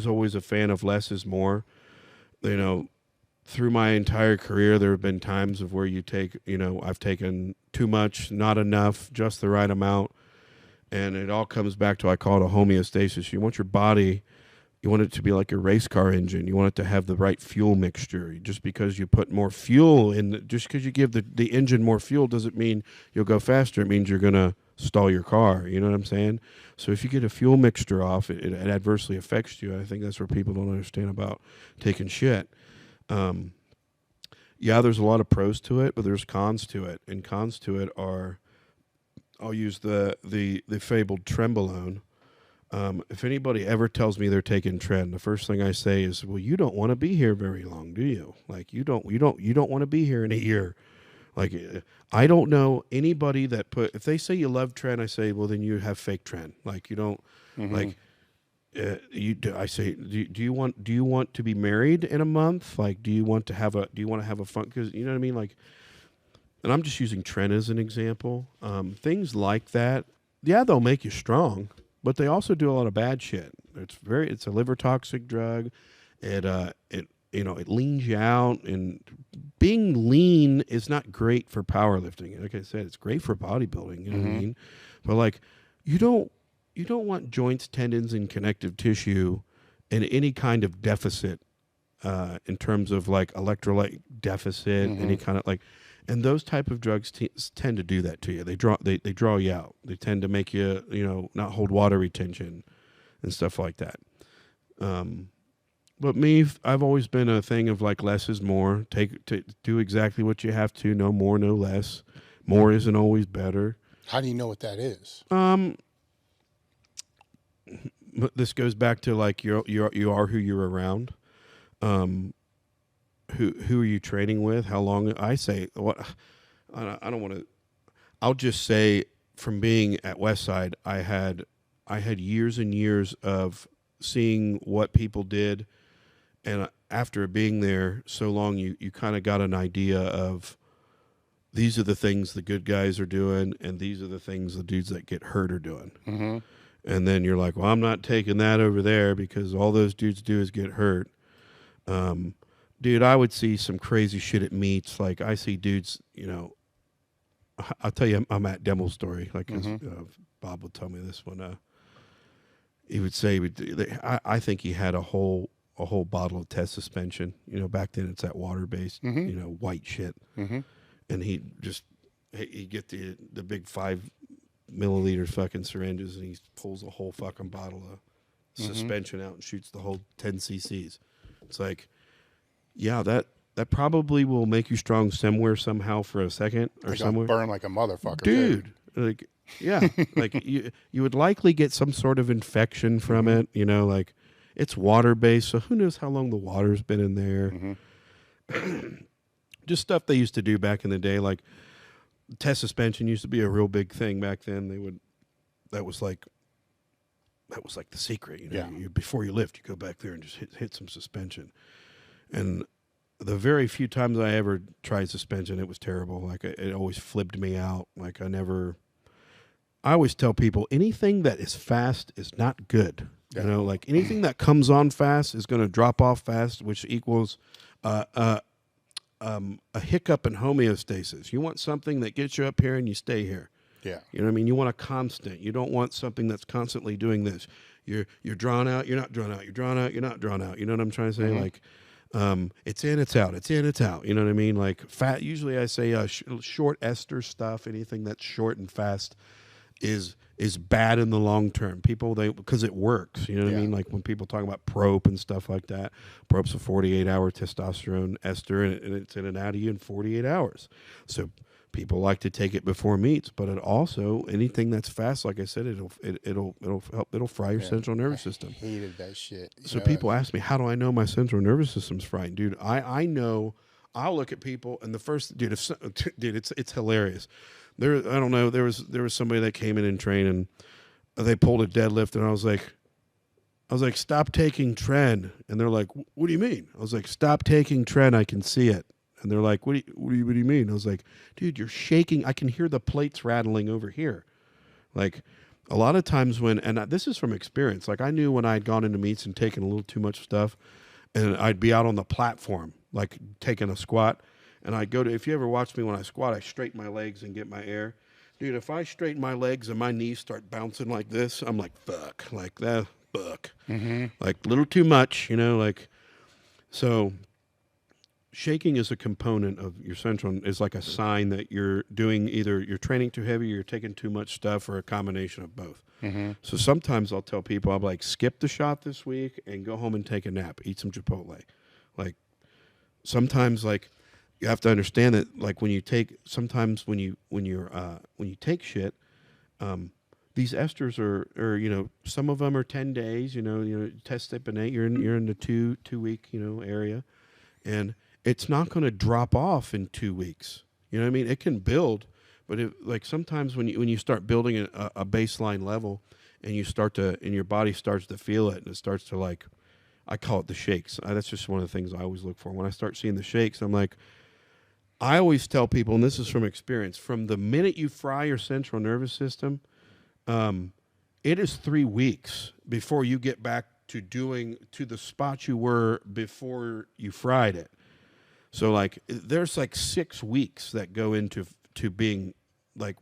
always a fan of less is more. through my entire career, there have been times of where you take, I've taken too much, not enough, just the right amount. And it all comes back to, I call it a homeostasis. You want your body, you want it to be like a race car engine. You want it to have the right fuel mixture. Just because you put more fuel in, just because you give the engine more fuel doesn't mean you'll go faster. It means you're going to stall your car. You know what I'm saying? So if you get a fuel mixture off, it adversely affects you. I think that's where people don't understand about taking shit. Yeah, there's a lot of pros to it, but there's cons to it. And cons to it are, I'll use the fabled trenbolone. If anybody ever tells me they're taking tren, the first thing I say is, well, you don't want to be here very long, do you? Like, you don't want to be here in a year. Like, I don't know anybody that if they say you love tren, I say, well, then you have fake tren. Like, you don't, like, I say, do you want to be married in a month? Like, do you want to have a fun? Because, you know what I mean? Like, and I'm just using tren as an example. Things like that, yeah, they'll make you strong, but they also do a lot of bad shit. It's a liver toxic drug. It leans you out, and being lean is not great for powerlifting. Like I said, it's great for bodybuilding. You know what I mean? But like, you don't want joints, tendons, and connective tissue in any kind of deficit, in terms of like electrolyte deficit, any kind of like. And those type of drugs tend to do that to you. They draw you out. They tend to make you, not hold water retention and stuff like that. But me, I've always been a thing of like less is more. Do exactly what you have to. No more, no less. More isn't always better. How do you know what that is? But this goes back to like you are who you're around. Who are you training with? How long? I say what I don't want to. I'll just say from being at Westside, I had years and years of seeing what people did, and after being there so long, you kind of got an idea of these are the things the good guys are doing, and these are the things the dudes that get hurt are doing. Mm-hmm. And then you're like, well, I'm not taking that over there because all those dudes do is get hurt. Dude, I would see some crazy shit at meets. Like, I see dudes, I'll tell you a Matt Demmel story. Like, Bob would tell me this one. He would say, I think he had a whole bottle of test suspension. Back then it's that water-based, white shit. Mm-hmm. And he'd get the big 5 milliliter fucking syringes, and he pulls a whole fucking bottle of suspension out and shoots the whole 10 cc's. It's like, yeah, that probably will make you strong somewhere, somehow, for a second or somewhere. Burn like a motherfucker, dude. Too. Like, yeah, like you would likely get some sort of infection from it. Like it's water based, so who knows how long the water's been in there. Just stuff they used to do back in the day, like test suspension used to be a real big thing back then. That was like the secret. Before you lift, you go back there and just hit some suspension. And the very few times I ever tried suspension, it was terrible. Like, it always flipped me out. Like, I always tell people, anything that is fast is not good. Yeah. Like anything that comes on fast is going to drop off fast, which equals a hiccup in homeostasis. You want something that gets you up here and you stay here. Yeah. You know what I mean? You want a constant. You don't want something that's constantly doing this. You're drawn out, you're not drawn out. You're drawn out, you're not drawn out. You know what I'm trying to say? Like, it's in, it's out. It's in, it's out. You know what I mean? Like fat. Usually I say short ester stuff. Anything that's short and fast is bad in the long term. People because it works. You know what I mean? Like when people talk about prop and stuff like that. Prop's a 48-hour testosterone ester, and it's in and out of you in 48 hours. So people like to take it before meets, but it also anything that's fast, like I said, it'll fry your central nervous system. I hated that shit. So people ask me, how do I know my central nervous system's fried? Dude, I know. I'll look at people, and the first dude, it's hilarious. I don't know. There was somebody that came in and trained, and they pulled a deadlift, and I was like, stop taking tren, and they're like, what do you mean? I was like, stop taking tren. I can see it. And they're like, what do you mean? I was like, dude, you're shaking. I can hear the plates rattling over here. Like a lot of times this is from experience. Like I knew when I had gone into meets and taken a little too much stuff, and I'd be out on the platform like taking a squat, and I go to, if you ever watch me when I squat, I straighten my legs and get my air. Dude, if I straighten my legs and my knees start bouncing like this, I'm like, fuck, like that, fuck. Like a little too much, like, so shaking is a component of your central, is like a sign that you're doing, either you're training too heavy, or you're taking too much stuff, or a combination of both. So sometimes I'll tell people, I'm like, skip the shot this week and go home and take a nap, eat some Chipotle. Like, sometimes, like, you have to understand that, like, when you take, sometimes when you take shit, these esters are some of them are 10 days, test stipinate, you're in the two week, area, and it's not going to drop off in 2 weeks. You know what I mean? It can build, but like sometimes when you start building a baseline level, and your body starts to feel it, and it starts to, like, I call it the shakes. That's just one of the things I always look for. When I start seeing the shakes, I'm like, I always tell people, and this is from experience, from the minute you fry your central nervous system, it is 3 weeks before you get back to the spot you were before you fried it. So, like, there's like 6 weeks that go into being, like,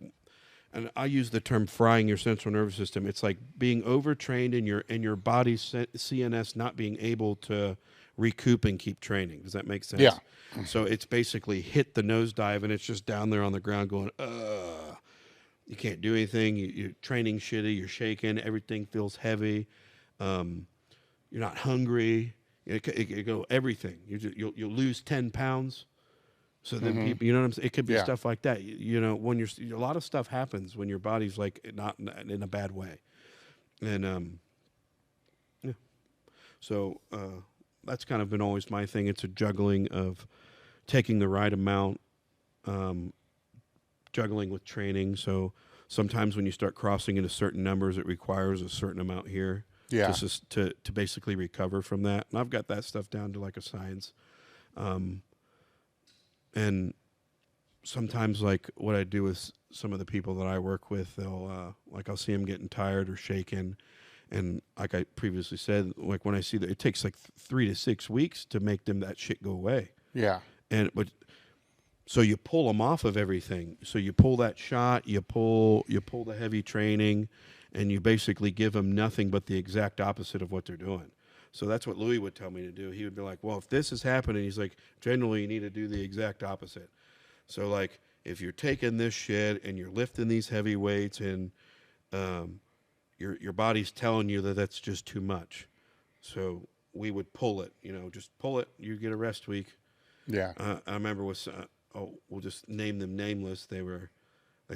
and I use the term frying your central nervous system. It's like being overtrained in your body's CNS not being able to recoup and keep training. Does that make sense? Yeah. So it's basically hit the nosedive, and it's just down there on the ground going, you can't do anything. You're training shitty. You're shaking. Everything feels heavy. You're not hungry. You go everything. You'll lose 10 pounds. So then people, you know what I'm saying? It could be stuff like that. When a lot of stuff happens when your body's, like, not in a bad way. And, yeah. So that's kind of been always my thing. It's a juggling of taking the right amount, juggling with training. So sometimes when you start crossing into certain numbers, it requires a certain amount here. Yeah. Just to basically recover from that. And I've got that stuff down to, like, a science. And sometimes, like, what I do with some of the people that I work with, they'll, I'll see them getting tired or shaken. And like I previously said, like, when I see that, it takes like 3 to 6 weeks to make that shit go away. Yeah. So you pull them off of everything. So you pull that shot, you pull the heavy training, and you basically give them nothing but the exact opposite of what they're doing. So that's what Louie would tell me to do. He would be like, well, if this is happening, he's like, generally you need to do the exact opposite. So, like, if you're taking this shit and you're lifting these heavy weights, and your body's telling you that that's just too much. So we would pull it, just pull it. You get a rest week. Yeah. I remember we'll just name them nameless. They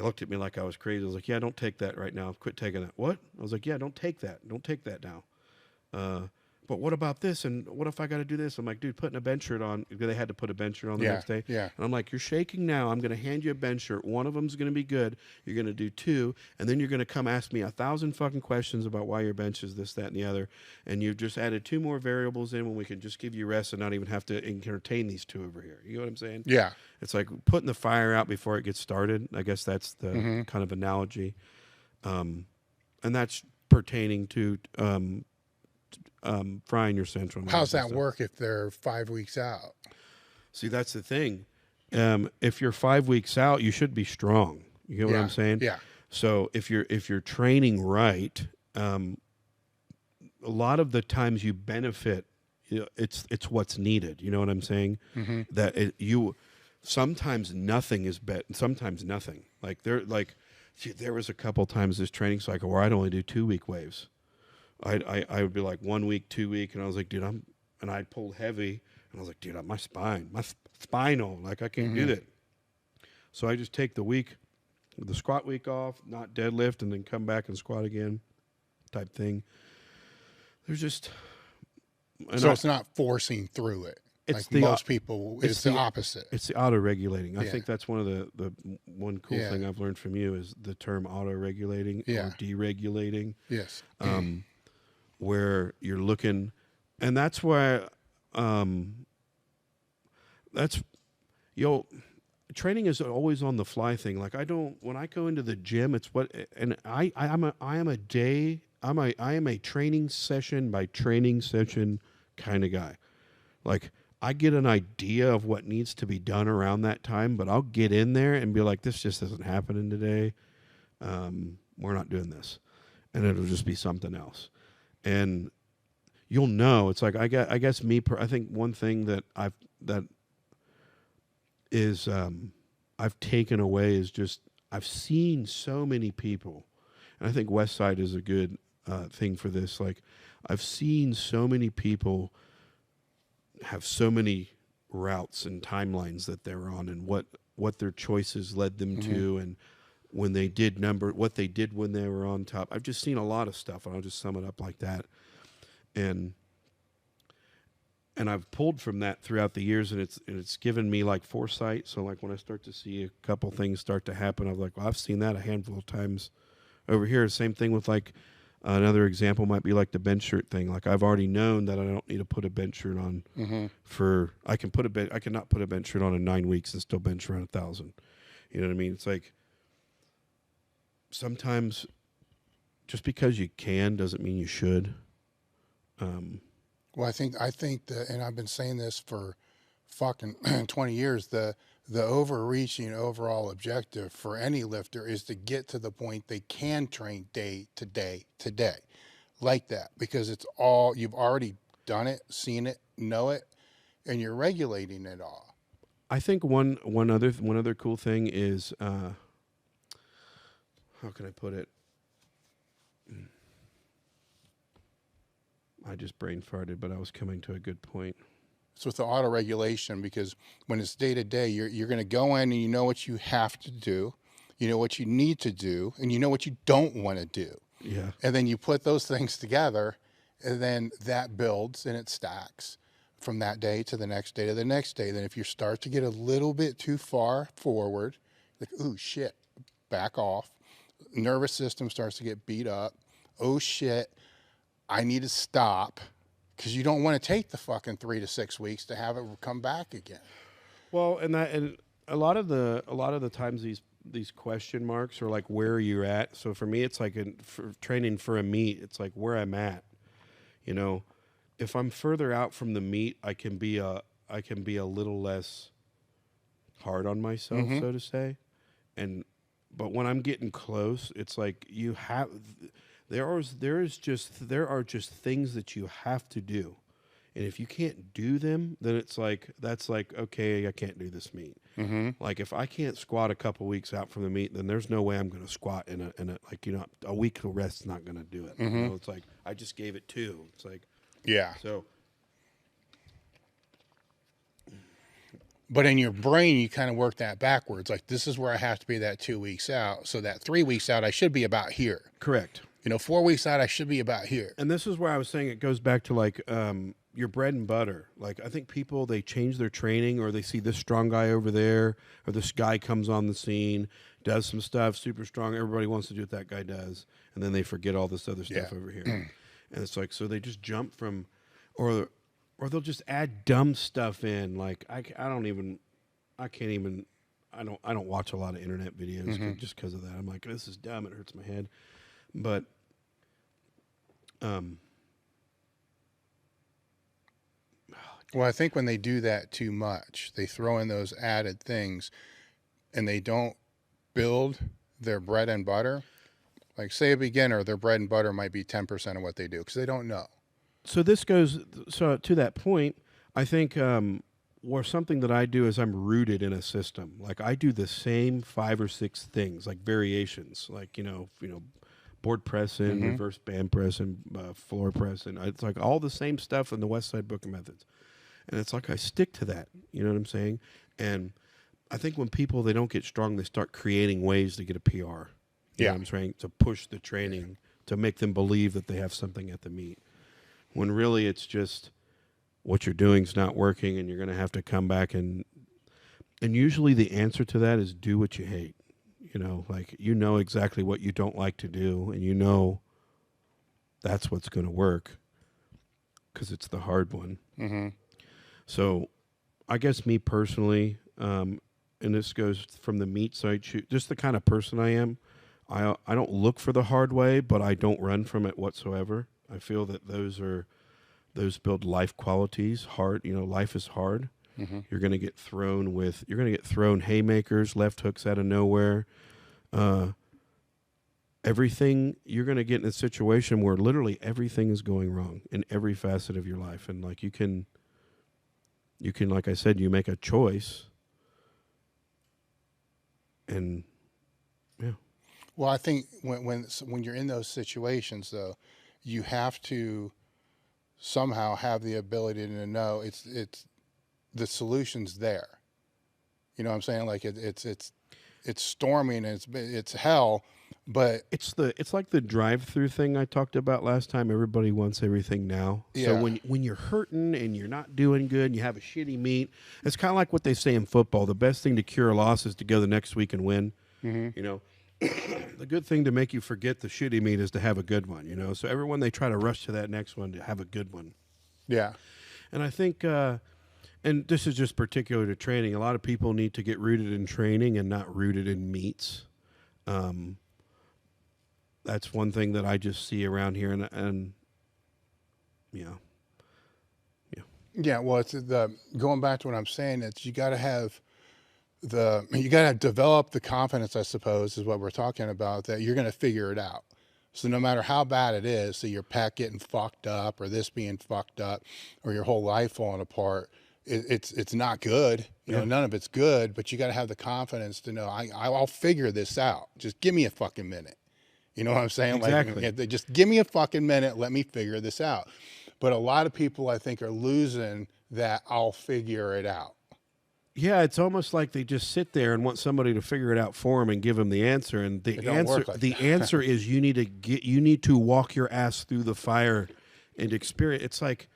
looked at me like I was crazy. I was like, yeah, don't take that right now. Quit taking that. What? I was like, yeah, don't take that. Don't take that now. But what about this? And what if I got to do this? I'm like, dude, putting a bench shirt on. They had to put a bench shirt on the next day. Yeah. And I'm like, you're shaking now. I'm going to hand you a bench shirt. One of them's going to be good. You're going to do 2. And then you're going to come ask me 1,000 fucking questions about why your bench is this, that, and the other. And you've just added 2 more variables in when we can just give you rest and not even have to entertain these 2 over here. You know what I'm saying? Yeah. It's like putting the fire out before it gets started. I guess that's the kind of analogy. And that's pertaining to frying your central nervous How's that system. work if they're 5 weeks out? See, that's the thing. If you're 5 weeks out, you should be strong. You get what I'm saying? Yeah. So if you're training right, a lot of the times you benefit. It's what's needed. You know what I'm saying? That sometimes nothing is better. Sometimes nothing. There was a couple times this training cycle where I'd only do 2-week waves. I would be like 1 week, 2 week, and I was like, dude, and I'd pull heavy, and I was like, dude, my spinal, like, I can't do that. So I just take the squat week off, not deadlift, and then come back and squat again, type thing. There's just, it's not forcing through it. It's most people, it's the opposite. It's the auto-regulating. I think that's one of the one cool thing I've learned from you is the term auto-regulating or deregulating. Yes. Where you're looking, and that's why training is always on the fly thing. Like, when I go into the gym, it's I am a training session by training session kind of guy. Like, I get an idea of what needs to be done around that time, but I'll get in there and be like, this just isn't happening today. We're not doing this. And it'll just be something else. And you'll know. It's like, I guess I think one thing that I've taken away is just, I've seen so many people, and I think Westside is a good thing for this. Like, I've seen so many people have so many routes and timelines that they're on, and what their choices led them to, and when they did what they did when they were on top. I've just seen a lot of stuff, and I'll just sum it up like that. And I've pulled from that throughout the years, and it's given me like foresight. So like when I start to see a couple things start to happen, I'm like, well, I've seen that a handful of times over here. Same thing with like another example might be like the bench shirt thing. Like I've already known that I don't need to put a bench shirt on I cannot put a bench shirt on in 9 weeks and still bench around 1,000. You know what I mean? It's like sometimes just because you can doesn't mean you should. Well, I think that, and I've been saying this for fucking 20 years, the overreaching overall objective for any lifter is to get to the point they can train day to day to day like that, because it's all, you've already done it, seen it, know it, and you're regulating it all. I think one other cool thing is, how can I put it? I just brain farted, but I was coming to a good point. It's with the auto regulation, because when it's day to day, you're going to go in and you know what you have to do, you know what you need to do, and you know what you don't want to do. Yeah. And then you put those things together, and then that builds and it stacks from that day to the next day to the next day. Then if you start to get a little bit too far forward, like, ooh, shit, back off. Nervous system starts to get beat up. Oh, shit, I need to stop, because you don't want to take the fucking 3 to 6 weeks to have it come back again. Well, and a lot of the times these question marks are like, where are you at? So for me, it's like for training for a meet, it's like where I'm at. You know, if I'm further out from the meet, I can be a little less hard on myself, so to say. But when I'm getting close, it's like there are just things that you have to do. And if you can't do them, then it's like, that's like, okay, I can't do this meet. Like if I can't squat a couple weeks out from the meet, then there's no way I'm going to squat in a like, you know, a week of rest's not going to do it. You know, it's like, I just gave it 2. It's like, yeah. So. But in your brain, you kind of work that backwards. Like, this is where I have to be that 2 weeks out. So that 3 weeks out, I should be about here. Correct. You know, 4 weeks out, I should be about here. And this is where I was saying it goes back to like your bread and butter. Like I think people, they change their training, or they see this strong guy over there, or this guy comes on the scene, does some stuff, super strong. Everybody wants to do what that guy does. And then they forget all this other stuff over here. And it's like, so they just jump from, or they'll just add dumb stuff in. Like I don't watch a lot of internet videos just because of that. I'm like, this is dumb. It hurts my head. But, well, I think when they do that too much, they throw in those added things, and they don't build their bread and butter. Like, say a beginner, their bread and butter might be 10% of what they do, because they don't know. So to that point, I think or something that I do is I'm rooted in a system. Like I do the same 5 or 6 things, like variations, like you know, board pressing, reverse band pressing, floor pressing. It's like all the same stuff in the Westside Book of Methods, and it's like I stick to that. You know what I'm saying? And I think when people, they don't get strong, they start creating ways to get a PR. You know what I'm saying? To push the training, to make them believe that they have something at the meet. When really it's just what you're doing is not working, and you're going to have to come back and usually the answer to that is do what you hate. You know, like you know exactly what you don't like to do, and you know that's what's going to work because it's the hard one. So I guess me personally, and this goes from the meat side, just the kind of person I am, I don't look for the hard way, but I don't run from it whatsoever. I feel that those are Those build life qualities. Hard, life is hard. You're going to get thrown haymakers, left hooks out of nowhere. Everything, you're going to get in a situation where literally everything is going wrong in every facet of your life. And like you can, like I said, you make a choice. And yeah. Well, I think when you're in those situations, though, you have to somehow have the ability to know it's the solution's there. You know what I'm saying? Like it's storming and it's hell, but it's like the drive-through thing I talked about last time. Everybody wants everything now. Yeah. So when you're hurting and you're not doing good and you have a shitty meet, it's kind of like what they say in football. The best thing to cure a loss is to go the next week and win. The good thing to make you forget the shitty meet is to have a good one, So everyone, they try to rush to that next one to have a good one. Yeah. And I think, and this is just particular to training, a lot of people need to get rooted in training and not rooted in meets. That's one thing that I just see around here, and yeah. Yeah, well, it's going back to what I'm saying, it's you got to develop the confidence, I suppose, is what we're talking about, that you're going to figure it out. So no matter how bad it is, so your pec getting fucked up or this being fucked up or your whole life falling apart, it's not good. None of it's good, but you got to have the confidence to know I'll figure this out. Just give me a fucking minute. You know what I'm saying? Exactly. Like, just give me a fucking minute. Let me figure this out. But a lot of people, I think, are losing that I'll figure it out. Yeah, it's almost like they just sit there and want somebody to figure it out for them and give them the answer. And the answer is you need to walk your ass through the fire and experience. It's like,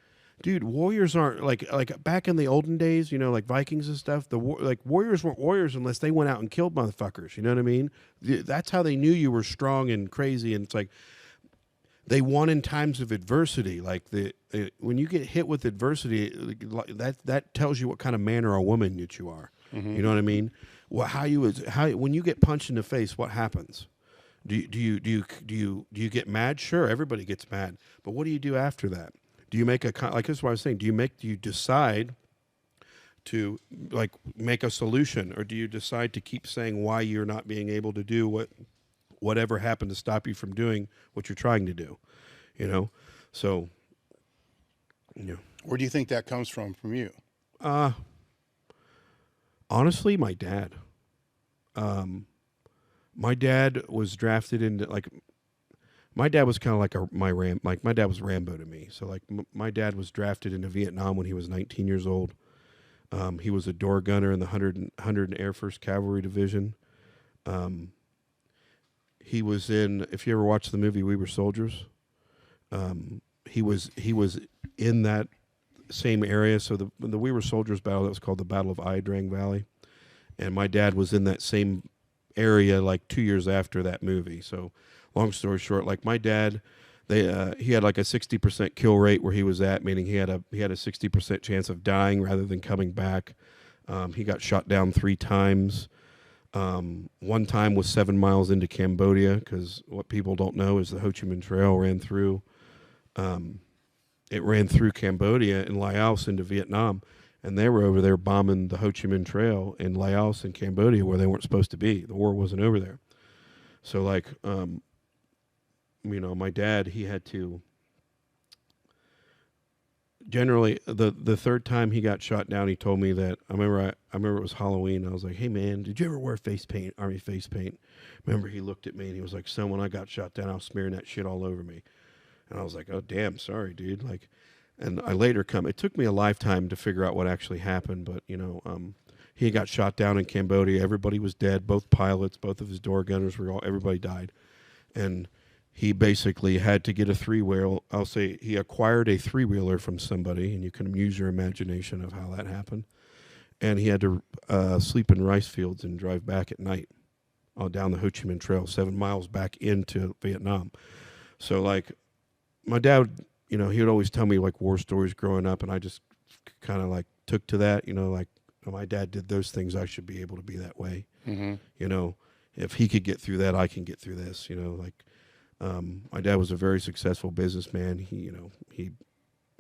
dude, warriors aren't like back in the olden days, like Vikings and stuff. Warriors weren't warriors unless they went out and killed motherfuckers. You know what I mean? That's how they knew you were strong and crazy. And it's like they won in times of adversity. Like when you get hit with adversity, that tells you what kind of man or a woman that you are. You know what I mean? Well, when you get punched in the face, what happens? Do you get mad? Sure, everybody gets mad. But what do you do after that? Do you make like this is what I was saying? Do you decide to like make a solution, or do you decide to keep saying why you're not being able to do whatever happened to stop you from doing what you're trying to do? So Where do you think that comes from you? Honestly, my dad. My dad was drafted into my dad was kind of like my dad was Rambo to me. So like my dad was drafted into Vietnam when he was 19 years old. He was a door gunner in the 100 Air Force Cavalry Division. He was in, if you ever watched the movie We Were Soldiers, he was in that same area. So the We Were Soldiers battle, that was called the Battle of Ia Drang Valley. And my dad was in that same area like 2 years after that movie. So long story short, like my dad, he had like a 60% kill rate where he was at, meaning he had a 60% chance of dying rather than coming back. He got shot down 3 times. One time was 7 miles into Cambodia, because what people don't know is the Ho Chi Minh Trail ran through Cambodia and Laos into Vietnam, and they were over there bombing the Ho Chi Minh Trail in Laos and Cambodia where they weren't supposed to be. The war wasn't over there. So like, my dad, he had to, generally the third time he got shot down, he told me that, I remember it was Halloween. I was like, hey man, did you ever wear face paint, army face paint? Remember he looked at me and he was like, son, when I got shot down, I was smearing that shit all over me. And I was like, oh damn, sorry dude. Like, and I later it took me a lifetime to figure out what actually happened, but he got shot down in Cambodia. Everybody was dead. Both pilots, both of his door gunners everybody died. And he basically had to get a 3-wheel. I'll say he acquired a 3-wheeler from somebody, and you can use your imagination of how that happened. And he had to sleep in rice fields and drive back at night down the Ho Chi Minh Trail, 7 miles back into Vietnam. So like my dad, he would always tell me like war stories growing up, and I just kind of like took to that, like my dad did those things, I should be able to be that way. Mm-hmm. If he could get through that, I can get through this. My dad was a very successful businessman. He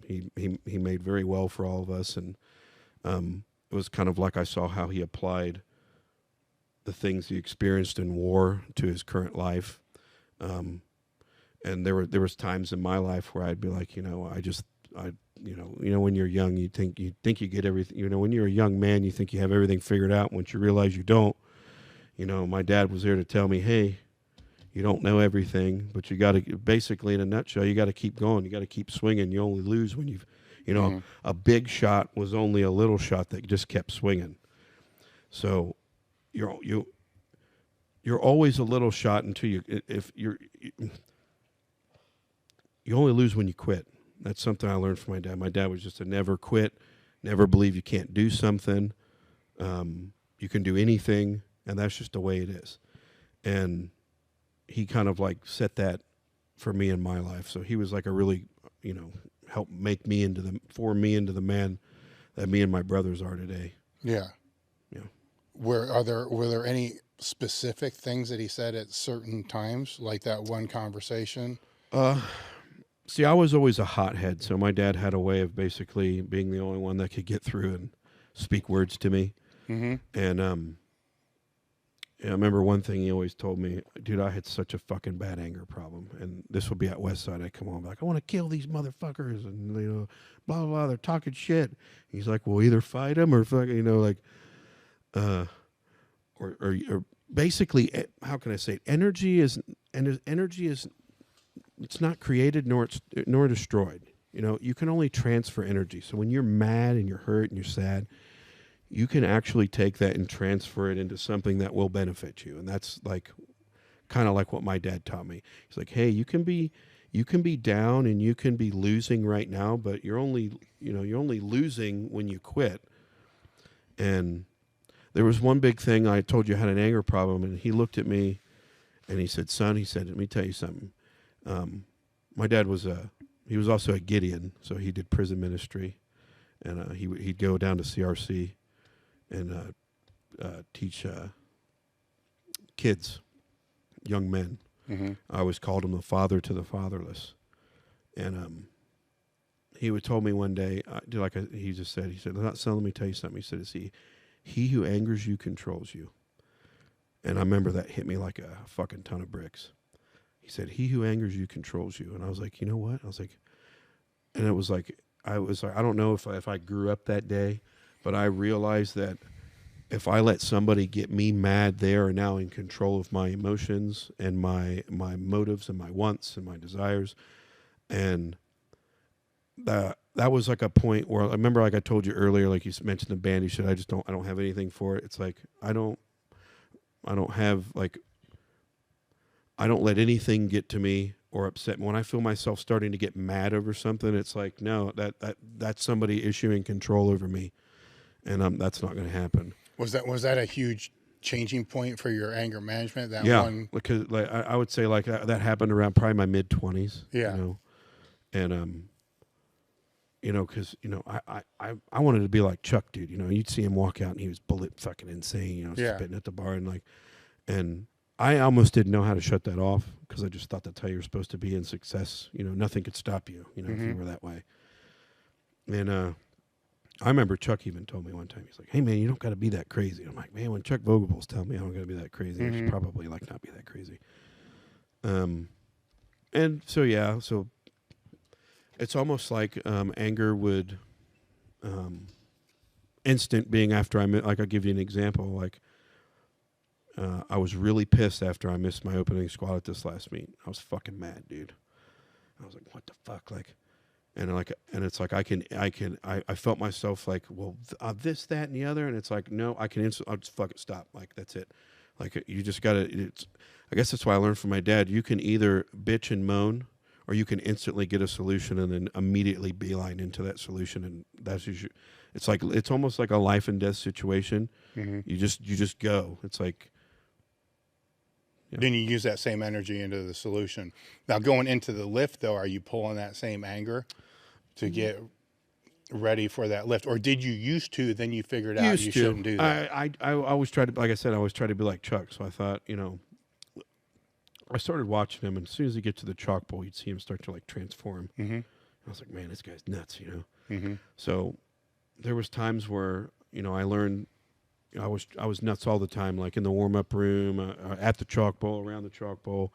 he made very well for all of us, and it was kind of like I saw how he applied the things he experienced in war to his current life. And there was times in my life where I'd be like, when you're young, you think you get everything. When you're a young man, you think you have everything figured out. Once you realize you don't, my dad was there to tell me, hey, you don't know everything, but you got to, basically in a nutshell, you got to keep going. You got to keep swinging. You only lose when a big shot was only a little shot that just kept swinging. So you're always a little shot until you only lose when you quit. That's something I learned from my dad. My dad was just a never quit, never believe you can't do something. You can do anything, and that's just the way it is. And he kind of like set that for me in my life. So he was like a really, helped make me into the man that me and my brothers are today. Yeah. Yeah. Were there any specific things that he said at certain times, like that one conversation? See, I was always a hothead, so my dad had a way of basically being the only one that could get through and speak words to me. Mm-hmm. And I remember one thing he always told me, dude, I had such a fucking bad anger problem. And this would be at Westside. I'd come home like, I want to kill these motherfuckers. And, blah, blah, blah. They're talking shit. He's like, well, either fight them or fucking, or basically, how can I say it? Energy is, it's not created nor destroyed. You can only transfer energy. So when you're mad and you're hurt and you're sad, you can actually take that and transfer it into something that will benefit you. And that's like kind of like what my dad taught me. He's like, hey, you can be down and you can be losing right now, but you're only losing when you quit. And there was one big thing. I told you I had an anger problem, and he looked at me and he said, son, let me tell you something. My dad was he was also a Gideon, so he did prison ministry, and he'd go down to CRC and teach kids, young men. Mm-hmm. I always called him the father to the fatherless. And he would told me one day, he said, son, let me tell you something. He said, he who angers you controls you. And I remember that hit me like a fucking ton of bricks. He said, he who angers you controls you. And I was like, you know what? I was like, I don't know if I grew up that day, but I realized that if I let somebody get me mad, they are now in control of my emotions and my motives and my wants and my desires. And that was like a point where I remember, like I told you earlier, like you mentioned the band, you said, I don't have anything for it. It's like, I don't let anything get to me or upset me. When I feel myself starting to get mad over something, it's like, no, that's somebody issuing control over me. And that's not going to happen. Was that a huge changing point for your anger management? Because like I would say like that happened around probably my mid-20s. Yeah. And because I wanted to be like Chuck, dude. You'd see him walk out and he was bullet fucking insane. Spitting at the bar and I almost didn't know how to shut that off because I just thought that's how you're supposed to be in success. Nothing could stop you. If you were that way. And I remember Chuck even told me one time, he's like, hey, man, you don't got to be that crazy. I'm like, man, when Chuck Vogelball's telling me I don't got to be that crazy, I should probably like not be that crazy. And so it's almost like anger would instant being after I'll give you an example. Like I was really pissed after I missed my opening squat at this last meet. I was fucking mad, dude. I was like, what the fuck? And it's like I felt myself like, well, this, that, and the other, and it's like, no, I'll just fucking stop. Like, that's it. Like, you just gotta. I guess that's why I learned from my dad. You can either bitch and moan, or you can instantly get a solution and then immediately beeline into that solution, and that's usually. It's almost like a life and death situation. Mm-hmm. You just go. It's like. Yeah. Then you use that same energy into the solution. Now, going into the lift, though, are you pulling that same anger to get ready for that lift? Or did you used to, then you figured out you shouldn't do that? I always tried to, like I said, I always tried to be like Chuck. So I thought, I started watching him, and as soon as he gets to the chalk bowl, you'd see him start to like transform. Mm-hmm. I was like, man, this guy's nuts, you know? Mm-hmm. So there was times where, you know, I learned I was nuts all the time, like in the warm-up room, at the chalk bowl, around the chalk bowl.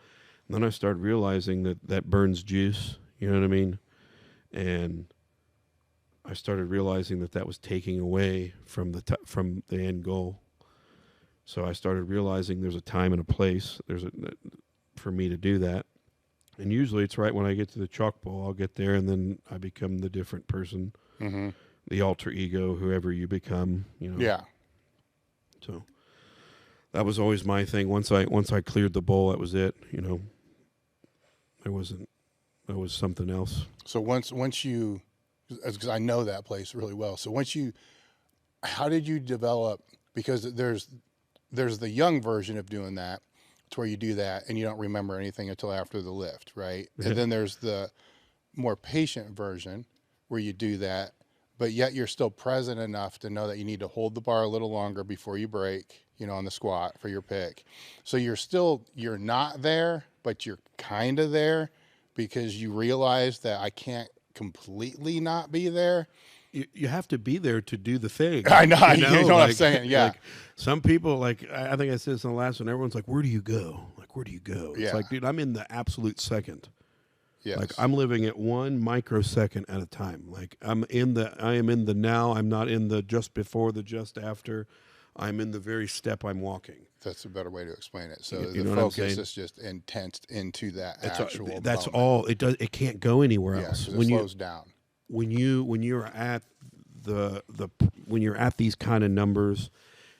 And then I started realizing that burns juice, you know what I mean? And I started realizing that was taking away from from the end goal. So I started realizing there's a time and a place for me to do that. And usually it's right when I get to the chalk bowl, I'll get there and then I become the different person, Mm-hmm. the alter ego, whoever you become, you know. Yeah. So that was always my thing. Once I cleared the bowl, that was it, you know. There was something else. So once you, because I know that place really well. So how did you develop? Because there's the young version of doing that, to where you do that and you don't remember anything until after the lift, right? And then there's the more patient version where you do that, but yet you're still present enough to know that you need to hold the bar a little longer before you break, you know, on the squat for your pick. So you're not there, but you're kind of there, because you realize that I can't completely not be there. You have to be there to do the thing. I know, you you know what I'm saying, yeah. Like some people, like I think I said this in the last one, everyone's like, where do you go? Like, where do you go? Yeah. It's like, dude, I'm in the absolute second. Yes. Like I'm living at 1 microsecond at a time. Like I am in the now. I'm not in the just before, the just after. I'm in the very step I'm walking. That's a better way to explain it. So You the know what I'm focus saying? is just intense into that That's actual that's moment. all it does. It can't go anywhere Yeah, else. 'cause it slows down. When you're at when you're at these kind of numbers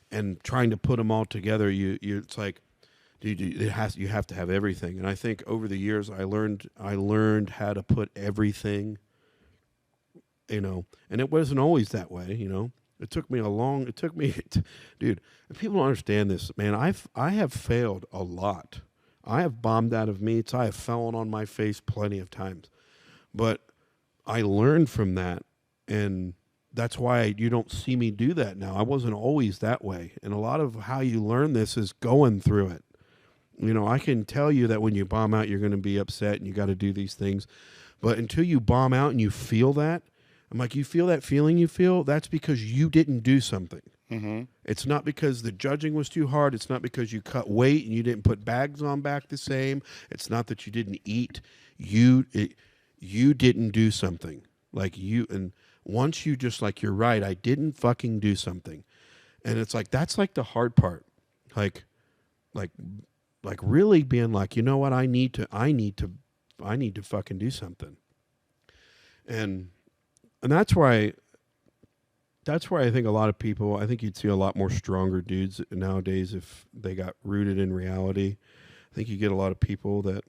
and trying to put them all together, it's like, dude, you have to have everything. And I think over the years I learned how to put everything, you know, and it wasn't always that way, you know. Dude, people don't understand this, man. I have failed a lot. I have bombed out of meets. I have fallen on my face plenty of times. But I learned from that, and that's why you don't see me do that now. I wasn't always that way. And a lot of how you learn this is going through it. You know, I can tell you that when you bomb out, you're going to be upset and you got to do these things. But until you bomb out and you feel that, I'm like, you feel that feeling you feel? That's because you didn't do something. Mm-hmm. It's not because the judging was too hard. It's not because you cut weight and you didn't put bags on back the same. It's not that you didn't eat. You didn't do something. And once you just like, you're right, I didn't fucking do something. And it's like, that's like the hard part. Like really being like, you know what, I need to fucking do something. And that's why I think a lot of people, I think you'd see a lot more stronger dudes nowadays if they got rooted in reality. I think you get a lot of people that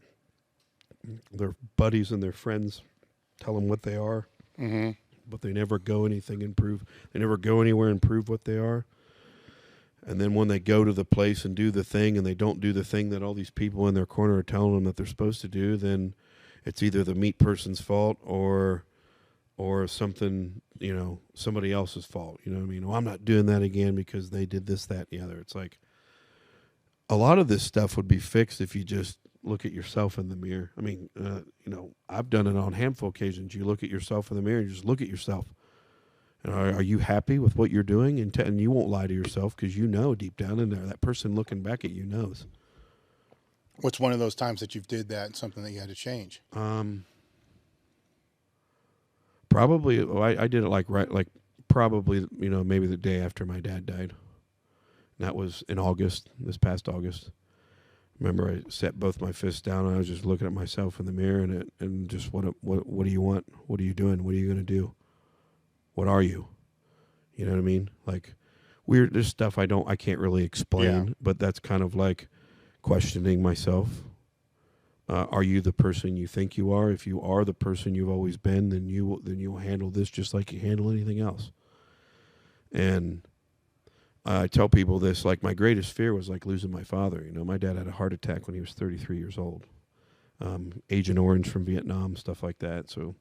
their buddies and their friends tell them what they are, Mm-hmm. but they never go anything and prove. They never go anywhere and prove what they are. And then when they go to the place and do the thing and they don't do the thing that all these people in their corner are telling them that they're supposed to do, then it's either the meat person's fault or something, you know, somebody else's fault. You know what I mean? Well, I'm not doing that again because they did this, that, and the other. It's like a lot of this stuff would be fixed if you just look at yourself in the mirror. I mean, you know, I've done it on a handful of occasions. You look at yourself in the mirror and just look at yourself. And are you happy with what you're doing? And you won't lie to yourself because you know deep down in there, that person looking back at you knows. What's one of those times that you've did that and something that you had to change? Probably, I did it probably, you know, maybe the day after my dad died. And that was in August, this past August. Remember, I set both my fists down and I was just looking at myself in the mirror and just what do you want? What are you doing? What are you going to do? What are you? You know what I mean? Like there's stuff I can't really explain, but that's kind of like questioning myself. Are you the person you think you are? If you are the person you've always been, then you will handle this just like you handle anything else. And I tell people this, like my greatest fear was like losing my father. You know, my dad had a heart attack when he was 33 years old. Agent Orange from Vietnam, stuff like that. So,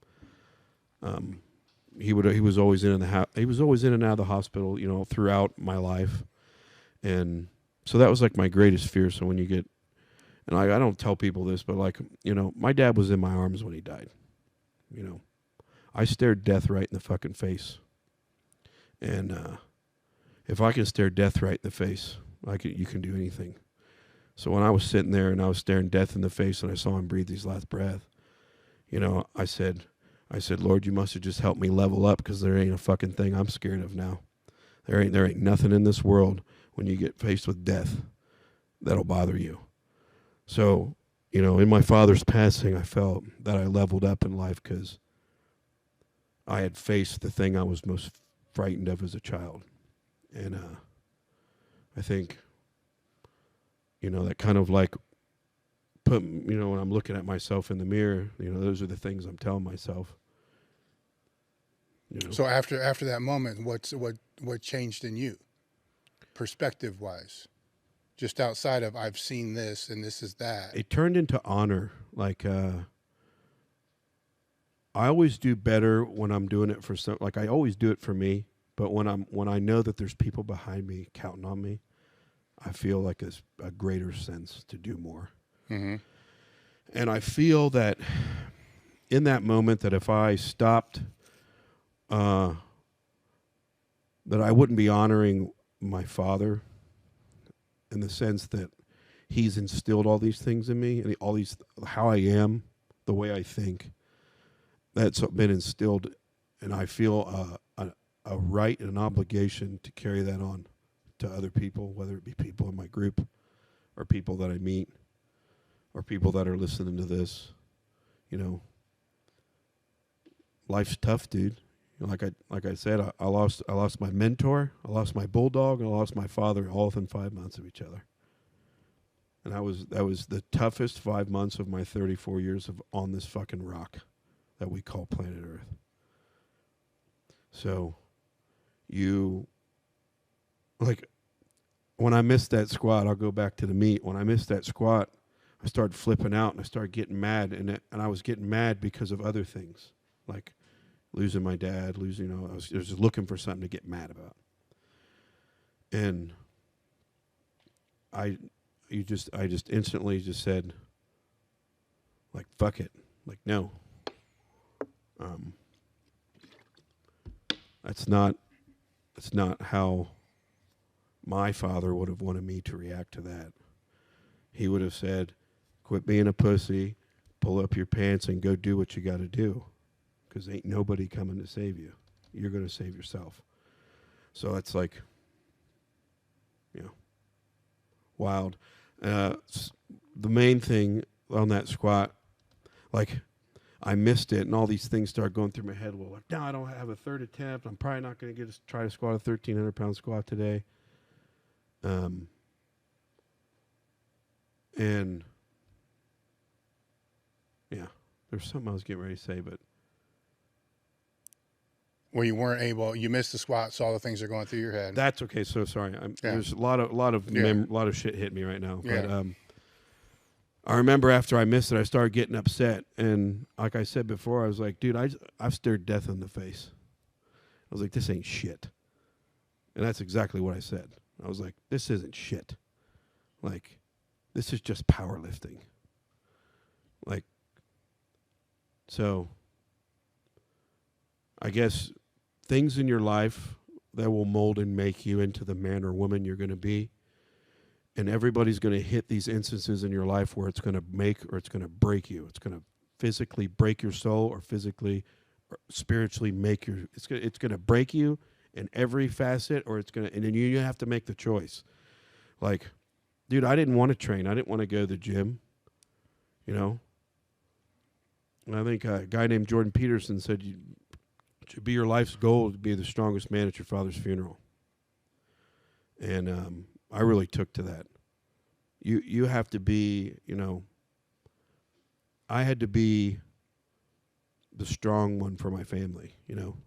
he was always in and out of the hospital, you know, throughout my life. And so that was like my greatest fear. So when you get, and I don't tell people this, but like, you know, my dad was in my arms when he died, you know, I stared death right in the fucking face. And if I can stare death right in the face, you can do anything. So when I was sitting there and I was staring death in the face and I saw him breathe his last breath, you know, I said, Lord, you must have just helped me level up, because there ain't a fucking thing I'm scared of now. There ain't nothing in this world when you get faced with death that'll bother you. So, you know, in my father's passing, I felt that I leveled up in life, because I had faced the thing I was most frightened of as a child. And I think, you know, that kind of like put, you know, when I'm looking at myself in the mirror, you know, those are the things I'm telling myself. You know? So after that moment, what changed in you, perspective wise, just outside of I've seen this and this is that? It turned into honor. Like I always do better when I'm doing it for some. Like I always do it for me, but when I know that there's people behind me counting on me, I feel like a greater sense to do more. Mm-hmm. And I feel that in that moment, that if I stopped, that I wouldn't be honoring my father, in the sense that he's instilled all these things in me, and all these, how I am, the way I think, that's been instilled, and I feel a right and an obligation to carry that on to other people, whether it be people in my group or people that I meet or people that are listening to this. You know, life's tough, dude. You know, like I said, I lost my mentor, I lost my bulldog, and I lost my father, all within 5 months of each other. And that was the toughest 5 months of my 34 years on this fucking rock that we call planet Earth. So, like, when I missed that squat, I'll go back to the meet. When I missed that squat, I started flipping out and I started getting mad, and I was getting mad because of other things, like losing my dad, I was just looking for something to get mad about. And I just instantly just said, like, fuck it. Like, no. That's not how my father would have wanted me to react to that. He would have said, quit being a pussy, pull up your pants and go do what you got to do, because ain't nobody coming to save you. You're going to save yourself. So it's like, you know, wild. The main thing on that squat, like, I missed it, and all these things started going through my head. Well, like, no, I don't have a third attempt. I'm probably not going to try to squat a 1,300-pound squat today. And yeah, there's something I was getting ready to say, but Where you weren't able, you missed the squat, so all the things are going through your head. that's okay. So sorry. There's a lot of shit hitting me right now. Yeah. But I remember after I missed it, I started getting upset, and like I said before, I was like, dude, I've stared death in the face. I was like, this ain't shit. And that's exactly what I said. I was like, this isn't shit. Like, this is just powerlifting. Like, so I guess things in your life that will mold and make you into the man or woman you're going to be. And everybody's going to hit these instances in your life where it's going to make or it's going to break you. It's going to physically break your soul, or physically or spiritually make your, it's going to break you in every facet, or it's going to, and then you have to make the choice. Like, dude, I didn't want to train. I didn't want to go to the gym, you know. And I think a guy named Jordan Peterson said, it should be your life's goal to be the strongest man at your father's funeral. And I really took to that. You have to be, you know, I had to be the strong one for my family, you know,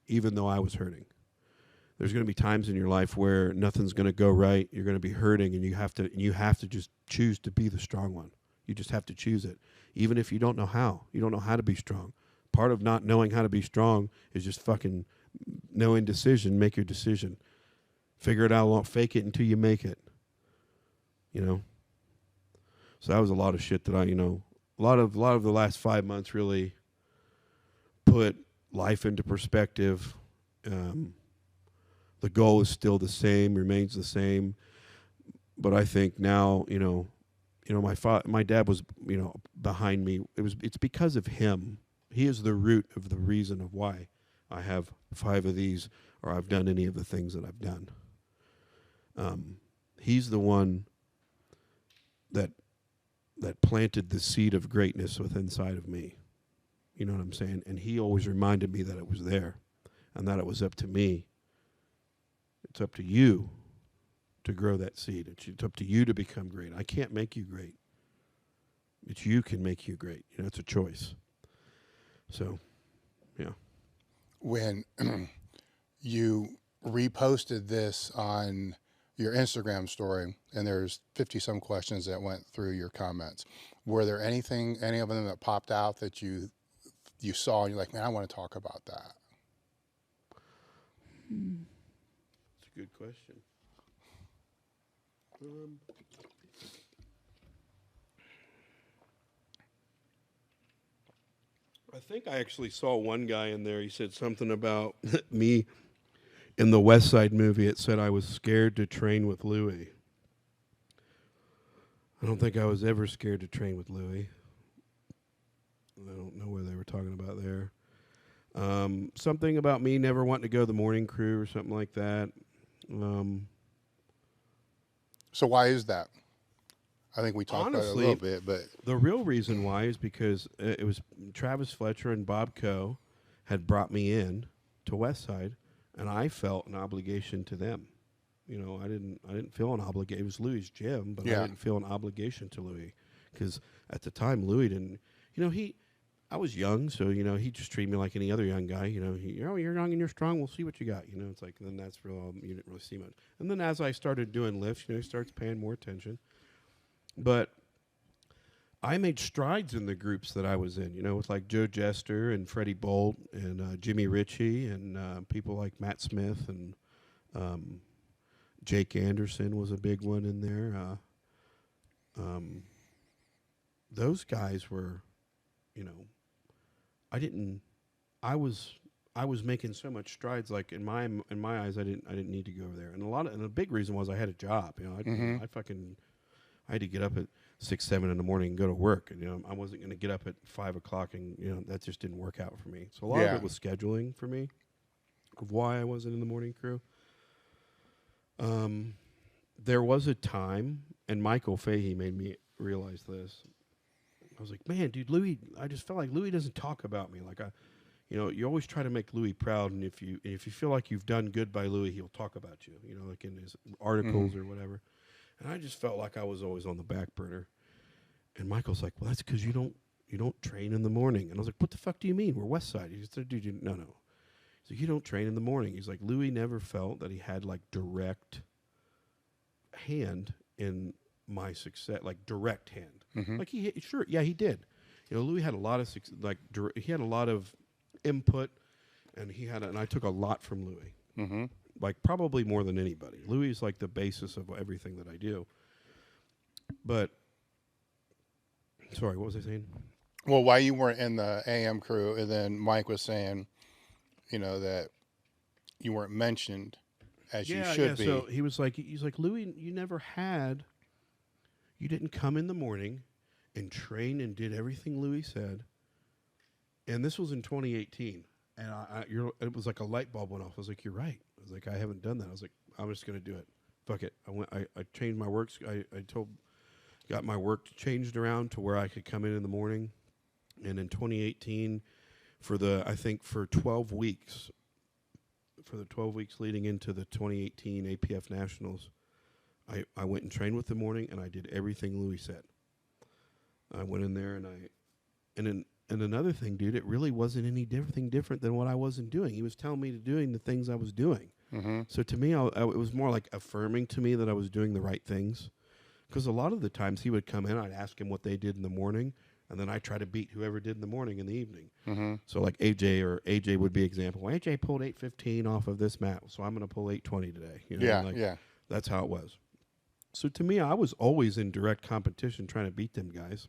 even though I was hurting. There's going to be times in your life where nothing's going to go right. You're going to be hurting, and you have to just choose to be the strong one. You just have to choose it, even if you don't know how. You don't know how to be strong. Part of not knowing how to be strong is just fucking no indecision. Make your decision. Figure it out. Fake it until you make it. You know. So that was a lot of shit that I, you know, a lot of the last 5 months really put life into perspective. The goal is still the same, remains the same. But I think now, my dad was, behind me. It's because of him. He is the root of the reason of why I have 5 of these, or I've done any of the things that I've done. He's the one that planted the seed of greatness within inside of me. You know what I'm saying? And he always reminded me that it was there, and that it was up to me. It's up to you to grow that seed. It's up to you to become great. I can't make you great. It's you can make you great. It's a choice. So, yeah. When you reposted this on your Instagram story, and there's 50-some questions that went through your comments, were there any of them that popped out that you saw and you're like, man, I want to talk about that? That's a good question. I think I actually saw one guy in there. He said something about me in the West Side movie. It said I was scared to train with Louie. I don't think I was ever scared to train with Louie. I don't know what they were talking about there. Something about me never wanting to go to the morning crew or something like that. So why is that? I think we talked about it a little bit, but the real reason why is because it was Travis Fletcher and Bob Coe had brought me in to Westside, and I felt an obligation to them. I didn't feel an obligation. It was Louie's gym, but I didn't feel an obligation to Louie because at the time Louie didn't. I was young, so he just treated me like any other young guy. You're young and you're strong. We'll see what you got. It's like then that's real. You didn't really see much. And then as I started doing lifts, he starts paying more attention. But I made strides in the groups that I was in, with like Joe Jester and Freddie Bolt and Jimmy Ritchie and people like Matt Smith and Jake Anderson was a big one in there. Those guys were, I was making so much strides. Like in my eyes, I didn't need to go over there. And a big reason was I had a job. I had to get up at 6, 7 in the morning and go to work. And, I wasn't going to get up at 5 o'clock and, that just didn't work out for me. So a lot of it was scheduling for me of why I wasn't in the morning crew. There was a time, and Michael Fahey made me realize this. I was like, man, dude, Louie, I just felt like Louie doesn't talk about me. Like you always try to make Louie proud. And if you feel like you've done good by Louie, he'll talk about you, like in his articles or whatever. And I just felt like I was always on the back burner. And Michael's like, well, that's because you don't train in the morning. And I was like, what the fuck do you mean? We're West Side. He said, dude, no. He's like, you don't train in the morning. He's like, Louie never felt that he had like direct hand in my success, like direct hand. Like he did. Louie had a lot of he had a lot of input, and I took a lot from Louie. Like probably more than anybody. Louie is like the basis of everything that I do. But, sorry, what was I saying? Well, why you weren't in the AM crew, and then Mike was saying, that you weren't mentioned as you should be. So he's like, Louie, you didn't come in the morning and train and did everything Louie said. And this was in 2018. And it was like a light bulb went off. I was like, you're right. I was like, I haven't done that. I was like, I'm just going to do it. Fuck it. I changed my work. Got my work changed around to where I could come in the morning. And in 2018, for 12 weeks, for the 12 weeks leading into the 2018 APF Nationals, I went and trained with the morning, and I did everything Louie said. I went in there, and another thing, dude, it really wasn't anything different than what I wasn't doing. He was telling me to doing the things I was doing. So to me, it was more like affirming to me that I was doing the right things. Because a lot of the times he would come in, I'd ask him what they did in the morning, and then I try to beat whoever did in the morning in the evening. So like AJ would be example. Well, AJ pulled 815 off of this mat, so I'm going to pull 820 today. That's how it was. So to me, I was always in direct competition trying to beat them guys.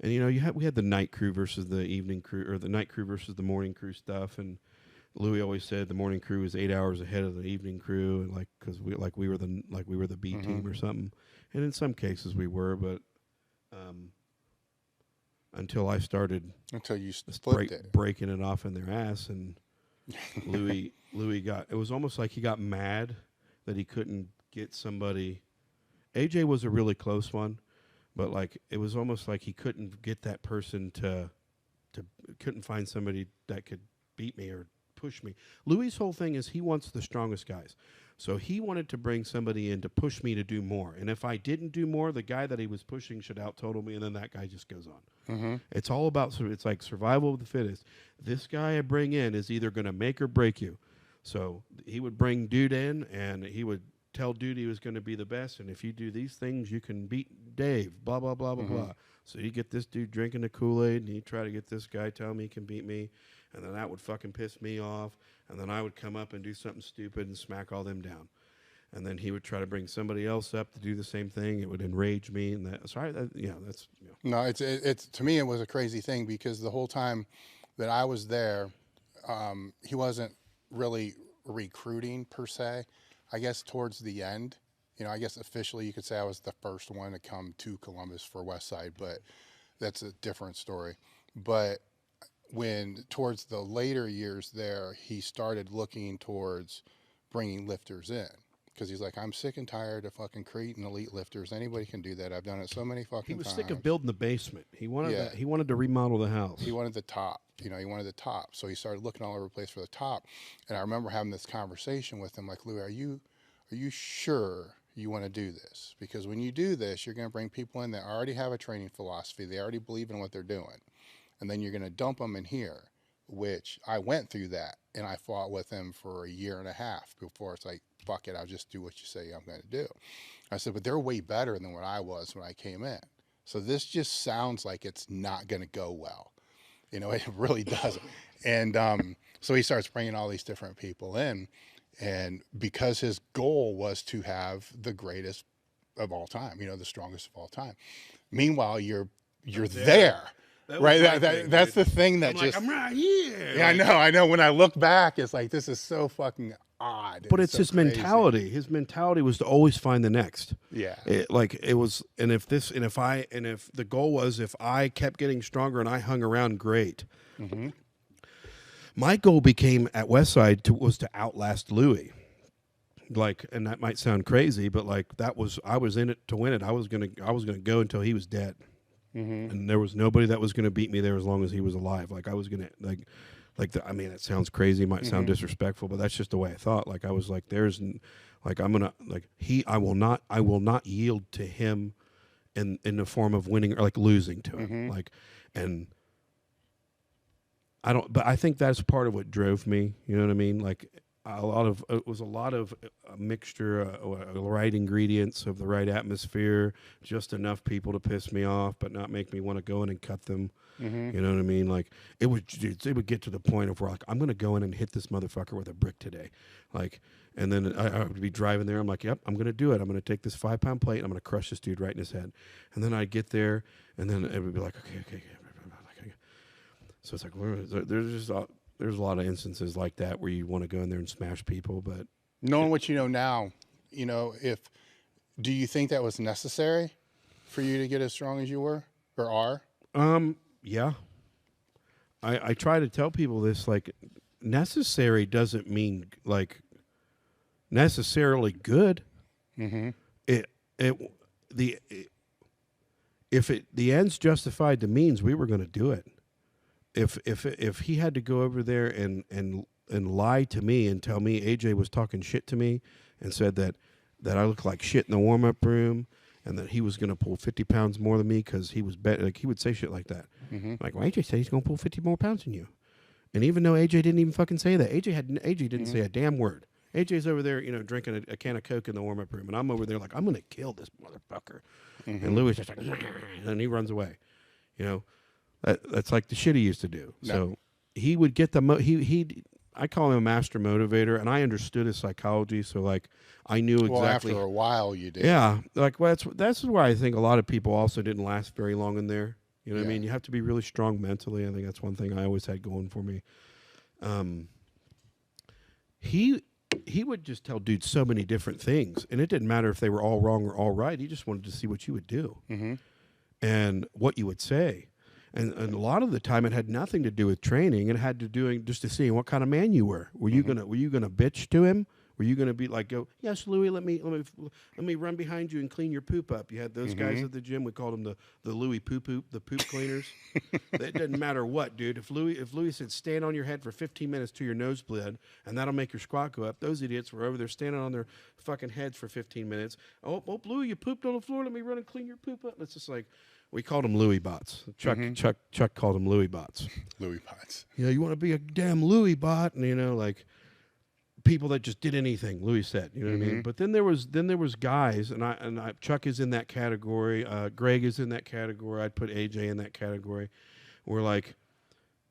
And you know, we had the night crew versus the evening crew, or the night crew versus the morning crew stuff. And Louie always said the morning crew was 8 hours ahead of the evening crew, and like because we were the B team or something. And in some cases we were, but until I started you split it, breaking it off in their ass, and Louie got, it was almost like he got mad that he couldn't get somebody. AJ was a really close one, but like it was almost like he couldn't get that person to couldn't find somebody that could beat me or push me. Louie's whole thing is he wants the strongest guys. So he wanted to bring somebody in to push me to do more. And if I didn't do more, the guy that he was pushing should out-total me, and then that guy just goes on. It's all about, it's like survival of the fittest. This guy I bring in is either going to make or break you. So he would bring Dude in, and he would tell Dude he was going to be the best, and if you do these things, you can beat Dave, blah, blah, blah, blah, blah. So you get this dude drinking the Kool-Aid, and he'd try to get this guy telling me he can beat me, and then that would fucking piss me off, and then I would come up and do something stupid and smack all them down. And then he would try to bring somebody else up to do the same thing. It would enrage me, and that's No, it's to me it was a crazy thing because the whole time that I was there, he wasn't really recruiting per se. I guess towards the end, you know, I guess officially you could say I was the first one to come to Columbus for Westside, but that's a different story. But when towards the later years there, he started looking towards bringing lifters in. Because he's like, I'm sick and tired of fucking creating elite lifters. Anybody can do that. I've done it so many fucking times. He was sick of building the basement. He wanted he wanted to remodel the house. He wanted the top. You know, he wanted the top. So he started looking all over the place for the top. And I remember having this conversation with him, like, Louie, are you sure you want to do this? Because when you do this, you're going to bring people in that already have a training philosophy. They already believe in what they're doing. And then you're going to dump them in here, which I went through that. And I fought with him for a year and a half before it's like, fuck it, I'll just do what you say I'm going to do. I said, but they're way better than what I was when I came in. So this just sounds like it's not going to go well. You know, it really doesn't. And so he starts bringing all these different people in. And because his goal was to have the greatest of all time, you know, the strongest of all time. Meanwhile, you're there. Right, that's the thing that I'm right here. Yeah, I know. When I look back, it's like this is so fucking odd. But it's so his crazy. mentality. His mentality was to always find the next. Yeah, if the goal was if I kept getting stronger and I hung around, great. My goal became at Westside was to outlast Louie. Like, and that might sound crazy, but like I was in it to win it. I was gonna go until he was dead. And there was nobody that was going to beat me there as long as he was alive. Like I was going to I mean, it sounds crazy, might sound disrespectful, but that's just the way I thought. Like I was like, I will not yield to him in the form of winning or like losing to him. But I think that's part of what drove me. You know what I mean? Like it was a lot of a mixture, the right ingredients of the right atmosphere, just enough people to piss me off, but not make me want to go in and cut them. You know what I mean? Like it would get to the point of where like I'm going to go in and hit this motherfucker with a brick today, like, and then I would be driving there. I'm like, yep, I'm going to do it. I'm going to take this 5-pound plate. And I'm going to crush this dude right in his head. And then I'd get there, and then it would be like, okay. So it's like there's a lot of instances like that where you want to go in there and smash people, but knowing what you know now, you know, do you think that was necessary for you to get as strong as you were or are? Yeah. I try to tell people this, like, necessary doesn't mean like necessarily good. If the ends justified the means, we were going to do it. If he had to go over there and lie to me and tell me AJ was talking shit to me and said that I looked like shit in the warm-up room and that he was going to pull 50 pounds more than me because he was better, like he would say shit like that. Like, well, AJ said he's going to pull 50 more pounds than you. And even though AJ didn't even fucking say that, AJ didn't say a damn word. AJ's over there, you know, drinking a can of Coke in the warm-up room, and I'm over there like, I'm going to kill this motherfucker. And Louis just like, and he runs away, you know. That's like the shit he used to do. No. So he would get I call him a master motivator, and I understood his psychology. So like I knew exactly. Well, after a while, you did. Yeah, like that's why I think a lot of people also didn't last very long in there. You know what I mean? You have to be really strong mentally. I think that's one thing I always had going for me. He would just tell dudes so many different things, and it didn't matter if they were all wrong or all right. He just wanted to see what you would do and what you would say. And a lot of the time, it had nothing to do with training. It had to do just to see what kind of man you were. Were you gonna bitch to him? Were you gonna be like, go, yes, Louie, let me run behind you and clean your poop up? You had those guys at the gym. We called them the Louie the poop cleaners. It didn't matter what, dude. If Louie said stand on your head for 15 minutes till your nose bled, and that'll make your squat go up, those idiots were over there standing on their fucking heads for 15 minutes. Oh, Louie, you pooped on the floor. Let me run and clean your poop up. It's just like. We called them Louie bots. Chuck called them Louie bots. Louie bots. Yeah, you want to be a damn Louie bot, and like people that just did anything. Louie said, you know what I mean. But then there was guys, and I Chuck is in that category. Greg is in that category. I'd put AJ in that category. Where like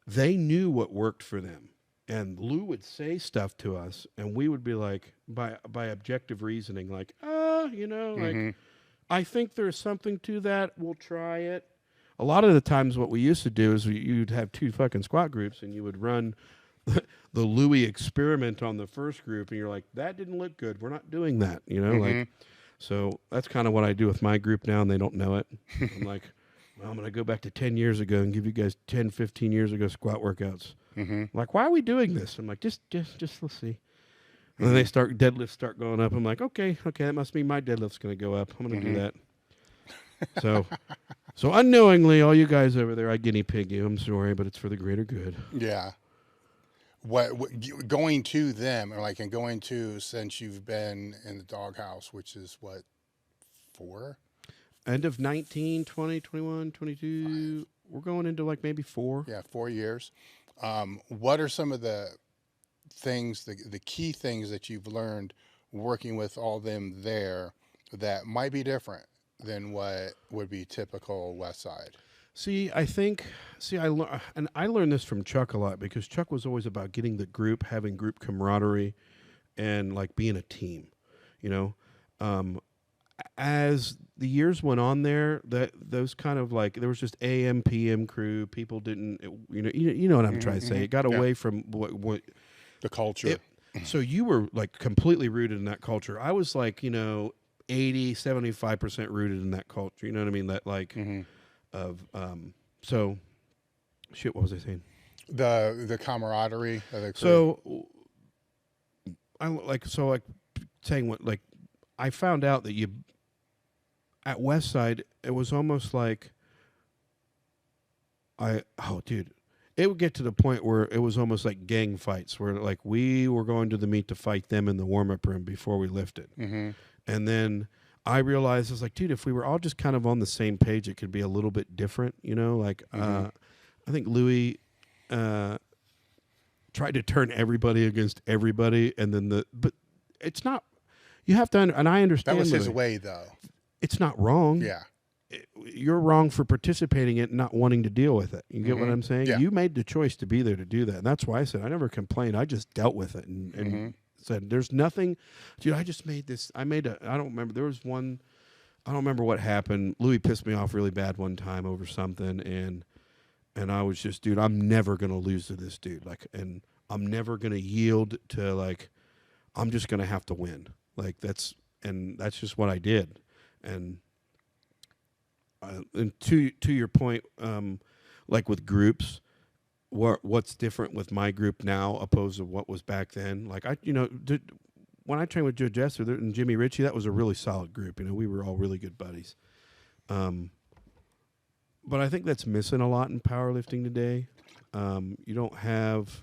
they knew what worked for them, and Lou would say stuff to us, and we would be like by objective reasoning, like like. I think there's something to that. We'll try it. A lot of the times what we used to do is you'd have two fucking squat groups, and you would run the Louie experiment on the first group, and you're like, that didn't look good. We're not doing that, like. So that's kind of what I do with my group now, and they don't know it. I'm like, well, I'm going to go back to 10 years ago and give you guys 10, 15 years ago squat workouts. Like, why are we doing this? I'm like, just let's see. And then deadlifts start going up. I'm like, okay, that must mean my deadlift's going to go up. I'm going to do that. So unknowingly, all you guys over there, I guinea pig you. I'm sorry, but it's for the greater good. Yeah. What going to them, or like, and going to, since you've been in the doghouse, which is what, 4? End of 19, 20, 21, 22. 5. We're going into like maybe 4. Yeah, 4 years. What are some of the things, the key things that you've learned working with all them there that might be different than what would be typical West Side? I learned this from Chuck a lot, because Chuck was always about getting the group, having group camaraderie, and like being a team, as the years went on there, those kind of like, there was just AM, PM crew. People didn't, you know what I'm trying to say. It got away from what the culture. So you were like completely rooted in that culture. I was like, 80, 75% rooted in that culture. You know what I mean? That like so shit, what was I saying? The camaraderie of the crew. So saying what, like, I found out that at West Side, it was almost like it would get to the point where it was almost like gang fights, where like we were going to the meet to fight them in the warm-up room before we lifted. And then I realized, I was like, dude, if we were all just kind of on the same page, it could be a little bit different, like I think Louie tried to turn everybody against everybody, and then but it's not, you have to, and I understand. That was his way, though. It's not wrong. Yeah. You're wrong for participating in it and not wanting to deal with it. You get what I'm saying? Yeah. You made the choice to be there to do that. And that's why I said I never complained. I just dealt with it and said, there's nothing. Dude, I just made this. I don't remember. There was one. I don't remember what happened. Louie pissed me off really bad one time over something. And I was just, dude, I'm never going to lose to this dude. Like, and I'm never going to yield to, like, I'm just going to have to win. Like, that's just what I did. And to your point, like with groups, what's different with my group now opposed to what was back then? Like when I trained with Joe Jesser and Jimmy Ritchie, that was a really solid group. We were all really good buddies. But I think that's missing a lot in powerlifting today. You don't have,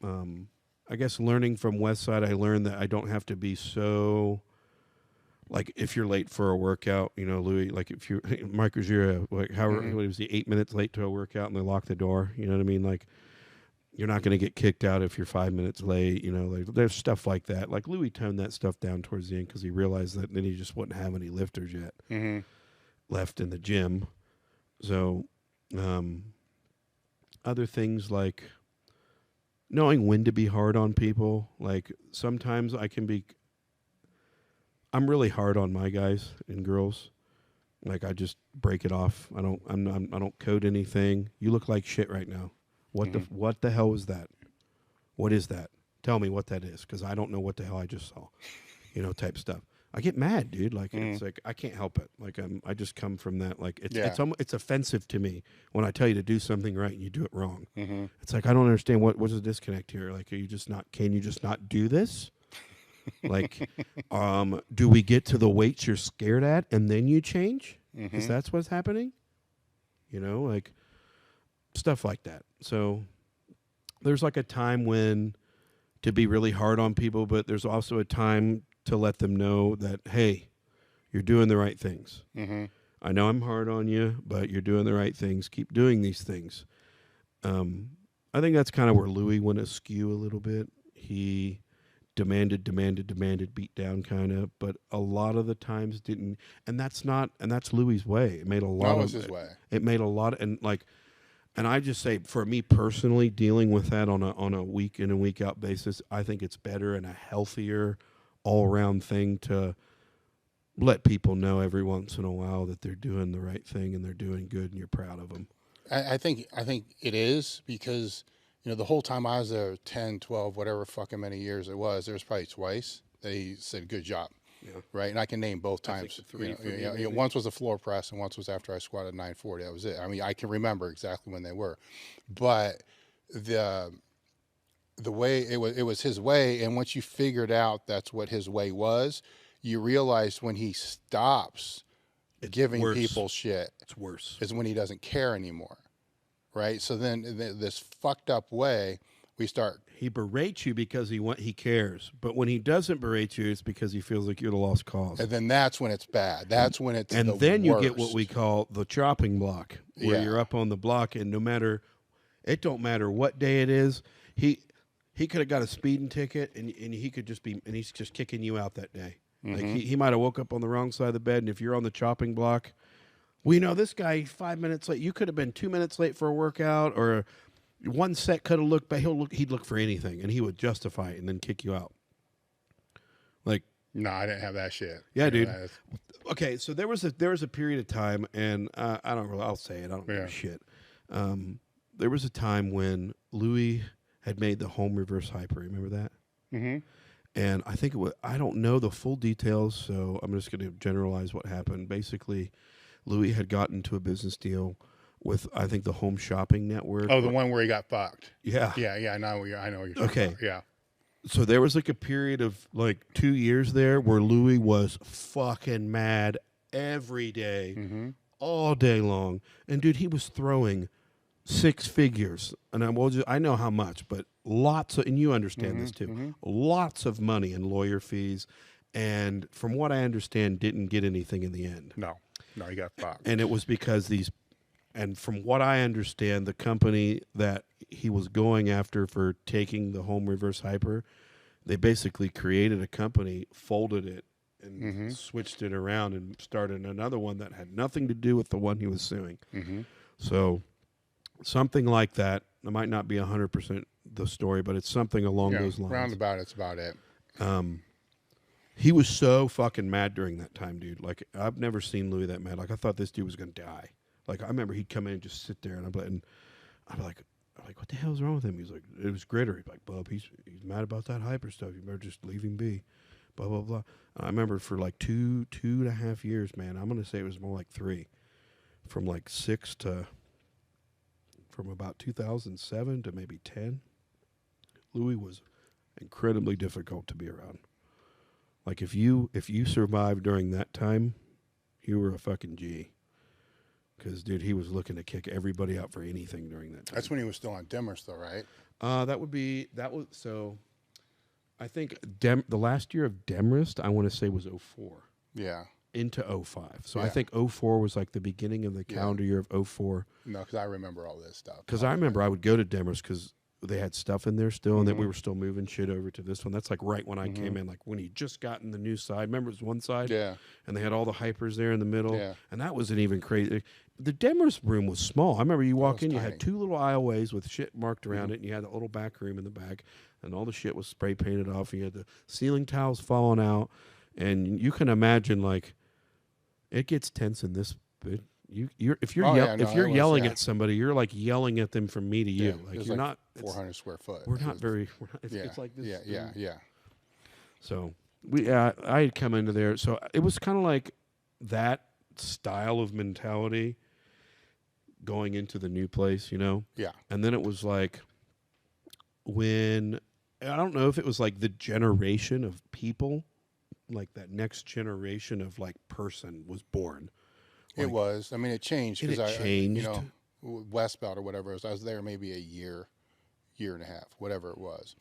I guess, learning from West Side, I learned that I don't have to be so. Like, if you're late for a workout, Louie, like if you're Mike Rozier, like what was he, 8 minutes late to a workout and they lock the door, you know what I mean? Like, you're not going to get kicked out if you're 5 minutes late, like there's stuff like that. Like Louie toned that stuff down towards the end because he realized that then he just wouldn't have any lifters yet left in the gym. So, other things like knowing when to be hard on people. Like sometimes I'm really hard on my guys and girls, Like I just break it off. I don't code anything. You look like shit right now. What the hell was that? What is that? Tell me what that is, because I don't know what the hell I just saw. Type stuff. I get mad, dude. Like it's like I can't help it. Like I just come from that. Like it's offensive to me when I tell you to do something right and you do it wrong. It's like I don't understand what's the disconnect here. Like, are you just not? Can you just not do this? Like, do we get to the weights you're scared at and then you change? Because that's what's happening. Like stuff like that. So there's like a time when to be really hard on people, but there's also a time to let them know that, hey, you're doing the right things. I know I'm hard on you, but you're doing the right things. Keep doing these things. I think that's kind of where Louie went askew a little bit. He demanded, beat down kind of, but a lot of the times didn't. And that's Louie's way. It made a lot was his way. It made a lot, and I just say, for me personally, dealing with that on a week in and week out basis, I think it's better and a healthier all around thing to let people know every once in a while that they're doing the right thing and they're doing good and you're proud of them. I think it is, because the whole time I was there, 10, 12, whatever fucking many years it was, there was probably twice they said good job. Yeah. Right. And I can name both times. Once was a floor press and once was after I squatted 940. That was it. I mean, I can remember exactly when they were, but the way it was his way. And once you figured out that's what his way was, you realize when he stops giving people shit, it's worse. Is when he doesn't care anymore. Right. So then this fucked up way, he berates you because he cares, but when he doesn't berate you, it's because he feels like you're the lost cause. And then that's when it's bad. That's when it's and the then worst. You get what we call the chopping block, where you're up on the block, and it don't matter what day it is. He could have got a speeding ticket, and he could just be, and he's just kicking you out that day. Like he might have woke up on the wrong side of the bed, and if you're on the chopping block, we know this guy 5 minutes late. You could have been 2 minutes late for a workout, or one set could have looked, but he'd look for anything, and he would justify it and then kick you out. Like, no, I didn't have that shit. Yeah, dude. Okay, so there was a period of time, and I'll say it. I don't give a shit. There was a time when Louie had made the home reverse hyper. Remember that? And I think I don't know the full details, so I'm just going to generalize what happened. Basically, Louie had gotten to a business deal with, I think, the Home Shopping Network. Oh, the one where he got fucked. Yeah. I know what you're talking about. Yeah. So there was like a period of like 2 years there where Louie was fucking mad every day, all day long. And dude, he was throwing six figures. And I know how much, but lots of, and you understand this too, lots of money in lawyer fees. And from what I understand, didn't get anything in the end. No, he got fucked. And it was because and from what I understand, the company that he was going after for taking the home reverse hyper, they basically created a company, folded it, and switched it around and started another one that had nothing to do with the one he was suing. So something like that. It might not be 100% the story, but it's something along those lines. Roundabout, it's about it. He was so fucking mad during that time, dude. Like, I've never seen Louie that mad. Like, I thought this dude was going to die. Like, I remember he'd come in and just sit there, and I'd be like, what the hell's wrong with him? He's like, it was Gritter. He's like, Bub, he's mad about that hyper stuff. You better just leave him be. Blah, blah, blah. And I remember for like two and a half years, man, I'm going to say it was more like 3. From like 6 to, from about 2007 to maybe 10, Louie was incredibly difficult to be around. Like, if you survived during that time, you were a fucking G. Because, dude, he was looking to kick everybody out for anything during that time. That's when he was still on Demarest, though, right? So I think the last year of Demarest, I want to say, was 04. Yeah. Into 05. So I think 04 was like the beginning of the calendar year of 04. No, because I remember all this stuff. Because I remember I would go to Demarest because they had stuff in there still, and then we were still moving shit over to this one. That's like right when I came in, like when he just gotten the new side. Remember, it was one side? Yeah. And they had all the hypers there in the middle. Yeah. And that wasn't even crazy. The Demarest room was small. I remember you walk in, you tiny. had 2 little aisleways with shit marked around it, and you had a little back room in the back, and all the shit was spray painted off. And you had the ceiling tiles falling out, and you can imagine, like, It gets tense in this. If you're yelling at somebody, you're like yelling at them from me to you. Like you're not 400 square foot. We're not very. It's like this. Yeah. So I had come into there. So it was kind of like that style of mentality going into the new place, you know? Yeah. And then it was like when, I don't know if it was like the generation of people, like that next generation of like person was born. It was. I mean, it changed. It changed. You know, Westbound or whatever it was, I was there maybe a year and a half, whatever it was.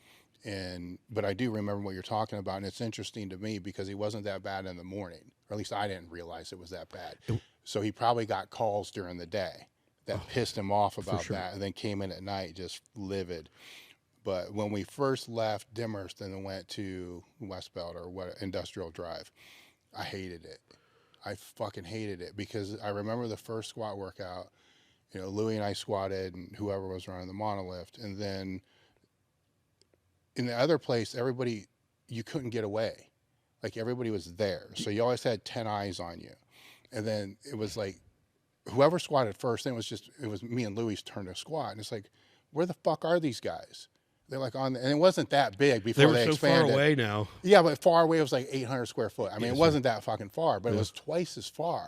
But I do remember what you're talking about, and it's interesting to me because he wasn't that bad in the morning, or at least I didn't realize it was that bad. So he probably got calls during the day that pissed him off about that, and then came in at night just livid. But when we first left Demers and then went to Westbelt or Industrial Drive, I hated it. I fucking hated it because I remember the first squat workout. You know, Louie and I squatted, and whoever was running the monolift, and then in the other place, everybody, you couldn't get away. Like everybody was there. So you always had 10 eyes on you. And then it was like, whoever squatted first, then it was me and Louie's turn to squat. And it's like, where the fuck are these guys? They're like and it wasn't that big before they expanded. They were so far away now. Yeah, but far away, it was like 800 square foot. I mean, it wasn't that fucking far, but it was twice as far.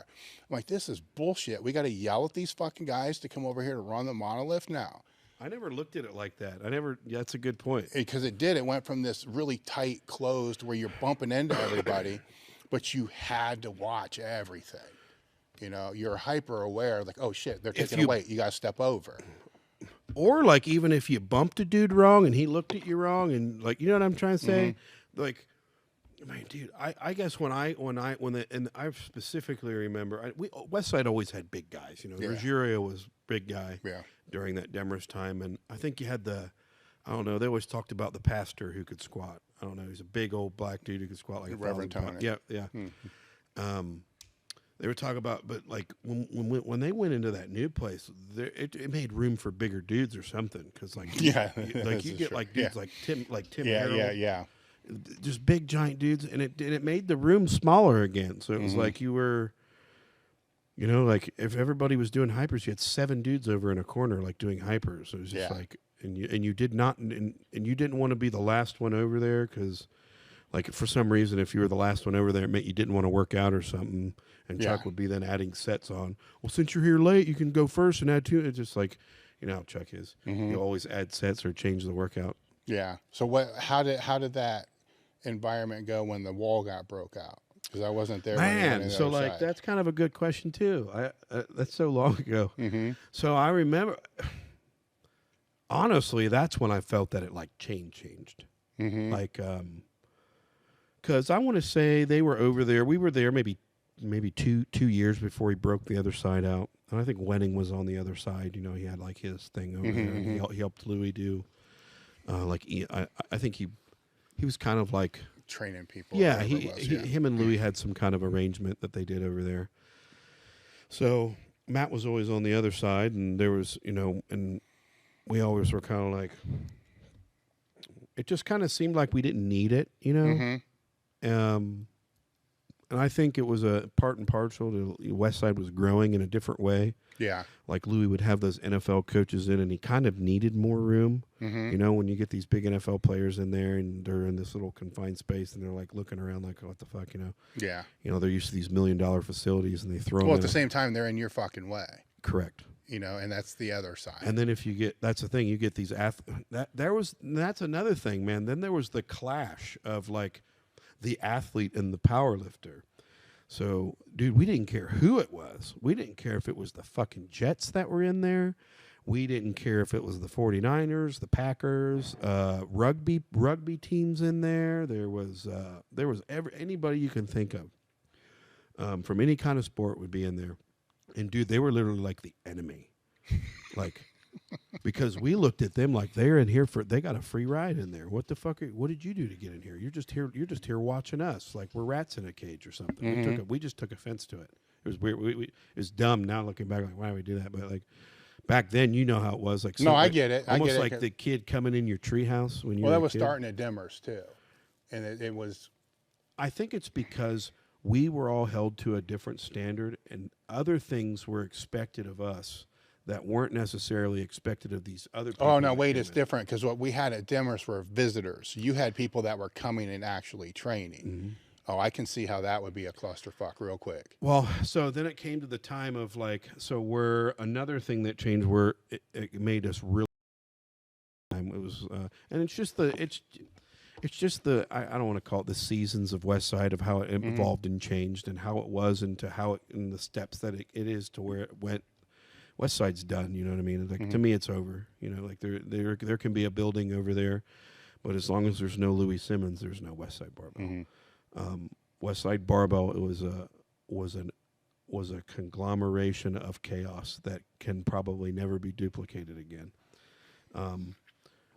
I'm like, this is bullshit. We got to yell at these fucking guys to come over here to run the monolift now. I never looked at it like that. That's a good point. Because it went from this really tight closed where you're bumping into everybody, but you had to watch everything. You know, you're hyper aware, like, oh shit, they're taking a weight. You got to step over. Or like even if you bumped a dude wrong and he looked at you wrong and like, you know what I'm trying to say? Like, I mean, dude, I guess I specifically remember, Westside always had big guys. You know, Ruggiero was big guy during that Demers time, and I think you had I don't know, they always talked about the pastor who could squat. I don't know, he's a big old black dude who could squat like a Reverend Tony. Yeah. They were talking about, but like when they went into that new place, it made room for bigger dudes or something, because like you get like dudes like Tim Harrell, just big giant dudes, and it made the room smaller again. So it was like you were, you know, like if everybody was doing hypers, you had 7 dudes over in a corner like doing hypers. It was just like, and you didn't want to be the last one over there, because like for some reason, if you were the last one over there, it meant you didn't want to work out or something. And Chuck would be then adding sets on. Well, since you're here late, you can go first and add 2. It's just like, you know how Chuck is. He'll always add sets or change the workout. Yeah. So how did that environment go when the wall got broke out? Because I wasn't there. Man, so like side. That's kind of a good question too. That's so long ago. So I remember, honestly, that's when I felt that it like changed. Like, because I want to say they were over there. We were there maybe 2 years before he broke the other side out. And I think Wenning was on the other side. You know, he had like his thing over there. And he helped Louie do, I think he was kind of like training people. Yeah, him and Louie had some kind of arrangement that they did over there. So Matt was always on the other side, and there was, you know, and we always were kind of like, it just kind of seemed like we didn't need it, you know? And I think it was a part and parcel to Westside was growing in a different way. Yeah. Like Louie would have those NFL coaches in, and he kind of needed more room. You know, when you get these big NFL players in there and they're in this little confined space and they're like looking around like, what the fuck, you know? Yeah. You know, they're used to these $1 million facilities and they throw them Well, at the same time, they're in your fucking way. Correct. You know, and that's the other side. And then if you get, that's the thing, you get these that's another thing, man. Then there was the clash of like the athlete and the power lifter. So, dude, we didn't care who it was. We didn't care if it was the fucking Jets that were in there. We didn't care if it was the 49ers, the Packers, rugby teams in there. There was anybody you can think of from any kind of sport would be in there. And, dude, they were literally like the enemy. Like, because we looked at them like they're in here they got a free ride in there. What the fuck? What did you do to get in here? You're just here watching us. Like we're rats in a cage or something. We just took offense to it. It was weird. It was dumb now looking back. Like, why did we do that? But like back then, you know how it was. Like, no, I get it. Almost like the kid coming in your treehouse when you. Well, that was starting at Demers too, and it was. I think it's because we were all held to a different standard, and other things were expected of us that weren't necessarily expected of these other people. Oh, no, wait, it's different because what we had at Demers were visitors. You had people that were coming and actually training. Oh, I can see how that would be a clusterfuck real quick. Well, so then it came to the time of like, so we're another thing that changed where it made us really. It was, and it's just the I don't want to call it the seasons of Westside of how it evolved and changed and how it was and to how it in the steps that it is to where it went. Westside's done, you know what I mean? Like to me, it's over. You know, like there can be a building over there, but as long as there's no Louie Simmons, there's no Westside Barbell. Westside Barbell was a conglomeration of chaos that can probably never be duplicated again.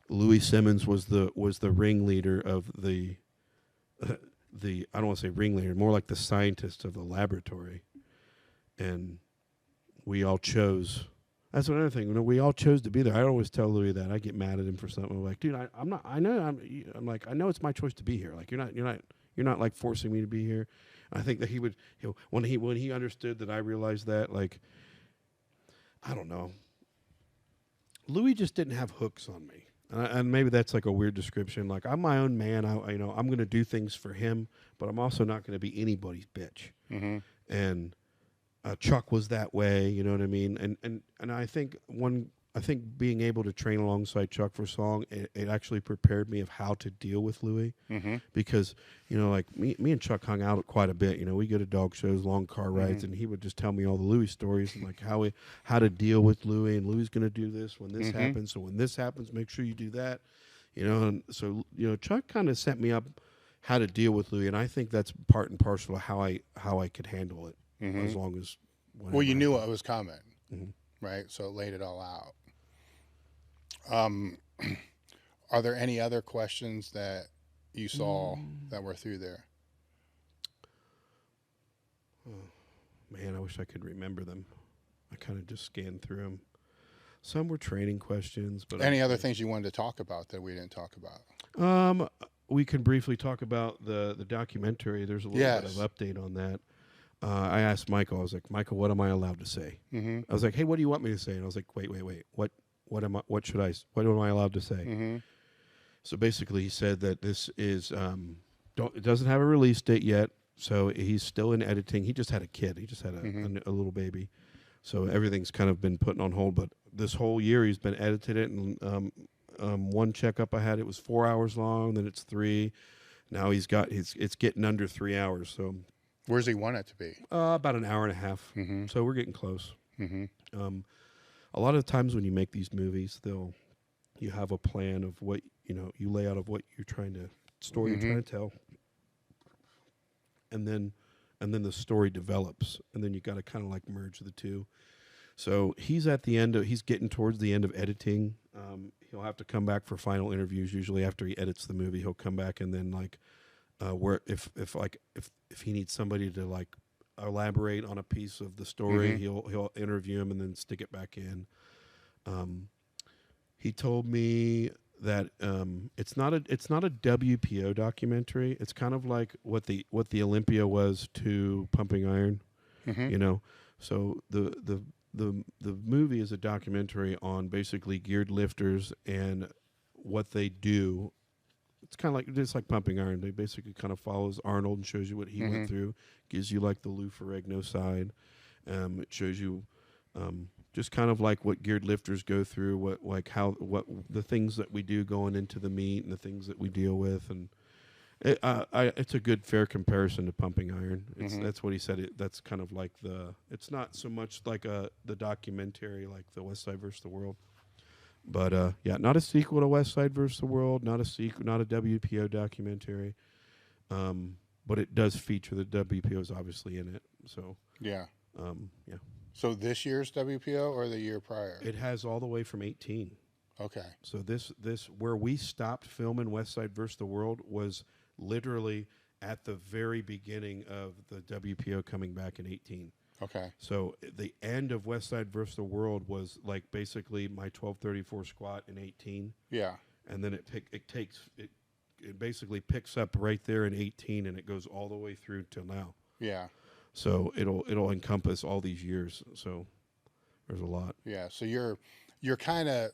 Louie Simmons was the ringleader of the I don't want to say ringleader, more like the scientist of the laboratory, and we all chose. That's another thing. You know, we all chose to be there. I always tell Louie that. I get mad at him for something. I'm like, dude, I'm not. I know. I'm like, I know it's my choice to be here. Like, you're not like forcing me to be here. I think that when he understood that I realized that, like, I don't know. Louie just didn't have hooks on me. And maybe that's like a weird description. Like, I'm my own man. I'm going to do things for him, but I'm also not going to be anybody's bitch. And Chuck was that way, you know what I mean? And I think being able to train alongside Chuck for so long, it actually prepared me of how to deal with Louie. Because, you know, like me and Chuck hung out quite a bit. You know, we go to dog shows, long car rides, and he would just tell me all the Louie stories and like how to deal with Louie, and Louie's going to do this when this happens. So when this happens, make sure you do that. You know, and so, you know, Chuck kind of set me up how to deal with Louie, and I think that's part and parcel of how I could handle it. As long as well, you knew what was coming, right? So it laid it all out. Are there any other questions that you saw that were through there? Oh, man, I wish I could remember them. I kind of just scanned through them. Some were training questions, but any other things you wanted to talk about that we didn't talk about? We can briefly talk about the documentary. There's a little bit of update on that. I asked Michael. I was like, Michael, what am I allowed to say? I was like, hey, what do you want me to say? And I was like, wait. What am I allowed to say? So basically, he said that this is it doesn't have a release date yet. So he's still in editing. He just had a kid. He just had a little baby. So everything's kind of been put on hold. But this whole year, he's been edited it. And one checkup I had, it was 4 hours long. Then it's 3. Now it's getting under 3 hours. So. Where's he want it to be? About an hour and a half. So we're getting close. A lot of times when you make these movies, you have a plan of what, you know, you lay out of what you're trying to, story you're trying to tell. And then the story develops. And then you got to kind of like merge the two. So he's getting towards the end of editing. He'll have to come back for final interviews. Usually after he edits the movie, he'll come back and then like, where if he needs somebody to like elaborate on a piece of the story, he'll interview him and then stick it back in. He told me that it's not a WPO documentary. It's kind of like what the Olympia was to Pumping Iron, you know. So the movie is a documentary on basically geared lifters and what they do. It's kind of like just like Pumping Iron. They basically kind of follows Arnold and shows you what he went through. Gives you like the Lou Ferrigno side. It shows you just kind of like what geared lifters go through, what the things that we do going into the meet and the things that we deal with, and it's a good fair comparison to Pumping Iron. That's what he said. That's kind of like it's not so much like the documentary like the Westside versus the World. But yeah, not a sequel to Westside versus the World, not a WPO documentary, but it does feature the WPOs obviously in it. So yeah. So this year's WPO or the year prior? It has all the way from 18. Okay. So this where we stopped filming Westside versus the World was literally at the very beginning of the WPO coming back in 18. Okay. So the end of Westside versus the World was like basically my 1234 squat in 18. Yeah. And then it basically picks up right there in 18 and it goes all the way through till now. Yeah. So it'll encompass all these years. So there's a lot. Yeah. So you're kind of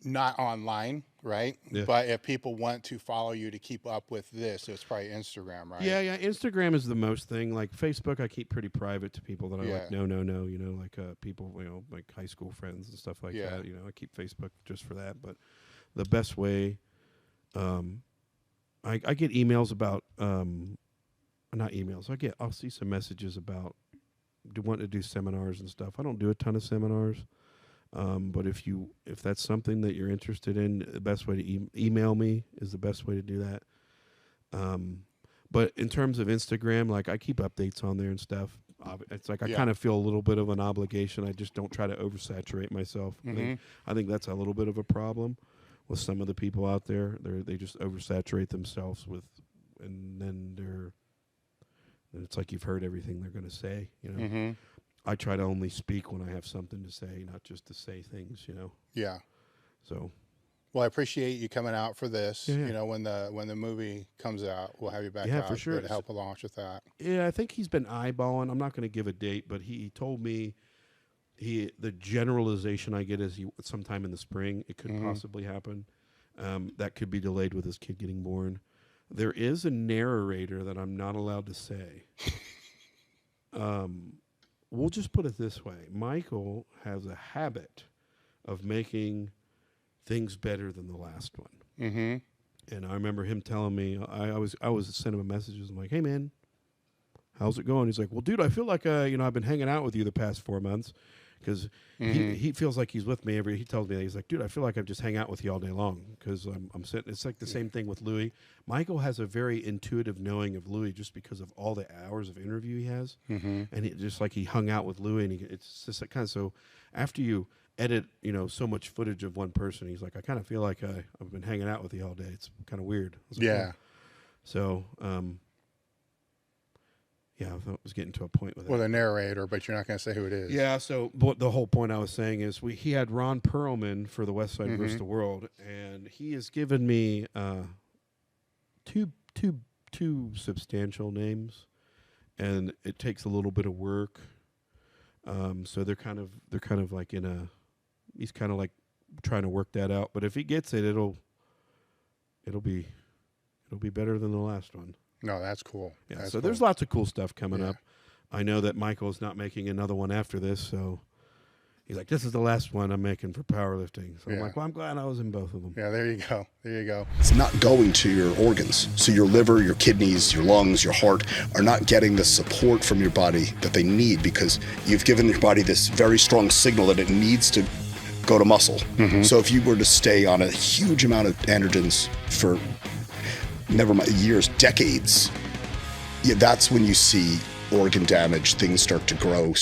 not online, right? Yeah. But if people want to follow you to keep up with this, it's probably Instagram, right? Yeah. Instagram is the most thing. Like Facebook, I keep pretty private to people that I Yeah. like. No. You know, like people, you know, like high school friends and stuff like that. You know, I keep Facebook just for that. But the best way, I get emails about, not emails. I'll see some messages about wanting to do seminars and stuff. I don't do a ton of seminars. But if that's something that you're interested in, the best way to email me is the best way to do that. But in terms of Instagram, like I keep updates on there and stuff. It's like I kind of feel a little bit of an obligation. I just don't try to oversaturate myself. I think that's a little bit of a problem with some of the people out there. They just oversaturate themselves with, and then it's like you've heard everything they're going to say. You know. I try to only speak when I have something to say, not just to say things, you know. Yeah. So. Well, I appreciate you coming out for this. Yeah. You know, when the movie comes out, we'll have you back out for sure to help launch with that. Yeah, I think he's been eyeballing. I'm not going to give a date, but he told me the generalization I get is sometime in the spring it could possibly happen. That could be delayed with his kid getting born. There is a narrator that I'm not allowed to say. We'll just put it this way. Michael has a habit of making things better than the last one. And I remember him telling me, I was sending him messages. I'm like, hey, man, how's it going? He's like, well, dude, I feel like, I've been hanging out with you the past 4 months because he feels like he's with me he tells me that. He's like, dude, I feel like I just hang out with you all day long because I'm sitting. It's like the same thing with Louie. Michael has a very intuitive knowing of Louie just because of all the hours of interview he has. And just like he hung out with Louie, and it's just like kind of, so after you edit, so much footage of one person, he's like, I kind of feel like I've been hanging out with you all day. It's kind of weird. I was like, Yeah. So, yeah, I was getting to a point with it. Well, the narrator, but you're not going to say who it is. Yeah, so but the whole point I was saying is he had Ron Perlman for the West Side versus the World, and he has given me two substantial names, and it takes a little bit of work. So they're kind of like he's kind of like trying to work that out. But if he gets it, it'll be better than the last one. No, that's cool. Yeah, that's so cool. there's lots of cool stuff coming up. I know that Michael's not making another one after this, so he's like, this is the last one I'm making for powerlifting. So I'm like, well, I'm glad I was in both of them. Yeah, there you go. There you go. It's not going to your organs. So your liver, your kidneys, your lungs, your heart are not getting the support from your body that they need because you've given your body this very strong signal that it needs to go to muscle. So if you were to stay on a huge amount of androgens for never mind years, decades, that's when you see organ damage, things start to grow.